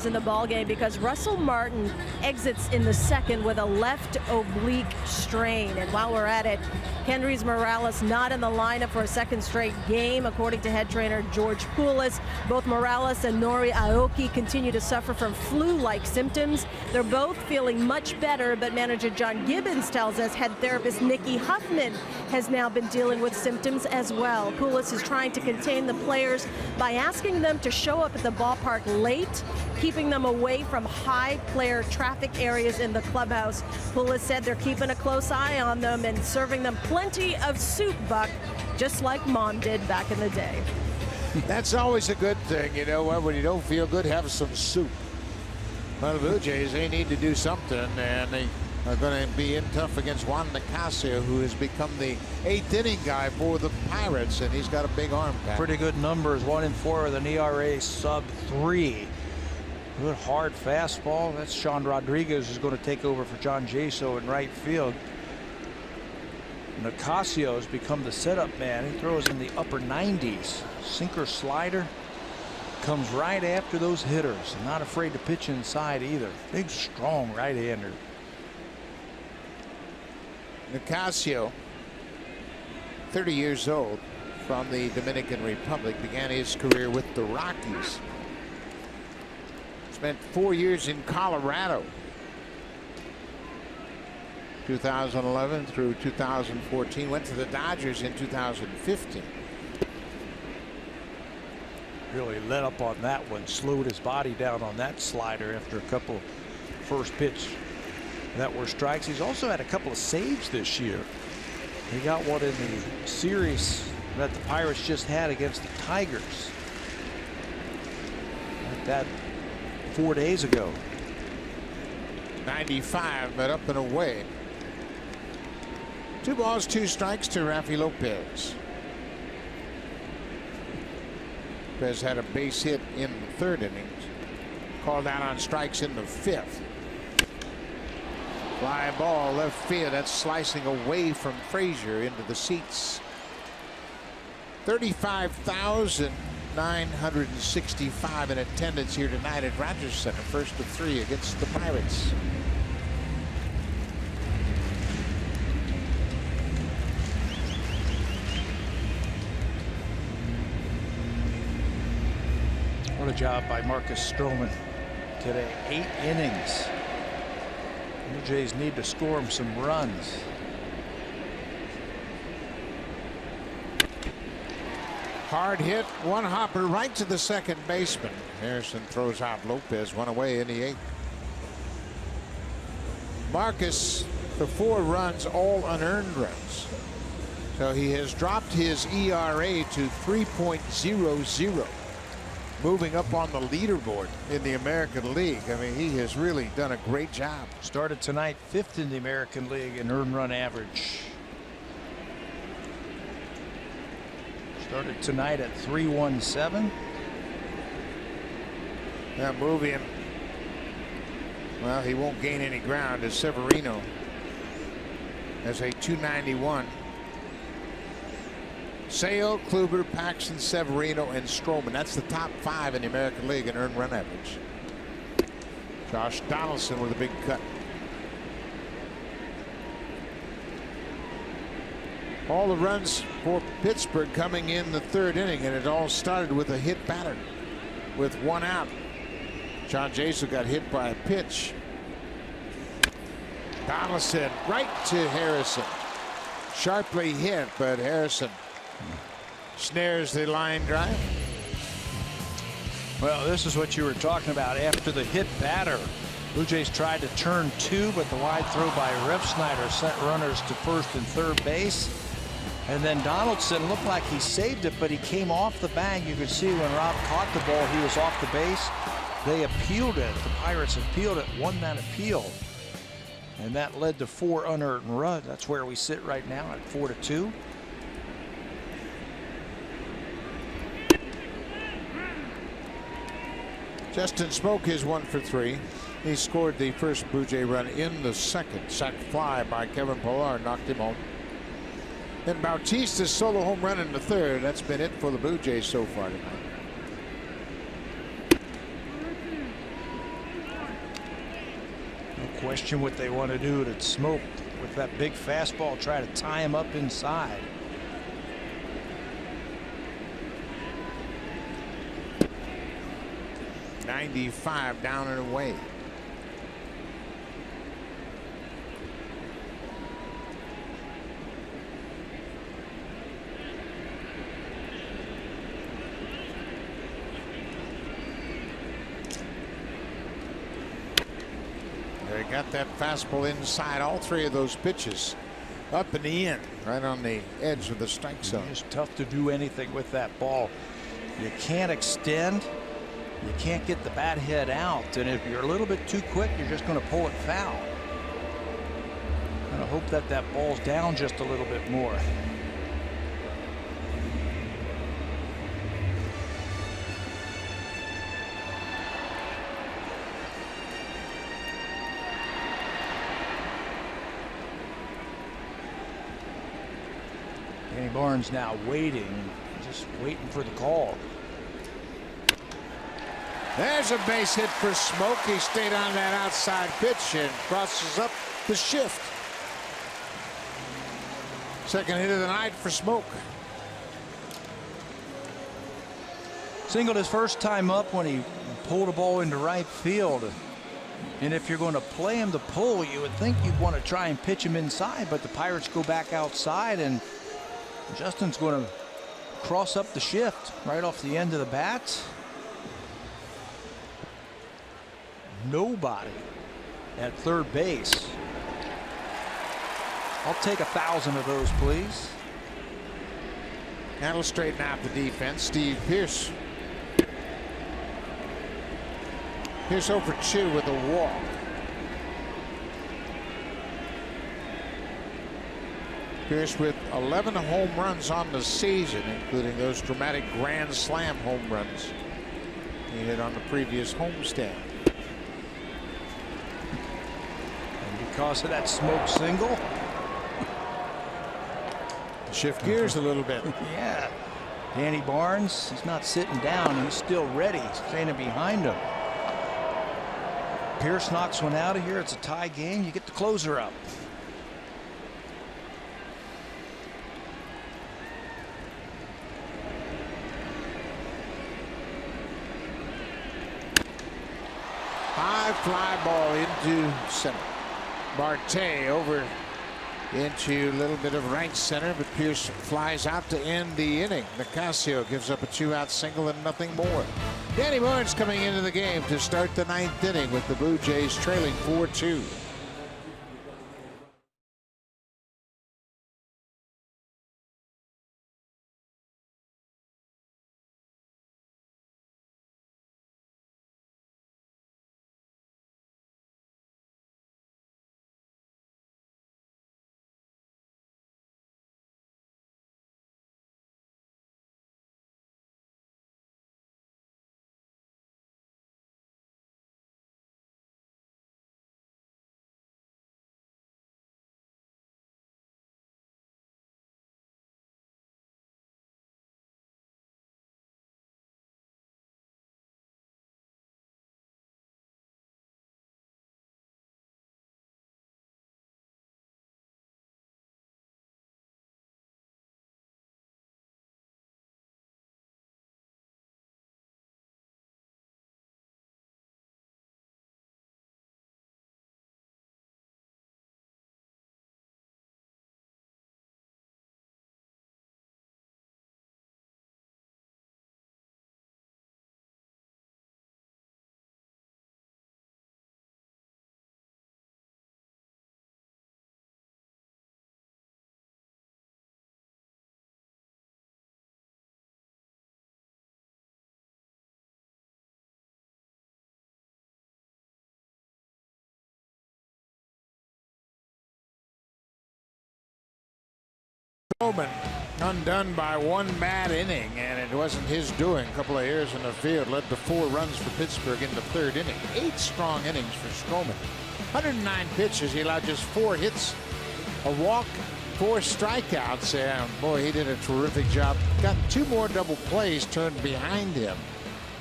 in the ball game because Russell Martin exits in the second with a left oblique strain. And while we're at it, Kendrys Morales not in the lineup for a second straight game, according to head trainer George Poulis. Both Morales and Nori Aoki continue to suffer from flu-like symptoms. They're both feeling much better, but manager John Gibbons tells us head therapist Nikki Huffman has now been dealing with symptoms as well. Poulis is trying to contain the players by asking them to show up at the ballpark late, keeping them away from high player traffic areas in the clubhouse. Poulis said they're keeping a close eye on them and serving them plenty of soup, Buck, just like Mom did back in the day. That's always a good thing, you know. When you don't feel good, have some soup. Well, the Blue Jays, they need to do something, and they are going to be in tough against Juan Nicasio, who has become the 8th inning guy for the Pirates, and he's got a big arm. Pretty good numbers, 1-4 with an ERA sub-3. Good hard fastball. That's Sean Rodriguez who's going to take over for John Jaso in right field. Nicasio has become the setup man. He throws in the upper 90s. Sinker slider. Comes right after those hitters. Not afraid to pitch inside either. Big, strong right-hander. Nicasio, 30 years old, from the Dominican Republic, began his career with the Rockies. Spent 4 years in Colorado. 2011 through 2014. Went to the Dodgers in 2015. Really let up on that one. Slowed his body down on that slider after a couple first pitch that were strikes. He's also had a couple of saves this year. He got one in the series that the Pirates just had against the Tigers. Like that 4 days ago. 95, but up and away. 2 balls, 2 strikes to Rafi Lopez. Lopez had a base hit in the 3rd inning. Called out on strikes in the 5th. Fly ball left field. That's slicing away from Frazier into the seats. 35,965 in attendance here tonight at Rogers Center. First of 3 against the Pirates. What a job by Marcus Stroman today. 8 innings. Blue Jays need to score him some runs. Hard hit, one hopper right to the second baseman. Harrison throws out Lopez, 1 away in the 8th. Marcus, the 4 runs, all unearned runs. So he has dropped his ERA to 3.00. Moving up on the leaderboard in the American League. I mean, he has really done a great job. Started tonight 5th in the American League in earned run average. Started tonight at 317. Now moving. Well, he won't gain any ground as Severino has a 291. Sale, Kluber, Paxton, Severino, and Stroman. That's the top 5 in the American League in earned run average. Josh Donaldson with a big cut. All the runs for Pittsburgh coming in the 3rd inning, and it all started with a hit batter with 1 out. John Jaso got hit by a pitch. Donaldson right to Harrison. Sharply hit, but Harrison snares the line drive. Well, this is what you were talking about after the hit batter. Blue Jays tried to turn 2, but the wide throw by Refsnyder sent runners to 1st and 3rd base. And then Donaldson looked like he saved it, but he came off the bag. You could see when Rob caught the ball, he was off the base. They appealed it. The Pirates appealed it, won that appeal. And that led to 4 unearned runs. That's where we sit right now at 4-2. Justin Smoke is 1 for 3. He scored the first Blue Jay run in the 2nd. Sac fly by Kevin Pillar knocked him home. Then Bautista's solo home run in the 3rd. That's been it for the Blue Jays so far tonight. No question what they want to do to Smoke with that big fastball, try to tie him up inside. .95 down and away. They got that fastball inside all three of those pitches. Up and in, right on the edge of the strike zone. It's tough to do anything with that ball. You can't extend. You can't get the bat head out. And if you're a little bit too quick, you're just going to pull it foul. And I hope that that ball's down just a little bit more. Danny Barnes now waiting, just waiting for the call. There's a base hit for Smoke. He stayed on that outside pitch and crosses up the shift. Second hit of the night for Smoke. Singled his first time up when he pulled a ball into right field. And if you're going to play him to pull, you would think you'd want to try and pitch him inside, but the Pirates go back outside, and Justin's going to cross up the shift right off the end of the bat. Nobody at third base. I'll take 1,000 of those, please. That'll straighten out the defense. Steve Pearce. Pearce over 2 with a walk. Pearce with 11 home runs on the season, including those dramatic grand slam home runs he hit on the previous homestand. And because of that Smoke single, shift gears a little bit. yeah. Danny Barnes, he's not sitting down. He's still ready, standing behind him. Pearce knocks one out of here. It's a tie game. You get the closer up. High fly ball into center. Marte over into a little bit of right center, but Pearce flies out to end the inning. Nicasio gives up a 2-out single and nothing more. Danny Barnes coming into the game to start the 9th inning with the Blue Jays trailing 4-2. Bowman undone by one bad inning, and it wasn't his doing. A couple of errors in the field led to 4 runs for Pittsburgh in the 3rd inning. 8 strong innings for Stroman. 109 pitches. He allowed just 4 hits, a walk, 4 strikeouts, and boy, he did a terrific job. Got 2 more double plays turned behind him,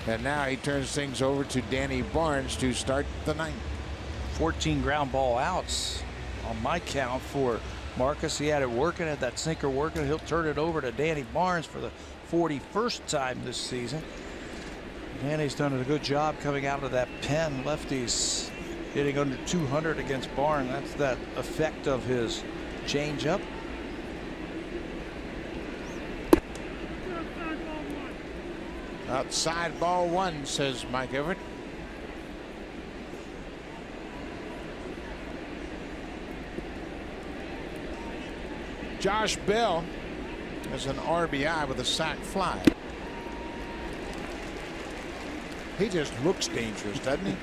and now he turns things over to Danny Barnes to start the 9th. 14 ground ball outs on my count for Marcus. He had it working, at that sinker working. He'll turn it over to Danny Barnes for the 41st time this season. Danny's done a good job coming out of that pen. Lefties hitting under 200 against Barnes. That's that effect of his changeup. Outside ball one, says Mike Everett. Josh Bell has an RBI with a sac fly. He just looks dangerous, doesn't he?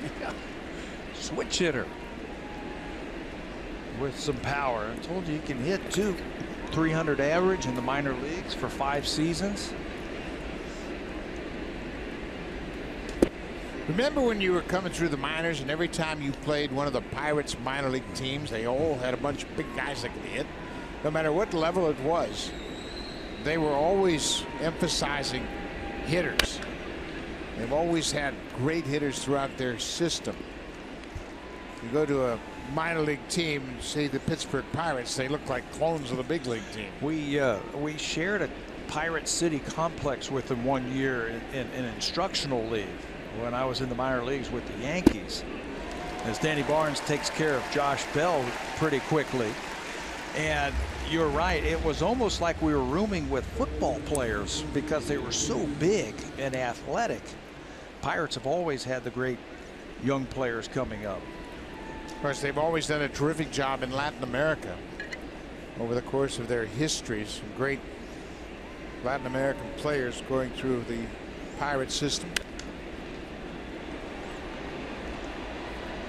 Switch hitter with some power. I told you he can hit too. 300 average in the minor leagues for 5 seasons. Remember when you were coming through the minors and every time you played one of the Pirates minor league teams, they all had a bunch of big guys that could hit? No matter what level it was, they were always emphasizing hitters. They've always had great hitters throughout their system. You go to a minor league team, say the Pittsburgh Pirates, they look like clones of the big league team. We shared a Pirate City complex with them one year in an instructional league when I was in the minor leagues with the Yankees, as Danny Barnes takes care of Josh Bell pretty quickly. And you're right, it was almost like we were rooming with football players because they were so big and athletic. Pirates have always had the great young players coming up. Of course, they've always done a terrific job in Latin America over the course of their history. Some great Latin American players going through the Pirate system.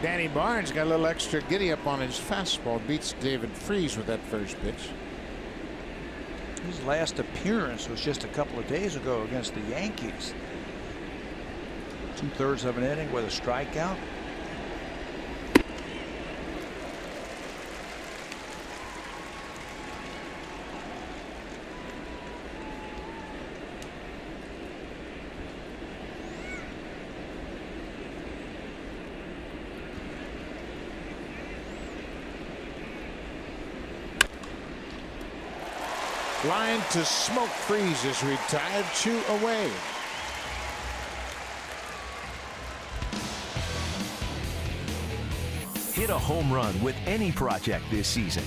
Danny Barnes got a little extra giddy up on his fastball. Beats David Freese with that first pitch. His last appearance was just a couple of days ago against the Yankees. 2/3 of an inning with a strikeout. Line to smoke. Freese is retired, 2 away. Hit a home run with any project this season.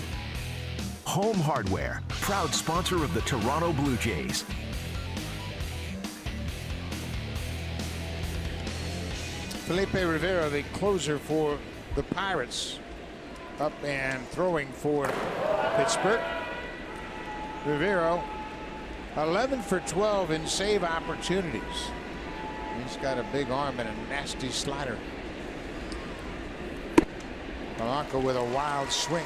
Home Hardware, proud sponsor of the Toronto Blue Jays. Felipe Rivera, the closer for the Pirates, up and throwing for Pittsburgh. Rivera 11 for 12 in save opportunities. He's got a big arm and a nasty slider. Polanco with a wild swing.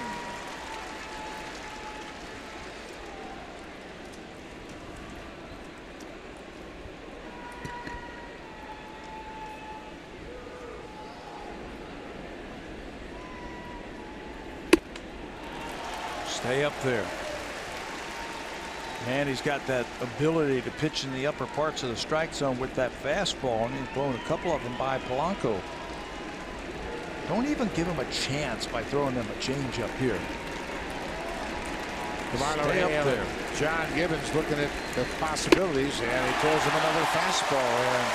Stay up there. And he's got that ability to pitch in the upper parts of the strike zone with that fastball, and he's blown a couple of them by Polanco. Don't even give him a chance by throwing them a changeup here. Stay up there. John Gibbons looking at the possibilities, and he throws him another fastball. And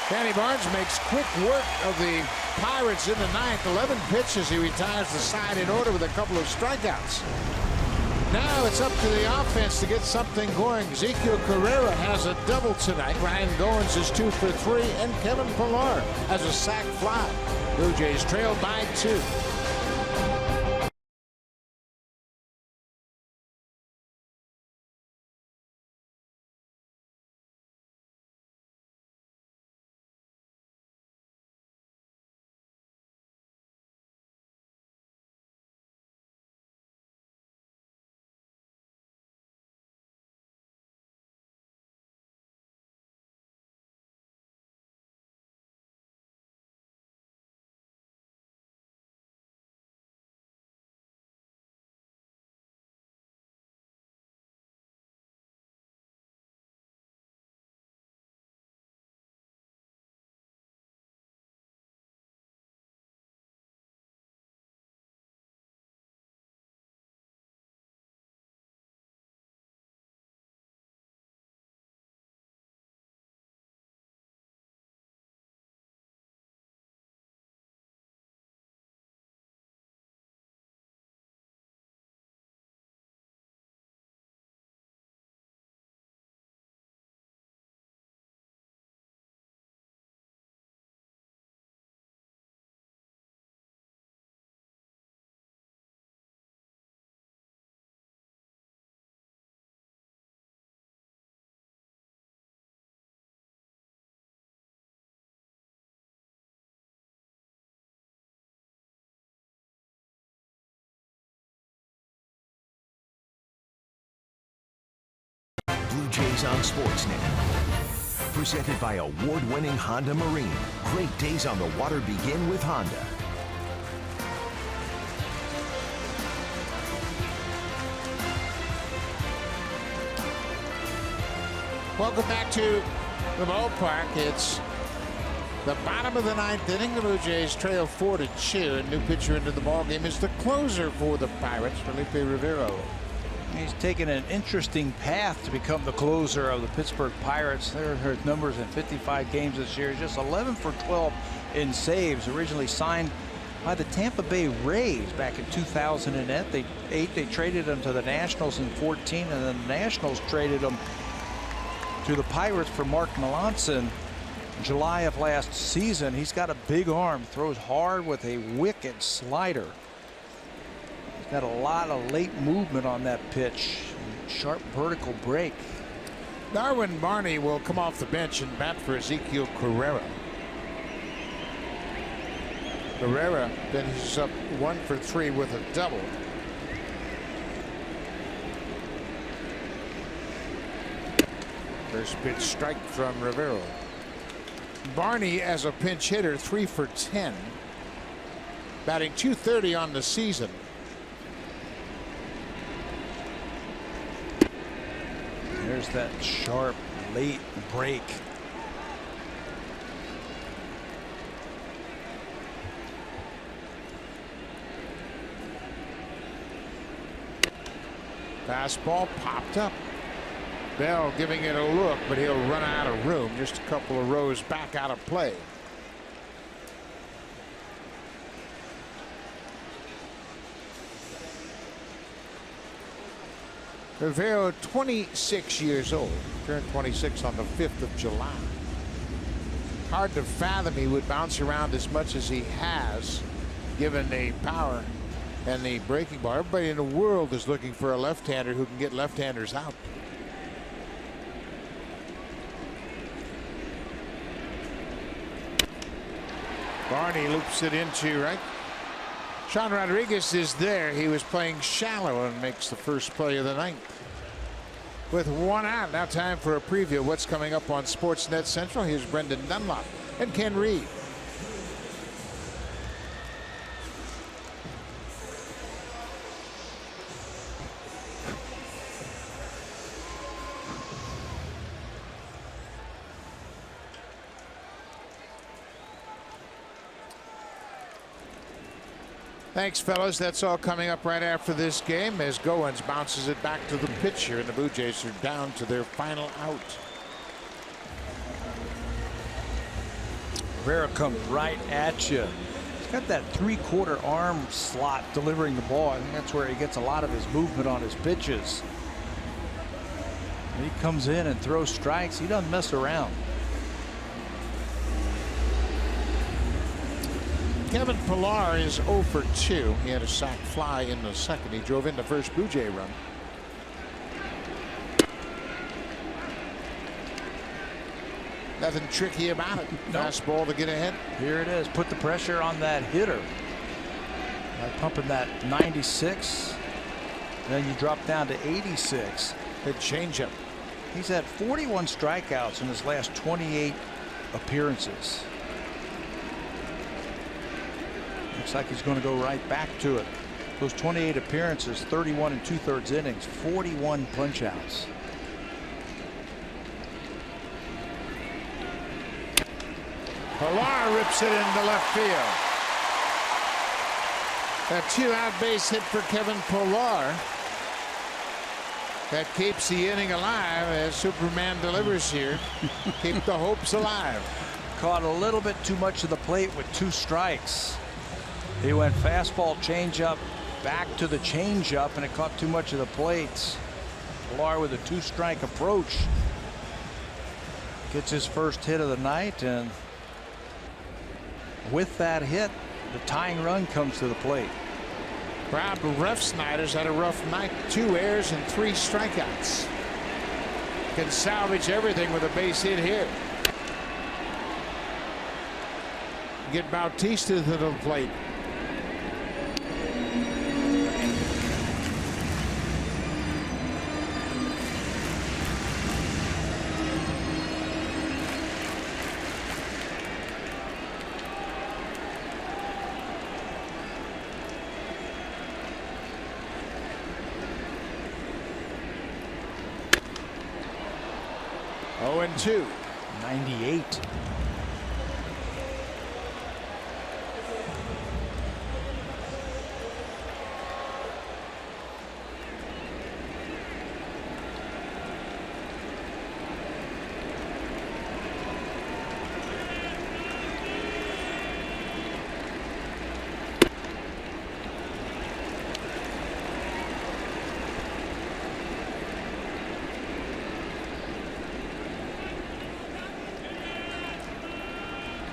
Danny Barnes makes quick work of the Pirates in the 9th. 11 pitches. He retires the side in order with a couple of strikeouts. Now it's up to the offense to get something going. Ezekiel Carrera has a double tonight. Ryan Goins is 2 for 3, and Kevin Pillar has a sac fly. Blue Jays trailed by 2. Jays on Sportsnet. Presented by award-winning Honda Marine. Great days on the water begin with Honda. Welcome back to the ballpark. It's the bottom of the ninth inning. The Blue Jays trail 4-2. A new pitcher into the ballgame is the closer for the Pirates, Felipe Rivero. He's taken an interesting path to become the closer of the Pittsburgh Pirates. There are his numbers in 55 games this year. Just 11 for 12 in saves. Originally signed by the Tampa Bay Rays back in 2008. They traded him to the Nationals in 14, and then the Nationals traded him to the Pirates for Mark Melanson in July of last season. He's got a big arm, throws hard with a wicked slider. He's got a lot of late movement on that pitch. Sharp vertical break. Darwin Barney will come off the bench and bat for Ezekiel Carrera. Carrera finishes up 1 for 3 with a double. First pitch strike from Rivero. Barney as a pinch hitter, 3 for 10. Batting .230 on the season. There's that sharp late break. Fastball popped up. Bell giving it a look, but he'll run out of room. Just a couple of rows back out of play. Rivero, 26 years old, turned 26 on the 5th of July. Hard to fathom he would bounce around as much as he has, given the power and the breaking ball. Everybody in the world is looking for a left-hander who can get left-handers out. Barney loops it into right. Sean Rodriguez is there. He was playing shallow and makes the first play of the ninth. With 1 out, now time for a preview of what's coming up on Sportsnet Central. Here's Brendan Dunlop and Ken Reed. Thanks, fellas. That's all coming up right after this game as Goins bounces it back to the pitcher, and the Blue Jays are down to their final out. Rivera comes right at you. He's got that 3/4 arm slot delivering the ball. I think that's where he gets a lot of his movement on his pitches. When he comes in and throws strikes, he doesn't mess around. Kevin Pillar is 0 for 2. He had a sac fly in the second. He drove in the first Blue Jay run. Nothing tricky about it. Nope. Fastball to get ahead. Here it is. Put the pressure on that hitter. By pumping that 96. Then you drop down to 86. Good changeup. He's had 41 strikeouts in his last 28 appearances. Looks like he's going to go right back to it. Those 28 appearances, 31 2/3 innings, 41 punch-outs. Pillar rips it into left field. A 2-out base hit for Kevin Pillar. That keeps the inning alive as Superman delivers here. Keep the hopes alive. Caught a little bit too much of the plate with 2 strikes. He went fastball, changeup, back to the changeup, and it caught too much of the plates. Pillar with a 2-strike approach. Gets his first hit of the night, and with that hit, the tying run comes to the plate. Rob Refsnyder's had a rough night. 2 errors and 3 strikeouts. Can salvage everything with a base hit here. Get Bautista to the plate. 0-2. 98.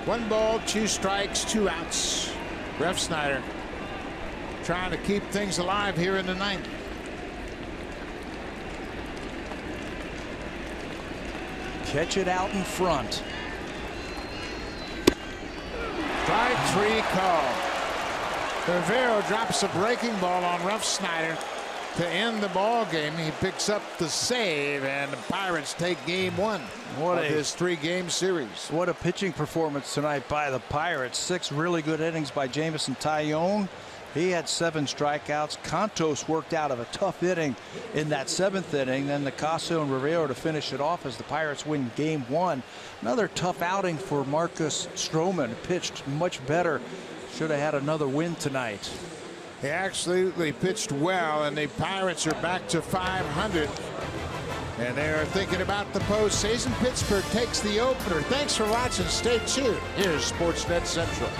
One ball, 2 strikes, 2 outs. Refsnyder trying to keep things alive here in the 9th. Catch it out in front. Strike 3 call. Rivera drops a breaking ball on Refsnyder to end the ball game. He picks up the save, and the Pirates take game 1 of this 3-game series. What a pitching performance tonight by the Pirates. 6 really good innings by Jamison Tyone. He had 7 strikeouts. Contos worked out of a tough inning in that 7th inning. Then Nicaso and Rivera to finish it off as the Pirates win game 1. Another tough outing for Marcus Stroman. Pitched much better. Should have had another win tonight. He absolutely pitched well, and the Pirates are back to 500. And they are thinking about the postseason. Pittsburgh takes the opener. Thanks for watching. Stay tuned. Here's Sportsnet Central.